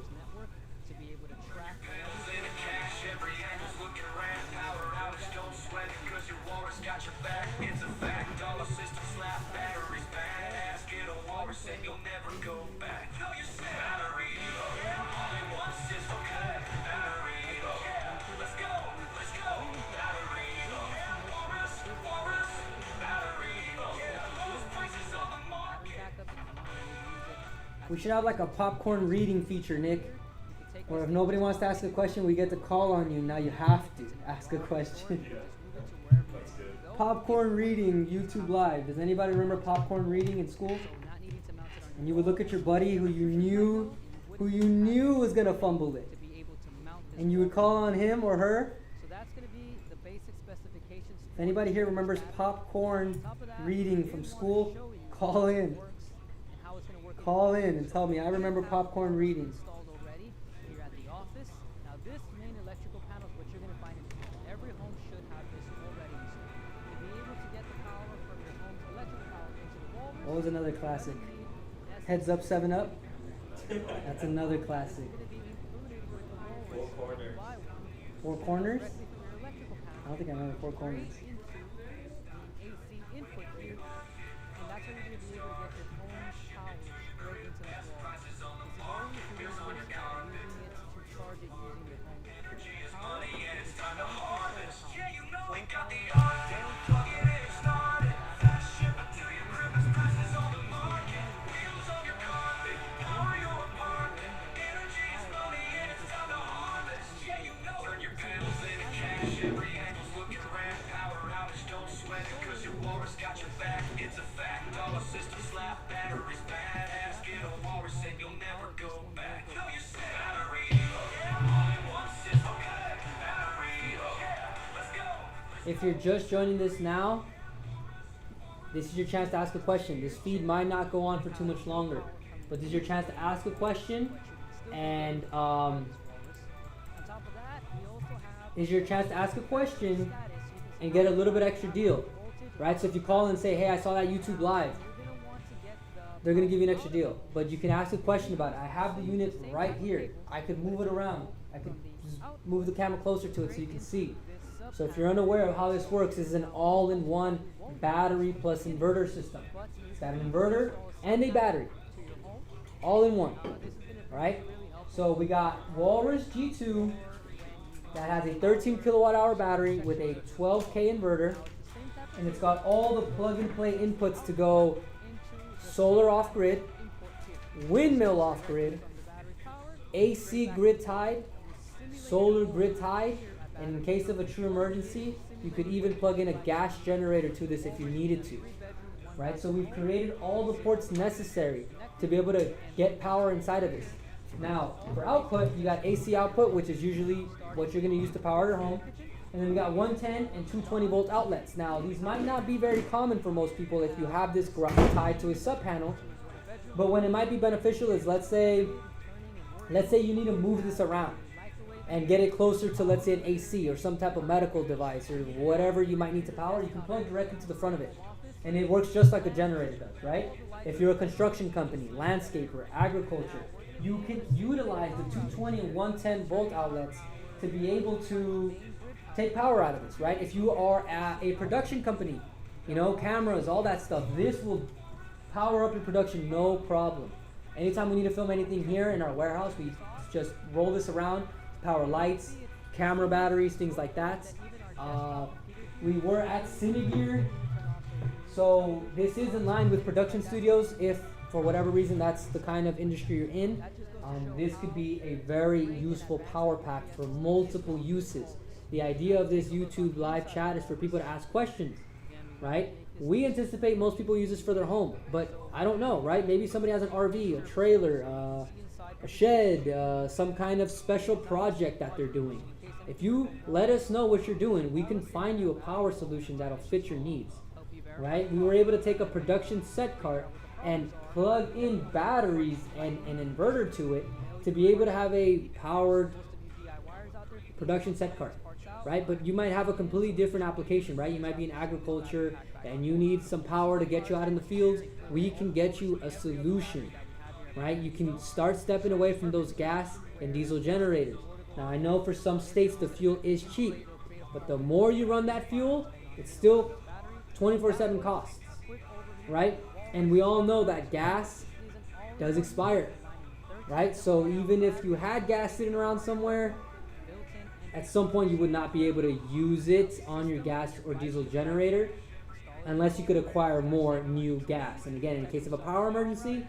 We should have like a popcorn reading feature, Nick. Where if nobody wants to ask a question, we get to call on you. Now you have to ask a question. Popcorn reading, YouTube Live. Does anybody remember popcorn reading in school? And you would look at your buddy who you knew was gonna fumble it, and you would call on him or her. So that's going to be the basic specifications. If anybody here remembers popcorn reading from school, call in. Call in and tell me. I remember popcorn reading. Installed already here at the office. Now this main electrical panel is what you're going to find in every home should have this already installed. To be able to get the power from your home's electrical power into the wall. What was another classic? Heads Up, 7 Up. That's another classic. Four corners. Four corners? I don't think I remember Four Corners. AC input here, and that's how you're going to be able to get your home's power straight into the wall. This is all you can do is using it to charge it using your home. Energy is money and it's time to harvest. Yeah, you know we got the Arctic. Plug it in, start it. Fast shipping to your Christmas prices on the market. Wheels on your carpet. Power your apartment. Energy is money and it's time to harvest. Yeah, you know. Turn your panels into cash. Every angle's looking rad. Power outage, don't sweat it, cause your walrus got your back. It's a fact. All the systems slap. Batteries badass. Get a walrus and you'll never go back. No, you say battery. Yeah, all in one system. Okay. Battery. Yeah, let's go. If you're just joining this now, this is your chance to ask a question. This feed might not go on for too much longer, but this is your chance to ask a question, and is your chance to ask a question and get a little bit extra deal, right? So if you call and say, hey, I saw that YouTube Live, they're going to give you an extra deal. But you can ask a question about it. I have the unit right here. I could move it around. I could just move the camera closer to it so you can see. So if you're unaware of how this works, this is an all-in-one battery plus inverter system. It's got an inverter and a battery. All in one. Right? So we got Walrus G2 that has a 13 kilowatt hour battery with a 12K inverter, and it's got all the plug and play inputs to go solar off grid, windmill off grid, AC grid tied, solar grid tied, and in case of a true emergency, you could even plug in a gas generator to this if you needed to. Right? So we've created all the ports necessary to be able to get power inside of this. Now, for output, you got AC output, which is usually what you're going to use to power your home. And then we got 110 and 220 volt outlets. Now, these might not be very common for most people if you have this tied to a sub panel. But when it might be beneficial is, let's say you need to move this around and get it closer to, let's say, an AC or some type of medical device or whatever you might need to power. You can plug directly to the front of it. And it works just like a generator does, right? If you're a construction company, landscaper, agriculture, you can utilize the 220 and 110 volt outlets to be able to take power out of this, right? If you are a production company, you know, cameras, all that stuff, this will power up your production, no problem. Anytime we need to film anything here in our warehouse, we just roll this around, power lights, camera batteries, things like that. We were at Cinegear, so this is in line with production studios. If for whatever reason that's the kind of industry you're in, this could be a very useful power pack for multiple uses. The idea of this YouTube live chat is for people to ask questions, right? We anticipate most people use this for their home, but I don't know, right? Maybe somebody has an RV, a trailer, a shed, some kind of special project that they're doing. If you let us know what you're doing, we can find you a power solution that'll fit your needs, right? We were able to take a production set cart and plug in batteries and an inverter to it to be able to have a powered production set cart, right? But you might have a completely different application, right? You might be in agriculture and you need some power to get you out in the fields. We can get you a solution, right? You can start stepping away from those gas and diesel generators. Now I know for some states the fuel is cheap, but the more you run that fuel, it's still 24/7 costs, right? And we all know that gas does expire, right? So even if you had gas sitting around somewhere, at some point you would not be able to use it on your gas or diesel generator unless you could acquire more new gas. And again, in case of a power emergency,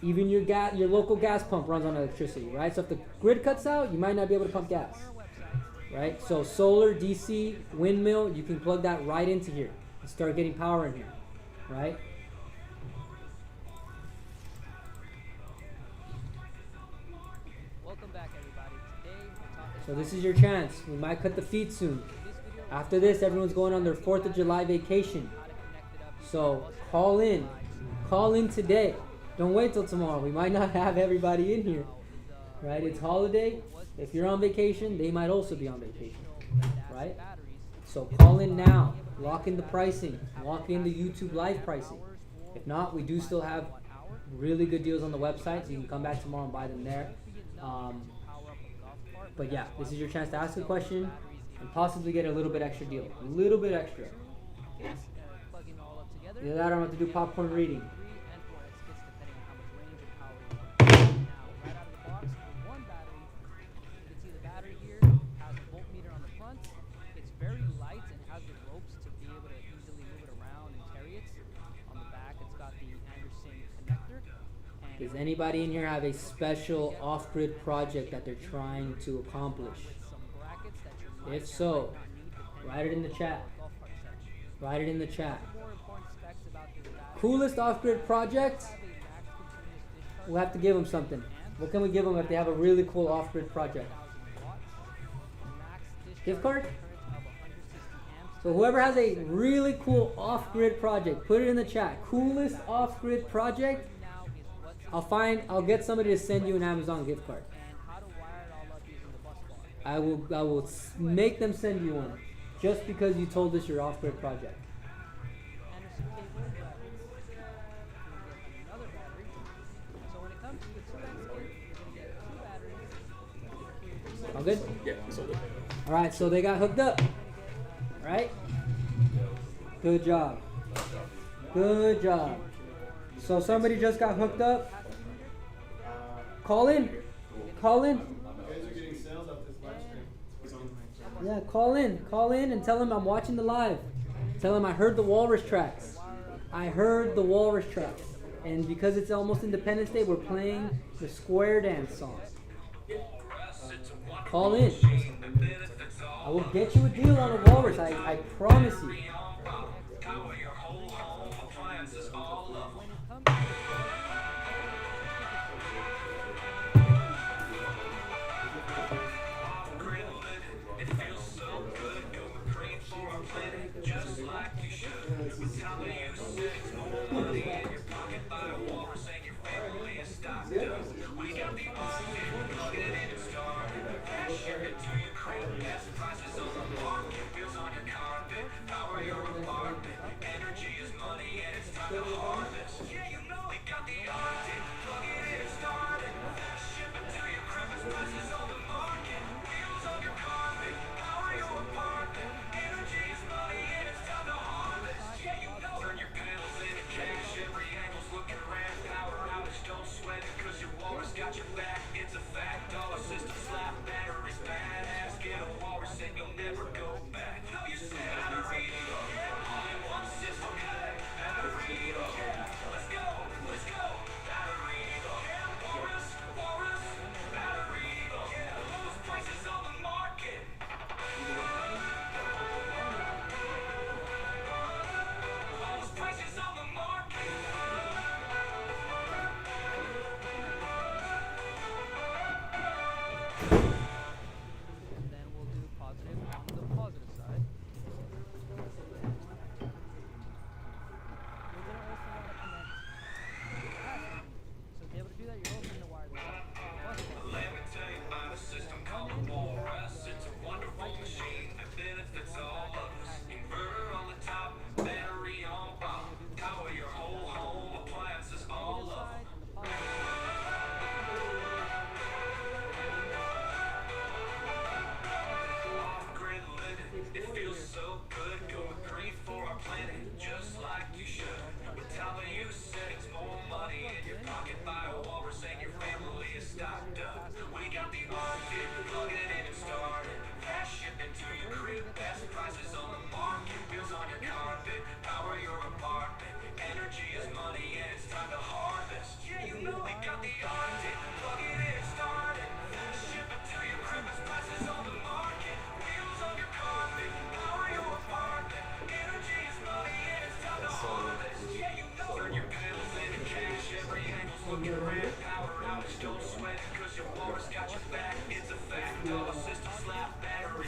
even your local gas pump runs on electricity, right? So if the grid cuts out, you might not be able to pump gas, right? So solar, DC, windmill, you can plug that right into here and start getting power in here, right? Welcome back, everybody. Today we're talking So this is your chance. We might cut the feed soon. After this, everyone's going on their 4th of July vacation. So call in. Call in today. Don't wait till tomorrow. We might not have everybody in here, right? It's holiday. If you're on vacation, they might also be on vacation, right? So call in now. Lock in the pricing. Lock in the YouTube live pricing. If not, we do still have really good deals on the website, so you can come back tomorrow and buy them there. But yeah, this is your chance to ask a question and possibly get a little bit extra deal. A little bit extra. Either that or I'm going to do popcorn reading. Does anybody in here have a special off-grid project that they're trying to accomplish? If so, write it in the chat. Write it in the chat. Coolest off-grid project? We'll have to give them something. What can we give them if they have a really cool off-grid project? Gift card? So whoever has a really cool off-grid project, put it in the chat. Coolest off-grid project? I'll get somebody to send you an Amazon gift card. I will make them send you one, just because you told us your off-grid project. All good? Yeah, it's all good. All right, so they got hooked up, right? Good job. Good job. So somebody just got hooked up. Call in. Call in. Yeah, call in. Call in and tell them I'm watching the live. Tell them I heard the Walrus tracks. I heard the Walrus tracks. And because it's almost Independence Day, we're playing the Square Dance song. Call in. I will get you a deal on a Walrus. I promise you.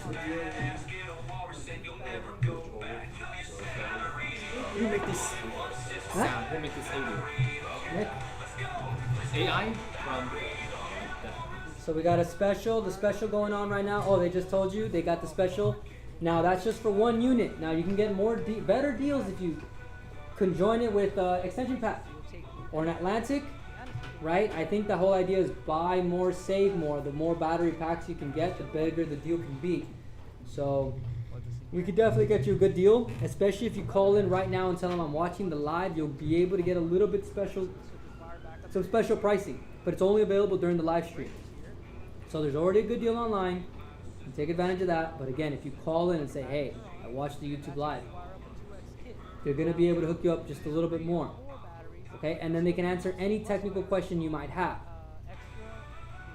Who make this sound? Who make this audio? Nick? AI from So we got a special, the special going on right now. Oh, they just told you they got the special. Now that's just for one unit. Now you can get more better deals if you conjoin it with extension pack or an Atlantic, right? I think the whole idea is buy more, save more. The more battery packs you can get, the bigger the deal can be. So we could definitely get you a good deal, especially if you call in right now and tell them I'm watching the live. You'll be able to get a little bit special, some special pricing, but it's only available during the live stream. So there's already a good deal online. You can take advantage of that. But again, if you call in and say, hey, I watched the YouTube live, they're going to be able to hook you up just a little bit more. Okay, and then they can answer any technical question you might have.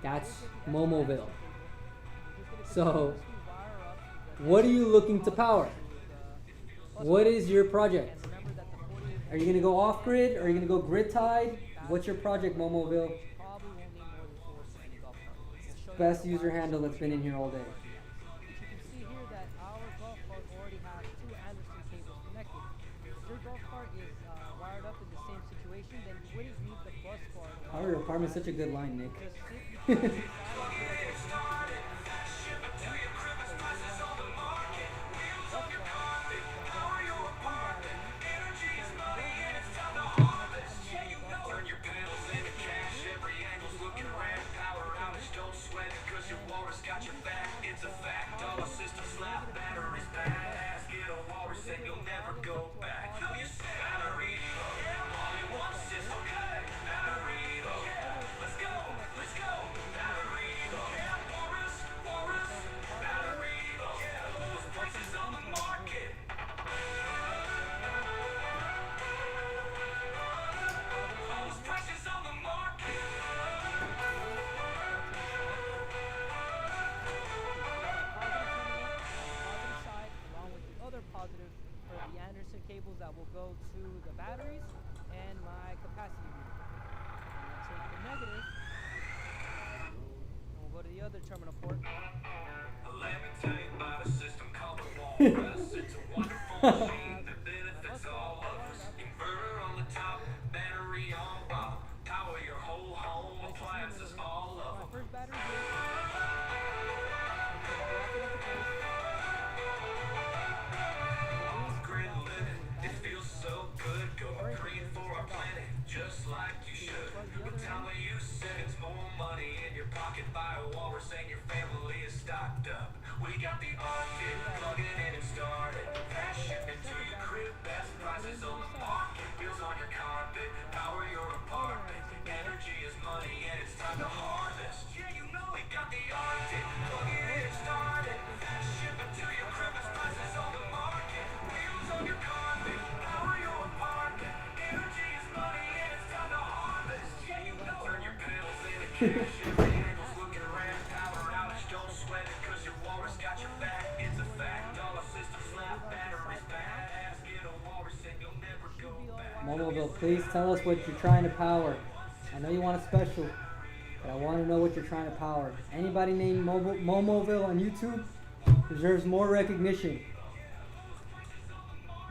That's Momoville. So, what are you looking to power? What is your project? Are you going to go off-grid? Or are you going to go grid-tied? What's your project, Momoville? Best user handle that's been in here all day. You can see here that our golf cart already has two Anderson cables connected. If your golf cart is wired up in the same situation, then you wouldn't need the bus bar. Our apartment's such a good line, Nick. Cables that will go to the batteries and my capacity meter. I'm going to take the negative and we'll go to the other terminal port. Let me tell you about a system called the Walrus. It's a wonderful machine that benefits all of us. Inverter on the top, battery on bottom. Power your whole home, appliances, all of them. First battery just like you should. But tell me you said it's more money in your pocket by a walrus and your family is stocked up. We got the Arctic, plug it in and start it. Fast shipping to your crib, best prices on the market. Bills on your carpet, power your apartment. Energy is money and it's time to harvest. Yeah, you know we got the Arctic, plug it in and start it. Fast shipping to your crib, best prices on the market. Wheels on your carpet, power your apartment. Energy is money. Momoville, please tell us what you're trying to power. I know you want a special, but I want to know what you're trying to power. Anybody named Momoville on YouTube deserves more recognition.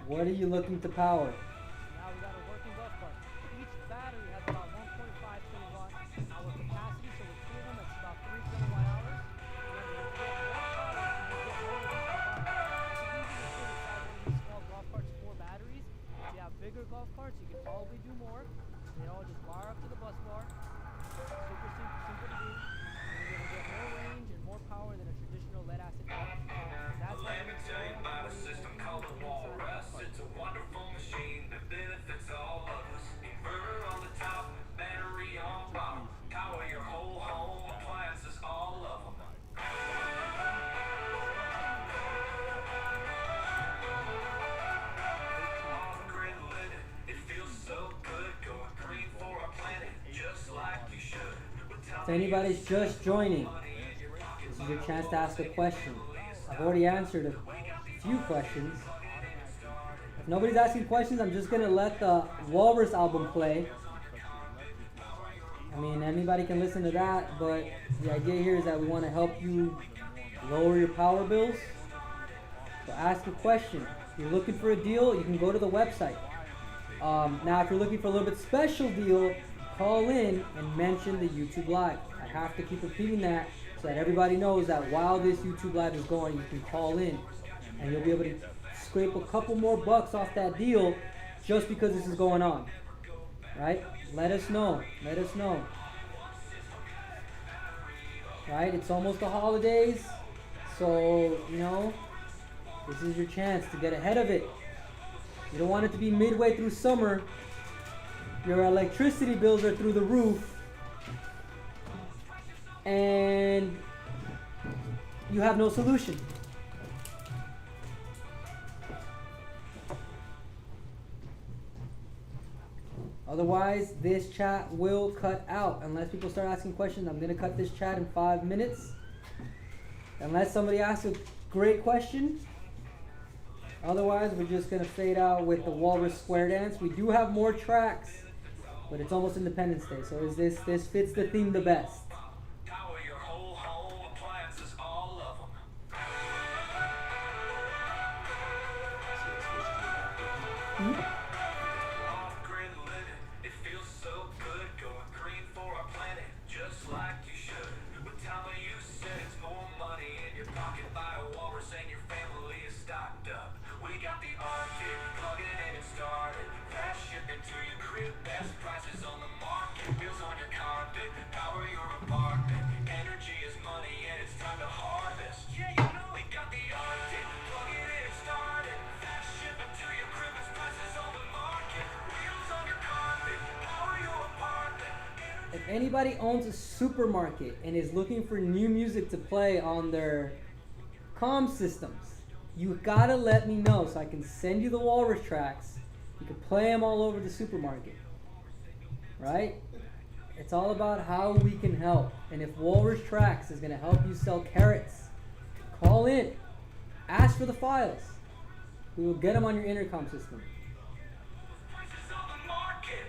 What are you looking to power? Now we got a working golf cart. Each battery has about 1.5 kilowatt hour capacity, so with two of them, it's about 3 kilowatt hours. Small golf carts, 4 batteries. If you have bigger golf carts, you can probably do more. They all just wire up to the bus bar. Super simple to do. You're gonna get more range and more power than a traditional lead acid battery. Let me tell you about a system called the Walrus. It's a wonderful machine that benefits all of us. Inverter on the top, battery on bottom. Power your whole home, appliances, all of them. Off-grid living, it feels so good. Going green for our planet, just like you should. If anybody's just joining, this is your chance to ask a question. I've already answered a few questions. If nobody's asking questions, I'm just going to let the Walrus album play. I mean, anybody can listen to that, but the idea here is that we want to help you lower your power bills. So ask a question. If you're looking for a deal, you can go to the website. Now, if you're looking for a little bit special deal, call in and mention the YouTube Live. I have to keep repeating that so that everybody knows that while this YouTube Live is going, you can call in and you'll be able to scrape a couple more bucks off that deal just because this is going on. Right? Let us know. Let us know. Right? It's almost the holidays. So, you know, this is your chance to get ahead of it. You don't want it to be midway through summer. Your electricity bills are through the roof. And you have no solution. Otherwise, this chat will cut out. Unless people start asking questions, I'm going to cut this chat in 5 minutes. Unless somebody asks a great question. Otherwise, we're just going to fade out with the Walrus Square Dance. We do have more tracks, but it's almost Independence Day. So this fits the theme the best. Power your whole home, appliances, all of them. Off-grid living, it feels so good. Going green for our planet, just like you should. What time of you said it's more money in your pocket by a walrus and your family is stocked up. We got the Arctic, plug it in and start it. Fast shipping to your crib, best prices on the market. Bills on your carpet, power your apartment. Energy is money and it's time to harvest. Yeah, you know we got the Arctic, plug it in and start it. Fast shipping to your crib, best prices on the market. Wheels on your carpet, power your apartment. If anybody owns a supermarket and is looking for new music to play on their comm systems, you gotta let me know so I can send you the Walrus tracks. You can play them all over the supermarket. Right? It's all about how we can help. And if Walrus Tracks is gonna help you sell carrots, call in. Ask for the files. We will get them on your intercom system. Prices on the market.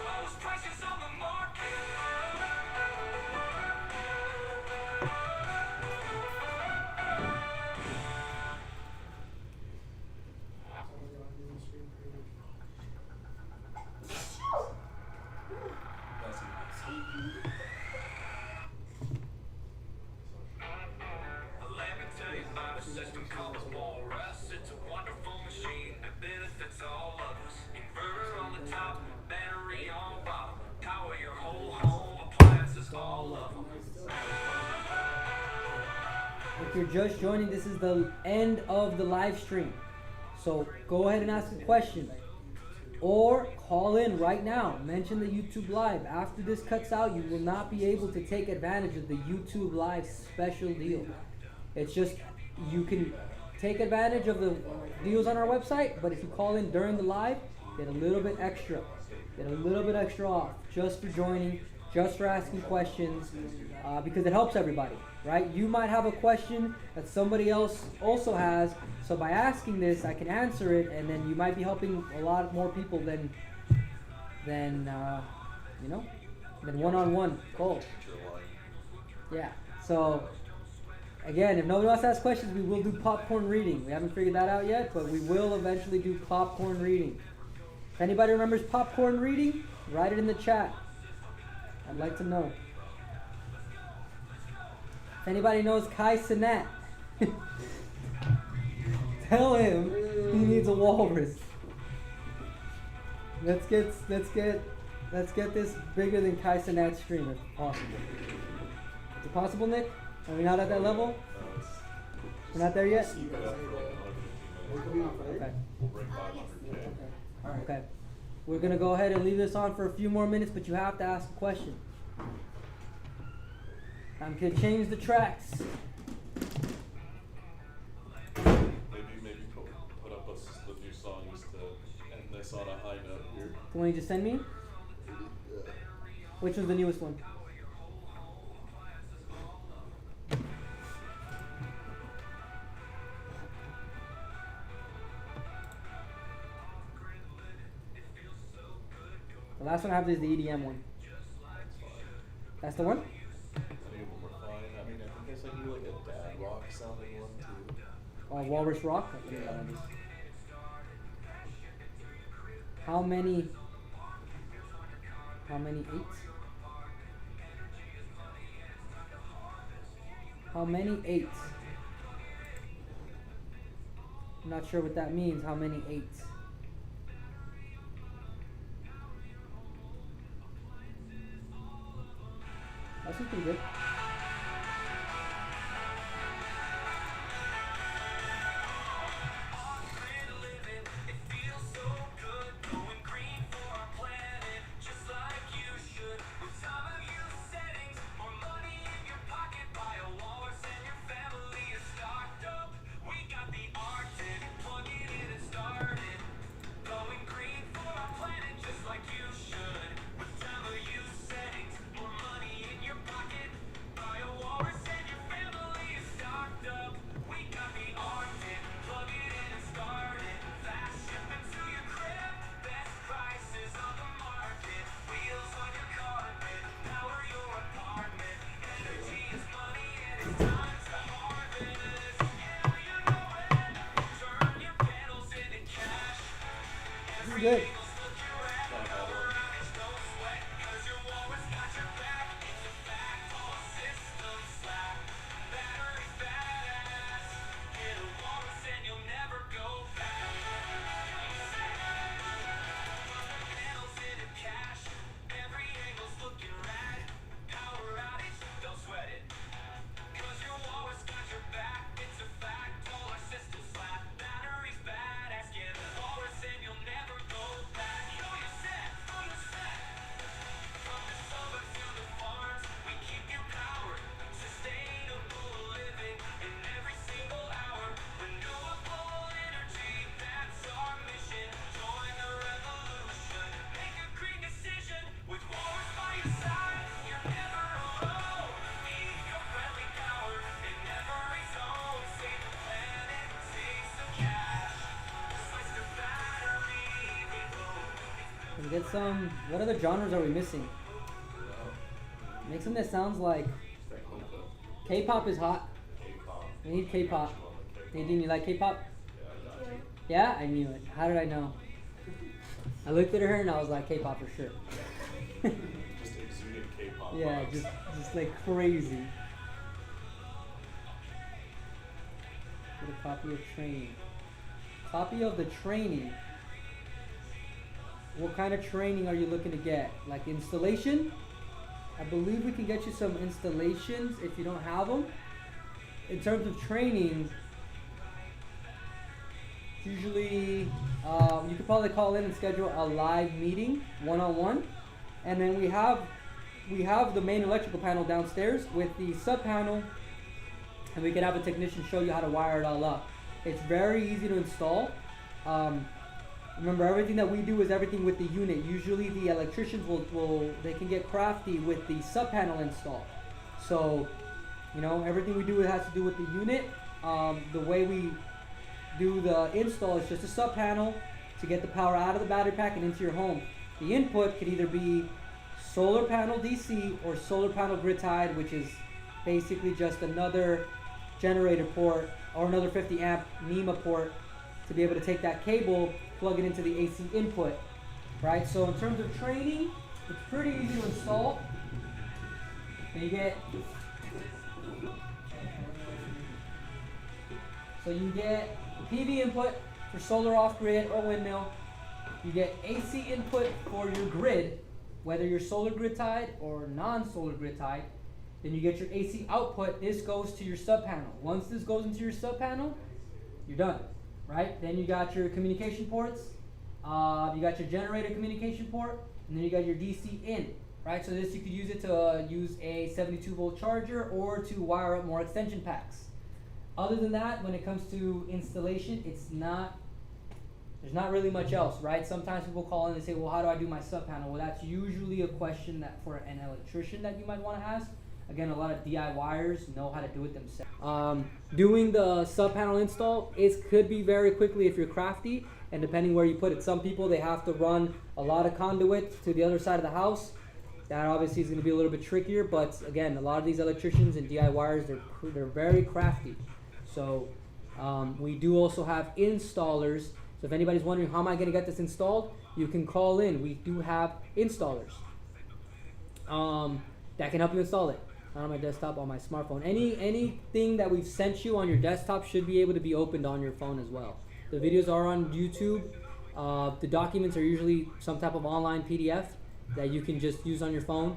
Lowest prices on the market. Let me tell you about a system called the Walrus. It's a wonderful machine that benefits all of us. Inverter on the top, battery on bottom. Power your whole home, appliances, all of them. If you're just joining, this is the end of the live stream. So go ahead and ask a question. Or call in right now. Mention the YouTube Live. After this cuts out, you will not be able to take advantage of the YouTube Live special deal. It's just, you can take advantage of the deals on our website, but if you call in during the live, get a little bit extra. Get a little bit extra off just for joining, just for asking questions, because it helps everybody, right? You might have a question that somebody else also has, so by asking this, I can answer it, and then you might be helping a lot more people than one-on-one calls. Yeah, so again, if nobody else has questions, we will do popcorn reading. We haven't figured that out yet, but we will eventually do popcorn reading. If anybody remembers popcorn reading, write it in the chat. I'd like to know. If anybody knows Kai Cenat, tell him he needs a walrus. Let's get this bigger than Kai Cenat's stream if possible. Is it possible, Nick? Are we not at that level? We're not there yet? Okay. Okay. We're going to go ahead and leave this on for a few more minutes, but you have to ask a question. I'm going to change the tracks. Maybe put up the new song just to end this on a high note here. The one you just sent me? Which was the newest one? The last one I have is the EDM one. That's the one? Any of them were fine. I mean, I think I sent you like a dad rock sounding one too. Walrus Rock. How many eights? How many eights? I'm not sure what that means. How many eights? That's pretty good. Good. Get some. What other genres are we missing? Make something that sounds like. K-pop is hot. We need K-pop. Nadine, you like K-pop? Yeah, I knew it. How did I know? I looked at her and I was like, K-pop for sure. Just exuding K-pop. Yeah, vibes. just like crazy. Get a copy of training. Copy of the training. What kind of training are you looking to get? Like installation? I believe we can get you some installations if you don't have them. In terms of training, usually you could probably call in and schedule a live meeting, one-on-one. And then we have the main electrical panel downstairs with the sub panel, and we could have a technician show you how to wire it all up. It's very easy to install. Remember, everything that we do is everything with the unit. Usually the electricians they can get crafty with the sub panel install. So, everything we do has to do with the unit. The way we do the install is just a sub panel to get the power out of the battery pack and into your home. The input could either be solar panel DC or solar panel grid tied, which is basically just another generator port or another 50 amp NEMA port to be able to take that cable, plug it into the AC input, right? So in terms of training, it's pretty easy to install. And you get PV input for solar off grid or windmill. You get AC input for your grid, whether you're solar grid tied or non-solar grid tied. Then you get your AC output. This goes to your sub panel. Once this goes into your sub panel, you're done, right? Then you got your communication ports. You got your generator communication port, and then you got your DC in, right? So this you could use it to use a 72 volt charger or to wire up more extension packs. Other than that, when it comes to installation, there's not really much else, right? Sometimes people call in and say, well, how do I do my sub panel? Well, that's usually a question that for an electrician that you might want to ask. Again, a lot of DIYers know how to do it themselves. Doing the sub panel install could be very quickly if you're crafty, and depending where you put it. Some people, they have to run a lot of conduit to the other side of the house. That obviously is going to be a little bit trickier, but again, a lot of these electricians and DIYers, they're very crafty. So we do also have installers. So if anybody's wondering how am I going to get this installed, you can call in. We do have installers that can help you install it on my desktop, on my smartphone. Anything that we've sent you on your desktop should be able to be opened on your phone as well. The videos are on YouTube. The documents are usually some type of online PDF that you can just use on your phone.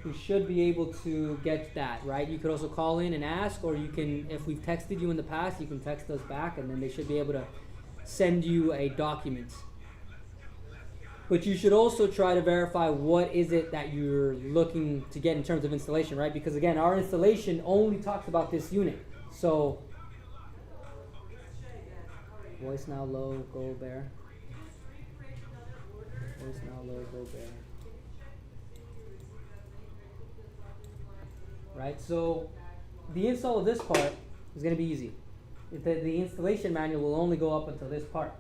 You should be able to get that, right? You could also call in and ask, or you can, if we've texted you in the past, you can text us back, and then they should be able to send you a document. But you should also try to verify what is it that you're looking to get in terms of installation, right? Because again, our installation only talks about this unit. So, voice now low, go bear. Voice now low, go bear. Right, so the install of this part is going to be easy. The installation manual will only go up until this part,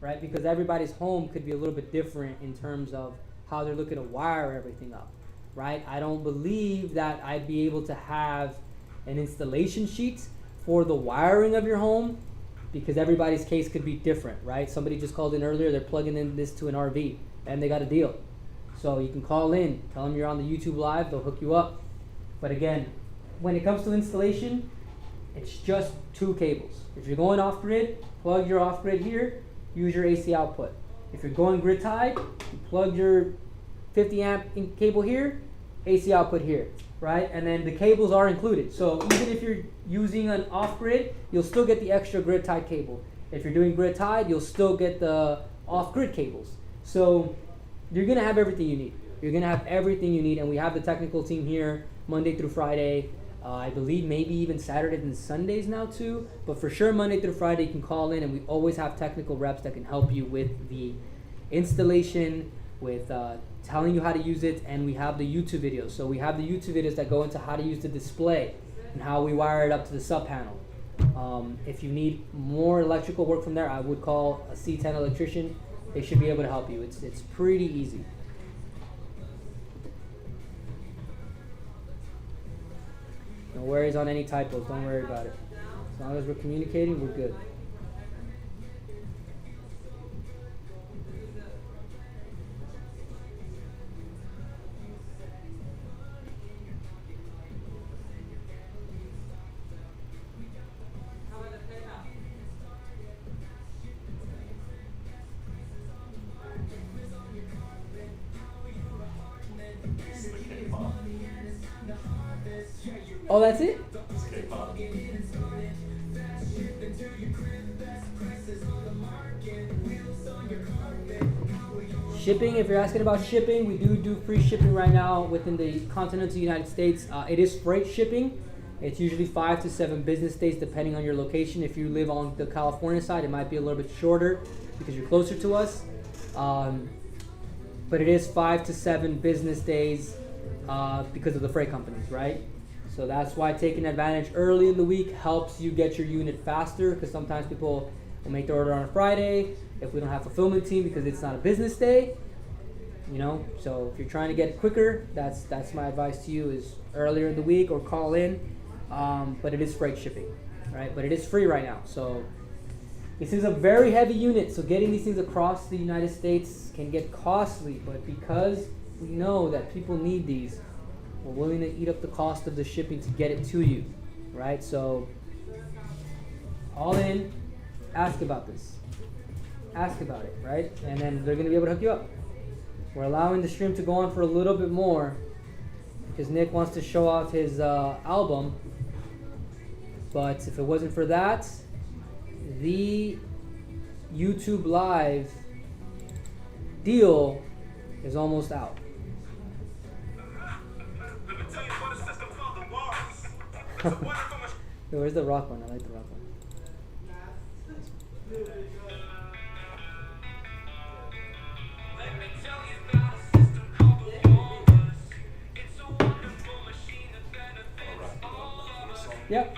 right? Because everybody's home could be a little bit different in terms of how they're looking to wire everything up, right? I don't believe that I'd be able to have an installation sheet for the wiring of your home because everybody's case could be different, right? Somebody just called in earlier, they're plugging in this to an RV and they got a deal. So you can call in, tell them you're on the YouTube Live, they'll hook you up. But again, when it comes to installation, it's just 2 cables. If you're going off grid, plug your off grid here, use your AC output. If you're going grid tied, you plug your 50 amp cable here, AC output here, right? And then the cables are included. So even if you're using an off grid, you'll still get the extra grid tied cable. If you're doing grid tied, you'll still get the off grid cables. So you're gonna have everything you need. You're gonna have everything you need, and we have the technical team here Monday through Friday. I believe maybe even Saturdays and Sundays now too, but for sure Monday through Friday you can call in, and we always have technical reps that can help you with the installation, with telling you how to use it, and we have the YouTube videos. So we have the YouTube videos that go into how to use the display and how we wire it up to the sub panel. If you need more electrical work from there, I would call a C10 electrician. They should be able to help you. It's pretty easy. No worries on any typos, don't worry about it. As long as we're communicating, we're good. Oh, that's it? Shipping, if you're asking about shipping, we do free shipping right now within the continental United States. It is freight shipping. It's usually 5 to 7 business days depending on your location. If you live on the California side, it might be a little bit shorter because you're closer to us. But it is 5 to 7 business days because of the freight companies, right? So that's why taking advantage early in the week helps you get your unit faster, because sometimes people will make the order on a Friday if we don't have a fulfillment team because it's not a business day, you know. So if you're trying to get it quicker, that's my advice to you, is earlier in the week or call in. But it is freight shipping, right? But it is free right now. So this is a very heavy unit, so getting these things across the United States can get costly, but because we know that people need these, we're willing to eat up the cost of the shipping to get it to you, right? So, all in, ask about this. Ask about it, right? And then they're going to be able to hook you up. We're allowing the stream to go on for a little bit more because Nick wants to show off his album. But if it wasn't for that, the YouTube Live deal is almost out. Where's the rock one? I like the rock one. Yep.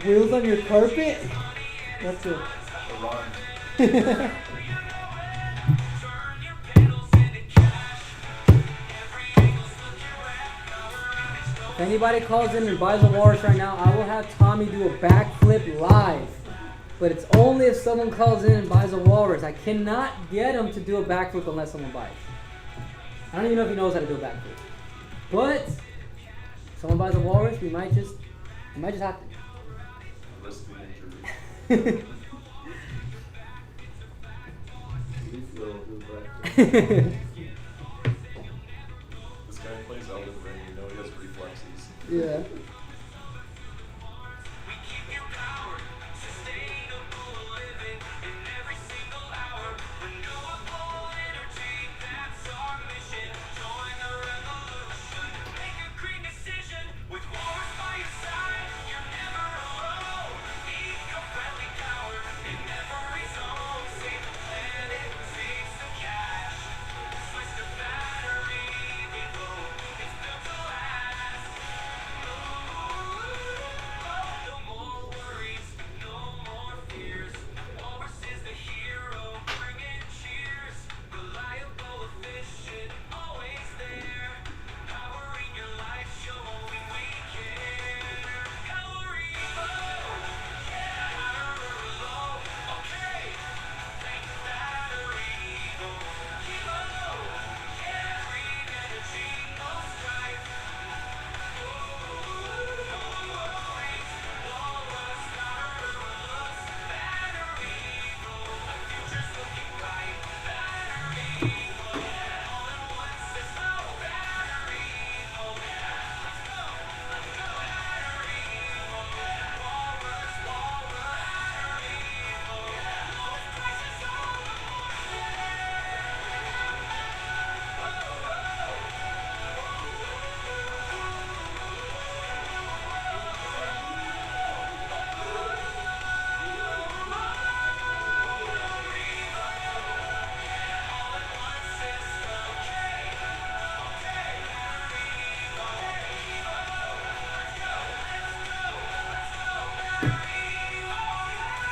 Wheels on your carpet? That's it. Iran. If anybody calls in and buys a walrus right now, I will have Tommy do a backflip live. But it's only if someone calls in and buys a walrus. I cannot get him to do a backflip unless someone buys. I don't even know if he knows how to do a backflip. But if someone buys a walrus, we might just have to. Risk the injury. This guy plays Elden Ring, you know he has reflexes. Yeah.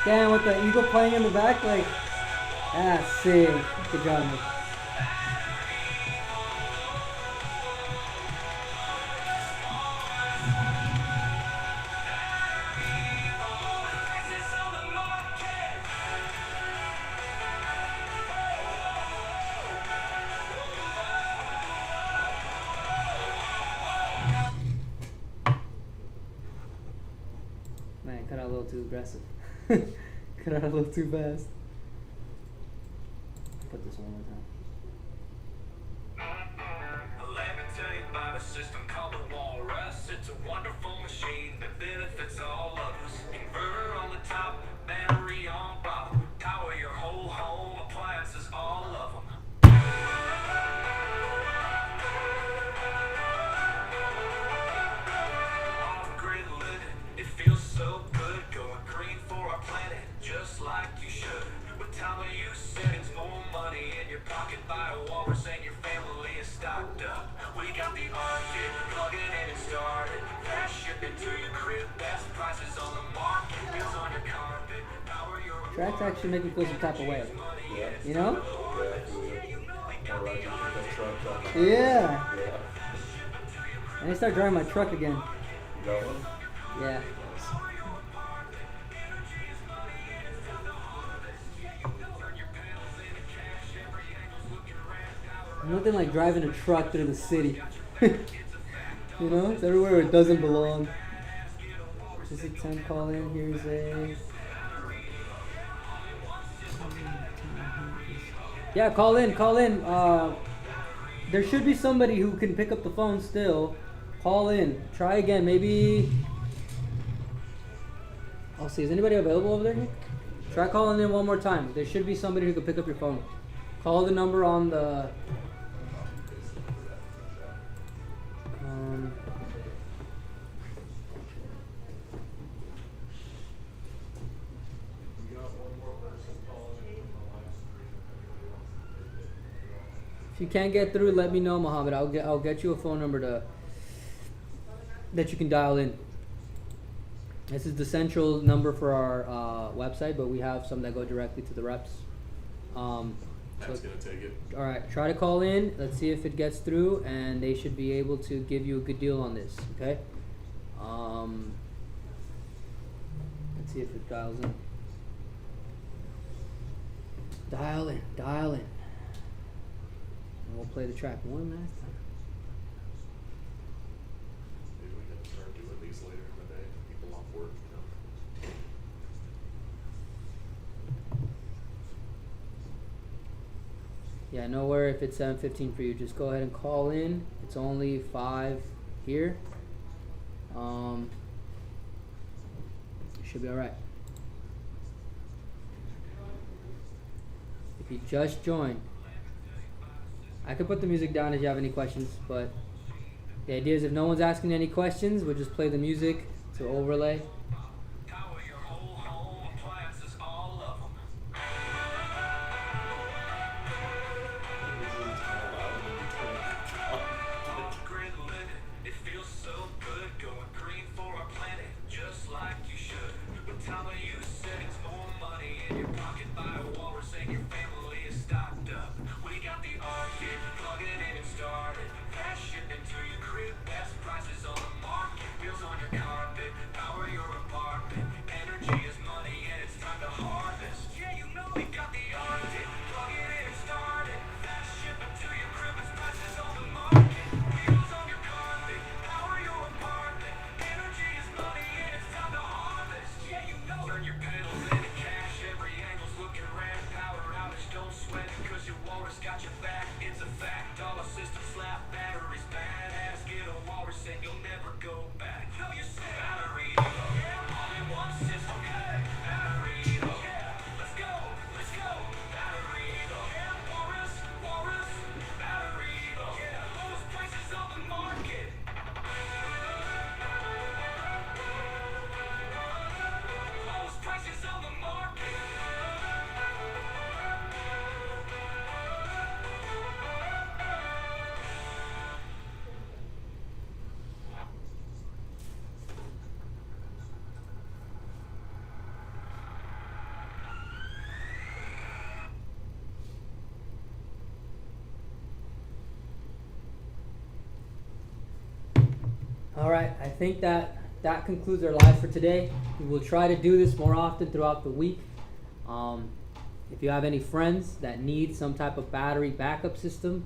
Damn, with the eagle playing in the back, like, sick. Good job, man. Man, cut out a little too aggressive. Cut out a little too fast. Put this one more time. Let me tell you about a system called the Walrus. It's a wonderful machine that benefits all of us. Inverter on the top, battery on bottom. Power your whole home, appliances, all of them. Off-grid living, it feels so good. Going green for our planet, just like you should. With time of use settings, more money in your pocket. Buy a walrus and your family is stocked up. We got the Arctic, plug it in and start it. Fast shipping to your crib, best prices on the market. Bills on your carpet, power your Tracks actually make me feel some type of way. Yeah. You know? Yeah. Yeah. Yeah. And I start driving my truck again. You got one? Yeah. Nothing like driving a truck through the city. You know? It's everywhere where it doesn't belong. Just a 10 call in. Here's a... Yeah, call in. There should be somebody who can pick up the phone still. Call in. Try again. Maybe... I'll see. Is anybody available over there, Nick? Try calling in one more time. There should be somebody who can pick up your phone. Call the number on the... If you can't get through, let me know, Mohammed. I'll get you a phone number that you can dial in. This is the central number for our website, but we have some that go directly to the reps. That's gonna take it. All right, try to call in. Let's see if it gets through, and they should be able to give you a good deal on this. Okay. Let's see if it dials in. Dial in, dial in. And we'll play the track one last time. Maybe we can start doing these later in the day, people off work, you know. Yeah, nowhere if it's 7:15 for you. Just go ahead and call in. It's only 5 here. Should be all right. If you just joined, I could put the music down if you have any questions, but the idea is if no one's asking any questions, we'll just play the music to overlay. Power your whole home, appliances, all of them. Grid living, it feels so good going green for our planet, just like you should. But tell me you said it's more money in your pocket by a walrus and your family is stocked up. We got the Arctic, plug it in and start it. Fast shipping to your crib, best prices on the market. Bills on your carpet, power your apartment. Energy is money and it's time to harvest. Yeah, you know we got the Arctic, plug it in and start it. Fast shipping to your crib, best prices on the market. Bills on your carpet, power your apartment. Energy is money and it's time to harvest. Yeah, you know. Turn your pedals into cash, every angle's looking red. Power outage, don't sweat it, cause your walrus got your back. It's a fact, all our systems slap batteries. Badass, get a walrus and you'll never go back. No, you say battery, yeah, all in one system. Hey, battery, yeah, let's go, battery, yeah, walrus, battery, yeah, lowest prices on the market. Lowest prices on the market. All right, I think that concludes our live for today. We will try to do this more often throughout the week. If you have any friends that need some type of battery backup system,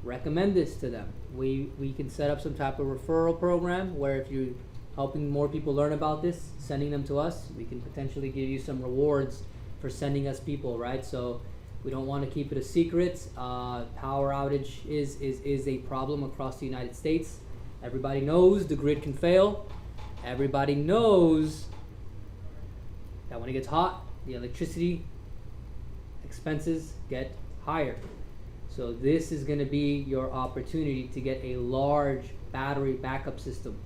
recommend this to them. We can set up some type of referral program where if you're helping more people learn about this, sending them to us, we can potentially give you some rewards for sending us people, right? So we don't want to keep it a secret. Power outage is a problem across the United States. Everybody knows the grid can fail. Everybody knows that when it gets hot, the electricity expenses get higher. So this is going to be your opportunity to get a large battery backup system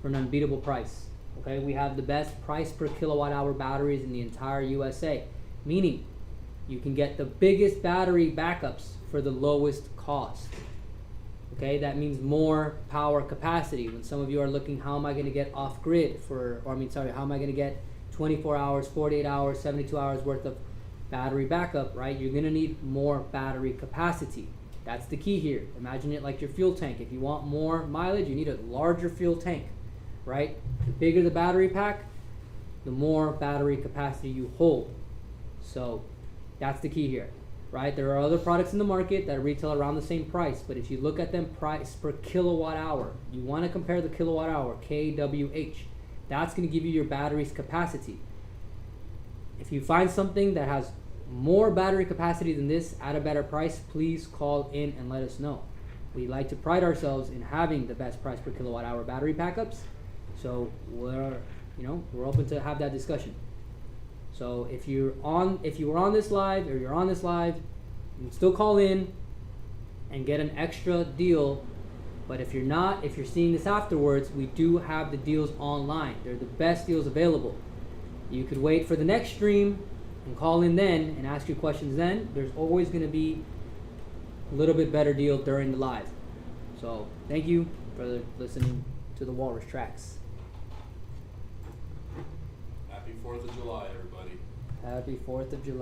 for an unbeatable price. Okay, we have the best price per kilowatt hour batteries in the entire USA, meaning you can get the biggest battery backups for the lowest cost. Okay, that means more power capacity. When some of you are looking, how am I going to get off grid how am I going to get 24 hours, 48 hours, 72 hours worth of battery backup, right? You're going to need more battery capacity. That's the key here. Imagine it like your fuel tank. If you want more mileage, you need a larger fuel tank, right? The bigger the battery pack, the more battery capacity you hold. So that's the key here. Right? There are other products in the market that retail around the same price, but if you look at them price per kilowatt hour, you want to compare the kilowatt hour, kWh. That's going to give you your battery's capacity. If you find something that has more battery capacity than this at a better price, please call in and let us know. We like to pride ourselves in having the best price per kilowatt hour battery backups, so we're open to have that discussion. So if you were on this live or you're on this live, you can still call in and get an extra deal. But if you're not, if you're seeing this afterwards, we do have the deals online. They're the best deals available. You could wait for the next stream and call in then and ask your questions then. There's always going to be a little bit better deal during the live. So thank you for listening to the Walrus Tracks. Happy 4th of July, everybody. Happy 4th of July.